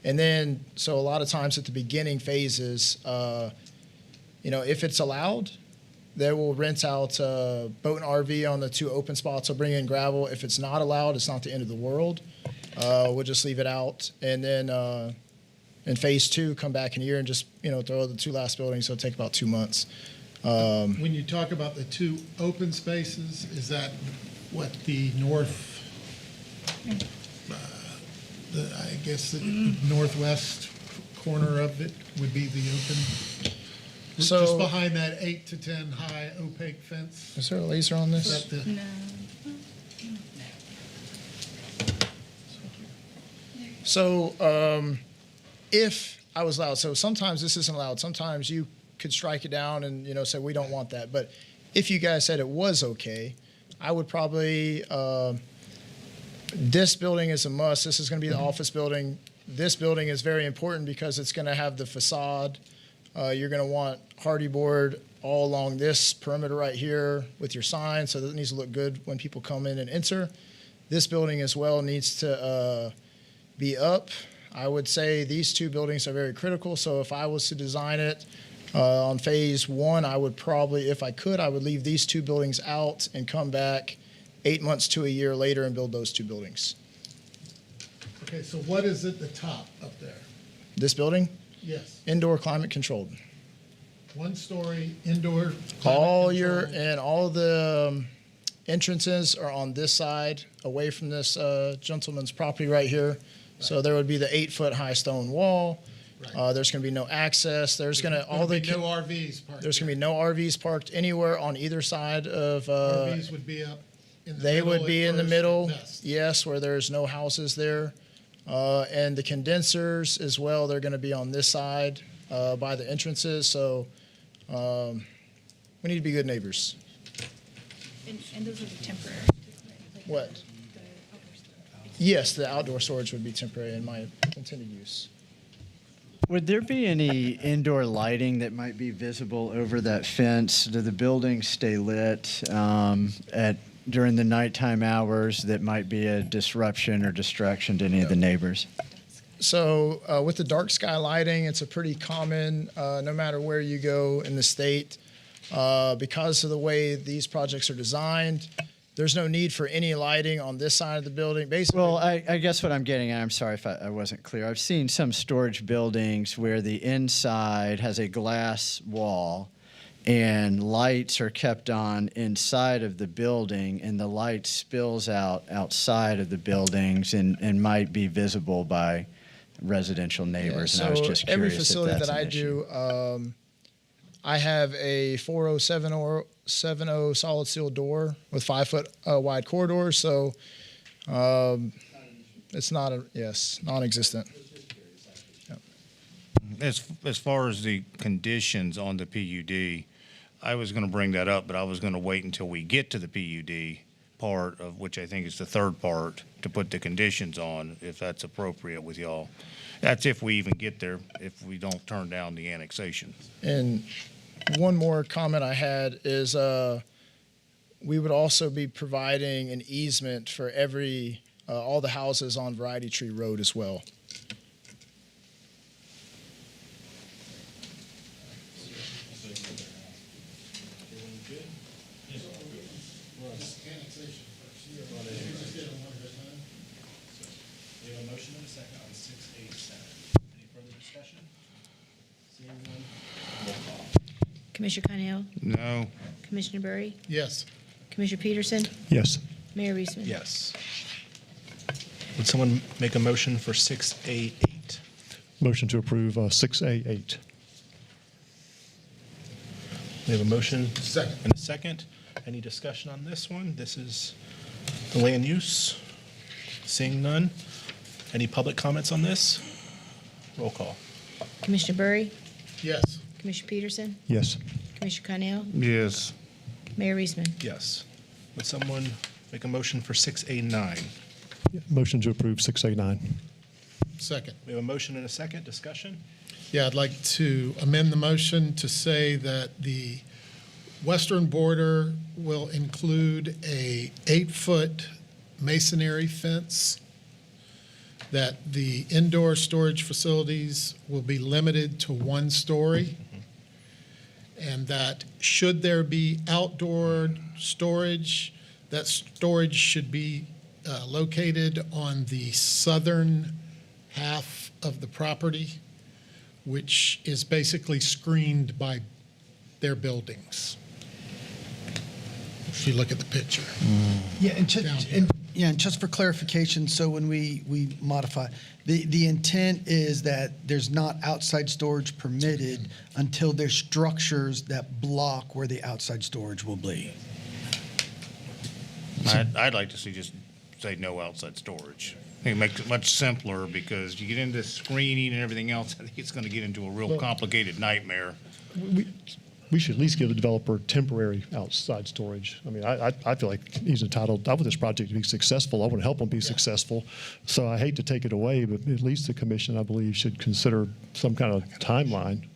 And then, so a lot of times at the beginning phases, if it's allowed, they will rent out boat and RV on the 2 open spots. They'll bring in gravel. If it's not allowed, it's not the end of the world. We'll just leave it out. And then in phase 2, come back in a year and just, throw the 2 last buildings. So it'll take about 2 months. When you talk about the 2 open spaces, is that what the north, I guess the northwest corner of it would be the open? So- Just behind that 8 to 10 high opaque fence? Is there a laser on this? Is that the- No. So if I was allowed, so sometimes this isn't allowed. Sometimes you could strike it down and, say, we don't want that. But if you guys said it was okay, I would probably, this building is a must. This is going to be the office building. This building is very important because it's going to have the facade. You're going to want hardy board all along this perimeter right here with your sign, so that it needs to look good when people come in and enter. This building as well needs to be up. I would say these 2 buildings are very critical, so if I was to design it on phase 1, I would probably, if I could, I would leave these 2 buildings out and come back 8 months to a year later and build those 2 buildings. Okay, so what is at the top up there? This building, Yes, indoor climate controlled. 1-story indoor. All climate-controlled. the entrances are on this side, away from this gentleman's property right here. So there would be the 8-foot high stone wall. Right. There's going to be no access. There's going to There'll be no RVs parked. There's going to be no RVs parked anywhere on either side of. RVs would be up in the They middle would at be in the first, middle, best. yes, where there's no houses there. And the condensers as well, they're going to be on this side by the entrances. So we need to be good neighbors. And those are the temporary. What? Yes, the outdoor storage would be temporary in my intended use. Would there be any indoor lighting that might be visible over that fence? Do the buildings stay lit during the nighttime hours that might be a disruption or distraction to any of the neighbors? So with the dark sky lighting, it's a pretty common, no matter where you go in the state. Because of the way these projects are designed, there's no need for any lighting on this side of the building. Basically, Well, I guess what I'm getting at, I'm sorry if I wasn't clear. I've seen some storage buildings where the inside has a glass wall and lights are kept on inside of the building, and the light spills out outside of the buildings and might be visible by residential neighbors. Yeah, And I was so just every curious facility if that's that I an issue. do, I have a 40770 solid steel door with 5-foot wide corridors. So it's not non-existent. As far as the conditions on the PUD, I was going to bring that up, but I was going to wait until we get to the PUD part, of which I think is the third part, to put the conditions on, if that's appropriate with y'all. That's if we even get there, if we don't turn down the annexation. And one more comment I had is we would also be providing an easement for all the houses on Variety Tree Road as well. We have a motion and a second on 687. Any further discussion? Seeing none, roll call. Commissioner Connell? No. Commissioner Burry? Yes. Commissioner Peterson? Yes. Mayor Reesman? Yes. Would someone make a motion for 6A8? Motion to approve 6A8. We have a motion Second. and a second. Any discussion on this one? This is the land use. Seeing none. Any public comments on this? Roll call. Commissioner Burry? Yes. Commissioner Peterson? Yes. Commissioner Connell? Yes. Mayor Reesman? Yes. Would someone make a motion for 6A9? Motion to approve 6A9. Second. We have a motion and a second. Discussion? Yeah, I'd like to amend the motion to say that the western border will include a 8-foot masonry fence, that the indoor storage facilities will be limited to 1 story, and that should there be outdoor storage, that storage should be located on the southern half of the property, which is basically screened by their buildings. If you look at the picture. Yeah, and Down just, here. and just for clarification, so when we modify, the intent is that there's not outside storage permitted until there's structures that block where the outside storage will be. I'd like to see just say no outside storage. I think it makes it much simpler because you get into screening and everything else, I think it's going to get into a real complicated nightmare. We should at least give the developer temporary outside storage. I mean, I feel like he's entitled, I want this project to be successful. I want to help him be successful. So I hate to take it away, but at least the commission, I believe, should consider some kind of timeline.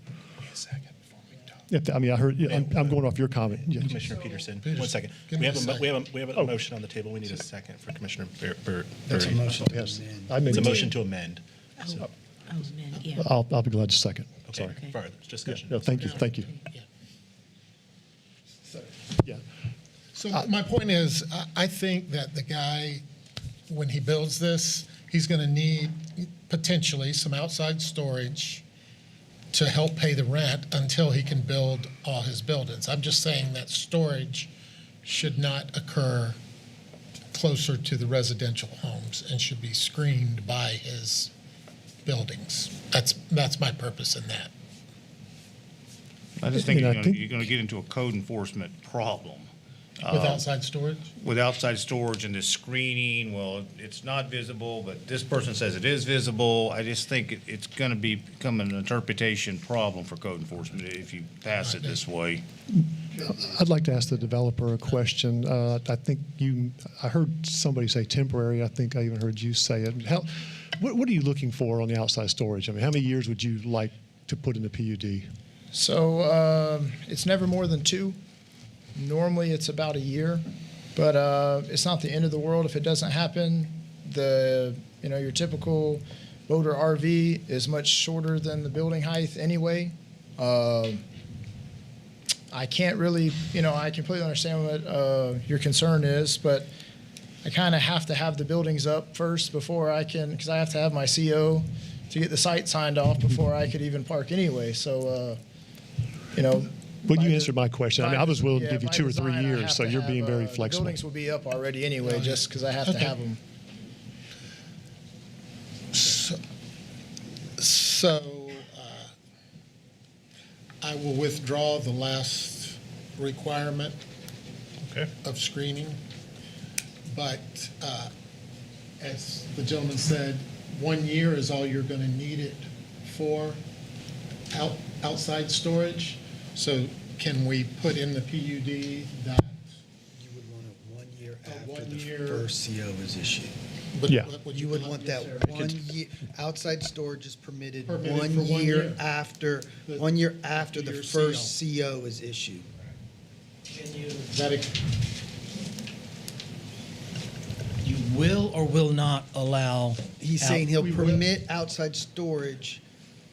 I mean, I heard, I'm going off your comment. Yeah. Commissioner Peterson, 1 second. Give We me have a a, second. we have a motion on the table. We need a second for Commissioner That's a Berry. motion to Yes. amend. It's a motion to amend. Oh, man, yeah. I'll be glad to second. Okay, Sorry. further discussion. No, thank you. Yeah. So my point is, I think that the guy, when he builds this, he's going to need potentially some outside storage to help pay the rent until he can build all his buildings. I'm just saying that storage should not occur closer to the residential homes and should be screened by his buildings. That's my purpose in that. I just think And I you're think- going to get into a code enforcement problem. With outside storage? With outside storage and this screening, well, it's not visible, but this person says it is visible. I just think it's going to become an interpretation problem for code enforcement if you pass it this way. I'd like to ask the developer a question. I think I heard somebody say temporary. I think I even heard you say it. What are you looking for on the outside storage? I mean, how many years would you like to put in the PUD? So it's never more than 2. Normally, it's about a year, but it's not the end of the world if it doesn't happen. Your typical boat or RV is much shorter than the building height anyway. I can't really, I completely understand what your concern is, but I kind of have to have the buildings up first before I can, because I have to have my CO to get the site signed off before I could even park anyway. So, But you answered my question. I mean, I was willing to give you by 2 or 3 design, I years, have so to you're have, being very the flexible. buildings will be up already anyway, just because I have to have them. So I will withdraw the last requirement of screening. But as the gentleman said, 1 year is all you're going to need it for outside storage. So can we put in the PUD that You would want it 1 year after 1 the year- first CO is issued. Yeah. You would want that 1 year, outside storage is permitted Permitted 1 for 1 year year. after, The 1 year after the year first CO is issued. You will or will not allow. He's out- saying he'll permit outside storage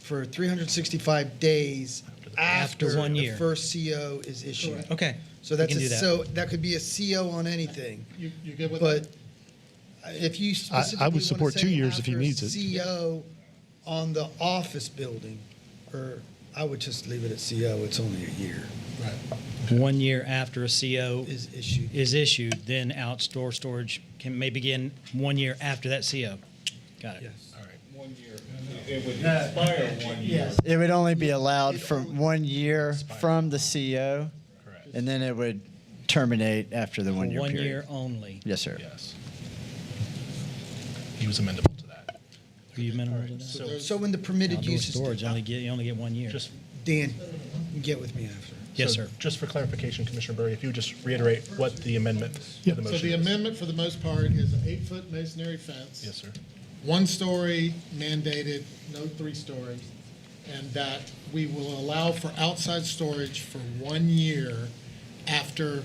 for 365 days after 1 the year. first CO is issued. Okay. So we that's can do that. so that could be a CO on anything. you good with But that? if you I specifically would want support to 2 say years if he after a needs it. CO on the office building, or I would just leave it at CO. It's only a year. Right. 1 year after a CO Is issued. is issued, then outdoor storage may begin 1 year after that CO. Got it. All right. 1 year. It would expire 1 year. It would only be allowed for 1 year from the CO, and then it would terminate after the 1 year 1 period. year only. Yes, sir. Yes. He was amendable to that. Are you minimal to that? So when the permitted Outdoor uses, storage, you only get 1 year. Just Dan, you get with me after. Yes, So sir. Just for clarification, Commissioner Burry, if you would just reiterate what the amendment of the So motion the is. amendment for the most part is an 8-foot masonry fence. Yes, sir. 1 story mandated, no 3 stories. And that we will allow for outside storage for 1 year after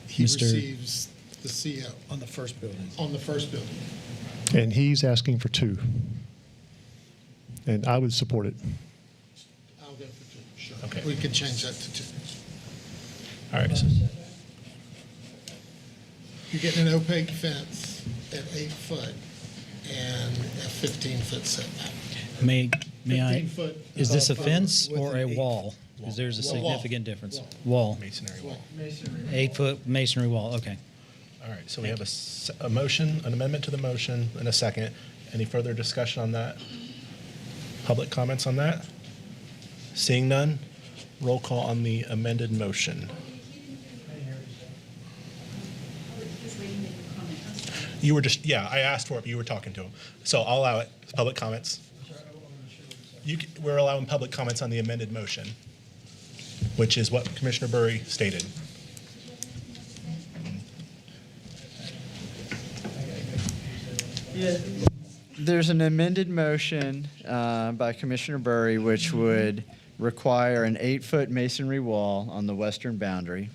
he Mr. receives the CO. On the first building. On the first building. And he's asking for 2. And I would support it. I'll go for 2, sure. Okay. We could change that to 2. All right. So, You're getting an opaque fence at 8 foot and a 15-foot setback. May I? 15 foot Is this a above fence with or an a 8 wall? Because there's a Wall. significant difference. Wall. Wall. masonry wall. 8-foot masonry wall. Okay. All right. So we have a motion, an amendment to the motion, and a second. Any further discussion on that? Public comments on that? Seeing none, roll call on the amended motion. You were just, yeah, I asked for it, but you were talking to him. So I'll allow it. Public comments. We're allowing public comments on the amended motion, which is what Commissioner Burry stated. There's an amended motion by Commissioner Burry, which would require an 8-foot masonry wall on the western boundary,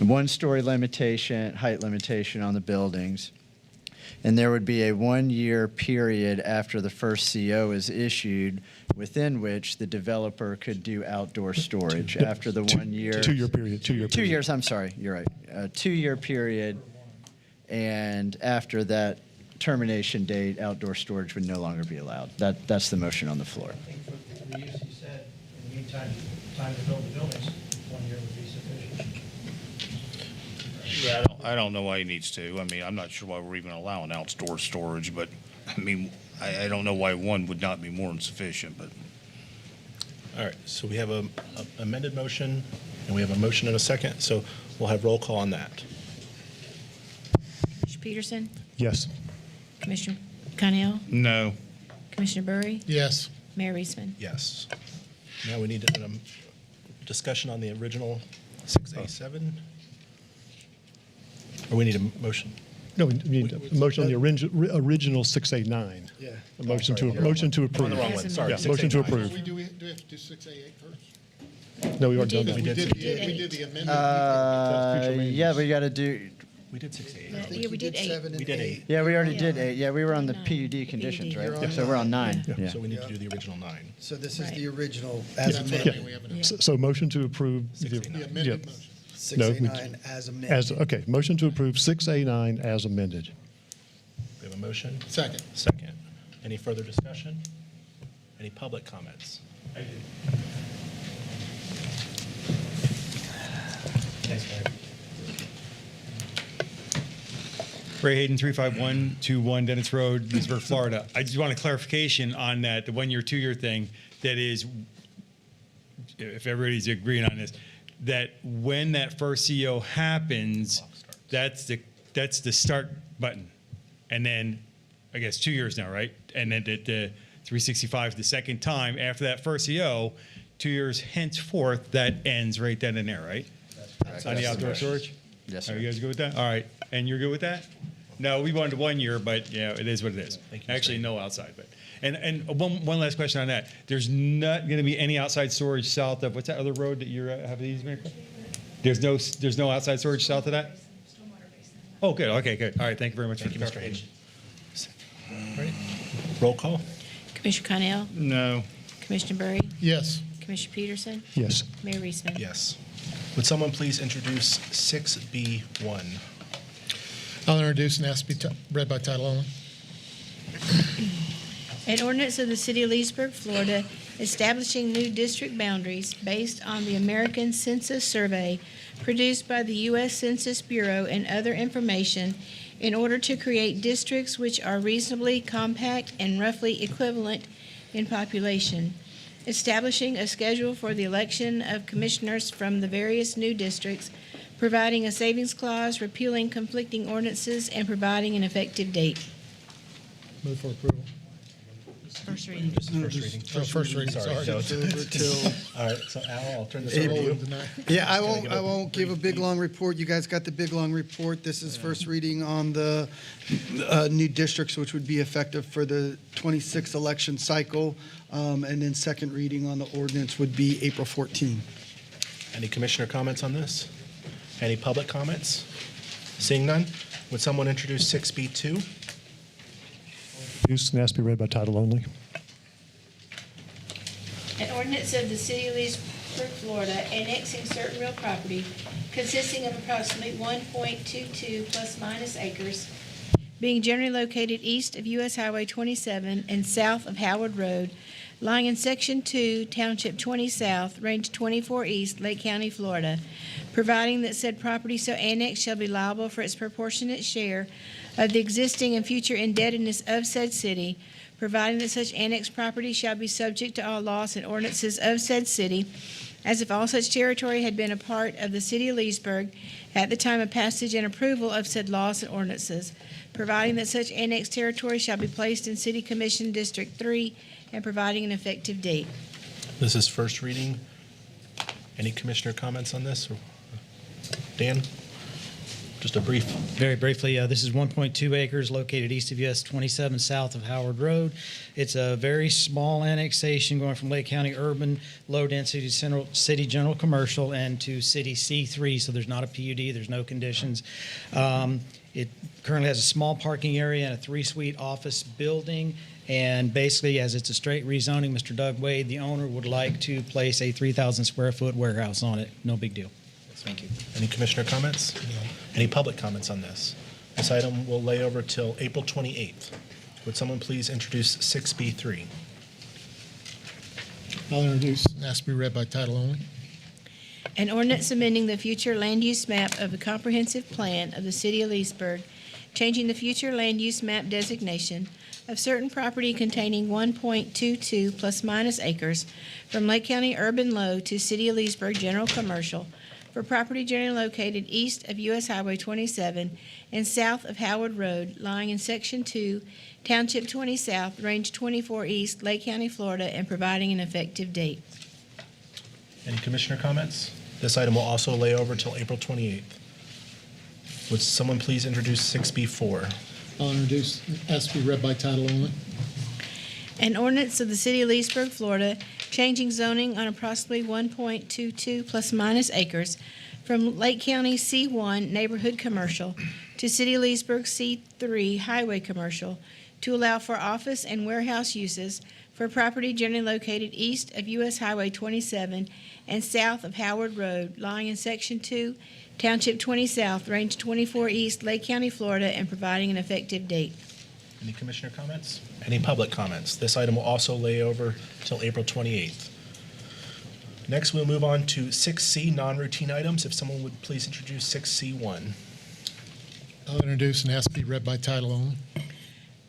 a 1-story limitation, height limitation on the buildings, and there would be a 1-year period after the first CO is issued within which the developer could do outdoor storage. After the 1 year. 2-year period. 2-year period. 2 years, I'm sorry, you're right. A 2-year period, and after that termination date, outdoor storage would no longer be allowed. That's the motion on the floor. I think for the use you said, in the meantime, time to build the buildings, 1 year would be sufficient. Yeah, I don't know why he needs to. I mean, I'm not sure why we're even allowing outdoor storage, but I mean, I don't know why 1 would not be more than sufficient, but. All right, so we have a amended motion, and we have a motion and a second, so we'll have roll call on that. Commissioner Peterson? Yes. Commissioner Connell? No. Commissioner Burry? Yes. Mayor Reisman? Yes. Now we need a discussion on the original 6A7. Or we need a motion? No, we need a motion on the original 6A9. Yeah. A motion sorry, to approve. On the wrong one, sorry. Yeah, motion to 6A9. approve. Do we have to do 6A8 first? No, we already done We that. did the amendment. Yeah, we got to do, We did 6A8. Yeah, we did 8. We did 8. yeah, we already did 8. Yeah, we were on the PUD conditions, right? You're on So we're on 9. nine. Yeah. So we need to do the original 9. So this is Right. the original as That's what I amended. mean, we have an So motion to approve. the amended yeah. motion. No, 6A9 as amended. Okay, motion to approve 6A9 as amended. We have a motion? Second. Second. Any further discussion? Any public comments? Thanks, Barry. Ray Hayden, 35121 Dennis Road, Leesburg, Florida. I just want a clarification on that, the 1-year, 2-year thing. That is, if everybody's agreeing on this, that when that first CO happens, that's the start button. And then, I guess, 2 years now, right? And then the 365 the second time after that first CO, 2 years henceforth, that ends right then and there, right? On the outdoor storage? Yes, Are sir. you guys good with that? All right. And you're good with that? No, we wanted 1 year, but yeah, it is what it is. Thank you, Actually, Mr. no outside, but and one last question on that. There's not going to be any outside storage south of what's that other road that you're have the easement? There's no outside storage south of that. Oh, good. Okay, good. All right. Thank you very much Thank for you, the Mr. Hayden. clarification. All right. Roll call? Commissioner Connell? No. Commissioner Burry? Yes. Commissioner Peterson? Yes. Mayor Reisman? Yes. Would someone please introduce 6B1? I'll introduce and ask to be read by title only. An ordinance of the City of Leesburg, Florida, establishing new district boundaries based on the American Census Survey produced by the U.S. Census Bureau and other information in order to create districts which are reasonably compact and roughly equivalent in population, establishing a schedule for the election of commissioners from the various new districts, providing a savings clause, repealing conflicting ordinances, and providing an effective date. Move for approval. First reading. This is first reading. First reading, sorry. So It's over till all right, so Al, I'll turn this over to you. Yeah, I won't give a big, long report. You guys got the big, long report. This is first reading on the new districts, which would be effective for the 26th election cycle. And then second reading on the ordinance would be April 14. Any commissioner comments on this? Any public comments? Seeing none, would someone introduce 6B2? Introduced and asked to be read by title only. An ordinance of the City of Leesburg, Florida, annexing certain real property consisting of approximately 1.22 plus minus acres, being generally located east of U.S. Highway 27 and south of Howard Road, lying in Section 2, Township 20 South, Range 24 East, Lake County, Florida, providing that said property so annexed shall be liable for its proportionate share of the existing and future indebtedness of said city, providing that such annexed property shall be subject to all laws and ordinances of said city, as if all such territory had been a part of the city of Leesburg at the time of passage and approval of said laws and ordinances, providing that such annexed territory shall be placed in City Commission District 3, and providing an effective date. This is first reading. Any commissioner comments on this? Dan? Just a brief. Very briefly, this is 1.2 acres located east of US 27 south of Howard Road. It's a very small annexation going from Lake County urban, low density to city general commercial and to city C3, so there's not a PUD, there's no conditions. It currently has a small parking area and a 3-suite office building. And basically, as it's a straight rezoning, Mr. Doug Wade, the owner, would like to place a 3,000 square foot warehouse on it. No big deal. Thank you. Any commissioner comments? Any public comments on this? This item will lay over till April 28th. Would someone please introduce 6B3? I'll introduce and ask to be read by title only. An ordinance amending the future land use map of the comprehensive plan of the city of Leesburg, changing the future land use map designation of certain property containing 1.22 plus minus acres from Lake County urban low to City of Leesburg general commercial for property generally located east of U.S. Highway 27 and south of Howard Road, lying in Section 2, Township 20 South, Range 24 East, Lake County, Florida, and providing an effective date. Any commissioner comments? This item will also lay over till April 28th. Would someone please introduce 6B4? I'll introduce, ask to be read by title only. An ordinance of the City of Leesburg, Florida, changing zoning on approximately 1.22 plus minus acres from Lake County C1 Neighborhood Commercial to City of Leesburg C3 Highway Commercial to allow for office and warehouse uses for property generally located east of U.S. Highway 27 and south of Howard Road, lying in Section 2, Township 20 South, Range 24 East, Lake County, Florida, and providing an effective date. Any commissioner comments? Any public comments? This item will also lay over till April 28th. Next, we'll move on to 6C, non-routine items. If someone would please introduce 6C1. I'll introduce and ask to be read by title only.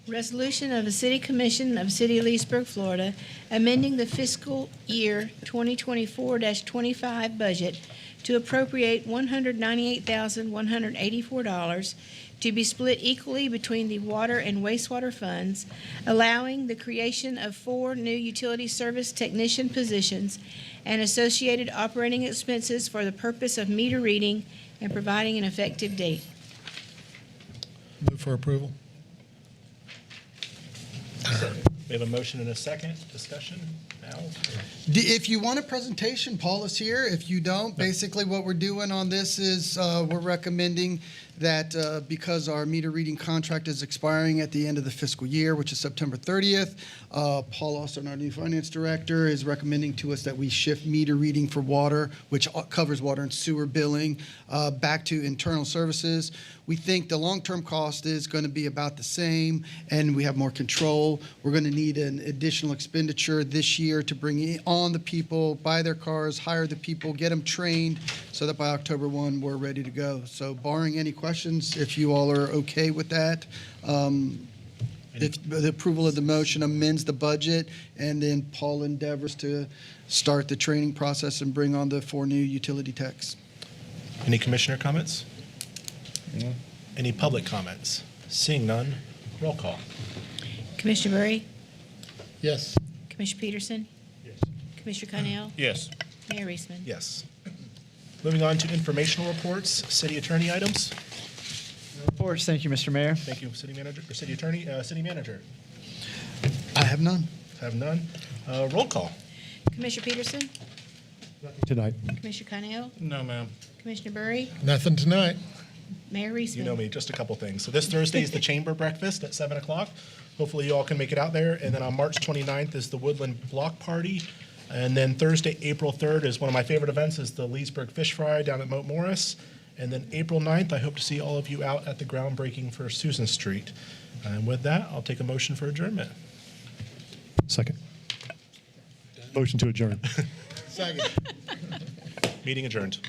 Resolution of the City Commission of City of Leesburg, Florida, amending the fiscal year 2024-25 budget to appropriate $198,184 to be split equally between the water and wastewater funds, allowing the creation of 4 new utility service technician positions and associated operating expenses for the purpose of meter reading and providing an effective date. Move for approval. We have a motion and a second. Discussion? Al? If you want a presentation, Paul is here. If you don't, basically what we're doing on this is we're recommending that because our meter reading contract is expiring at the end of the fiscal year, which is September 30th, Paul Austin, our new finance director, is recommending to us that we shift meter reading for water, which covers water and sewer billing, back to internal services. We think the long-term cost is going to be about the same, and we have more control. We're going to need an additional expenditure this year to bring on the people, buy their cars, hire the people, get them trained, so that by October 1, we're ready to go. So barring any questions, if you all are okay with that, if the approval of the motion amends the budget, and then Paul endeavors to start the training process and bring on the 4 new utility techs. Any commissioner comments? No. Any public comments? Seeing none, roll call. Commissioner Murray? Yes. Commissioner Peterson? Yes. Commissioner Connell? Yes. Mayor Reesman? Yes. Moving on to informational reports, city attorney items. Reports. Thank you, Mr. Mayor. Thank you, city manager, or city attorney, city manager. I have none. Have none. Roll call. Commissioner Peterson? Tonight. Commissioner Connell? No, ma'am. Commissioner Burry? Nothing tonight. Mayor Reesman? You know me, just a couple things. So this Thursday is the chamber breakfast at 7 o'clock. Hopefully you all can make it out there. And then on March 29th is the Woodland Block Party. And then Thursday, April 3rd is one of my favorite events is the Leesburg Fish Fry down at Moat Morris. And then April 9th, I hope to see all of you out at the groundbreaking for Susan Street. And with that, I'll take a motion for adjournment. Second. Motion to adjourn. Second. Meeting adjourned.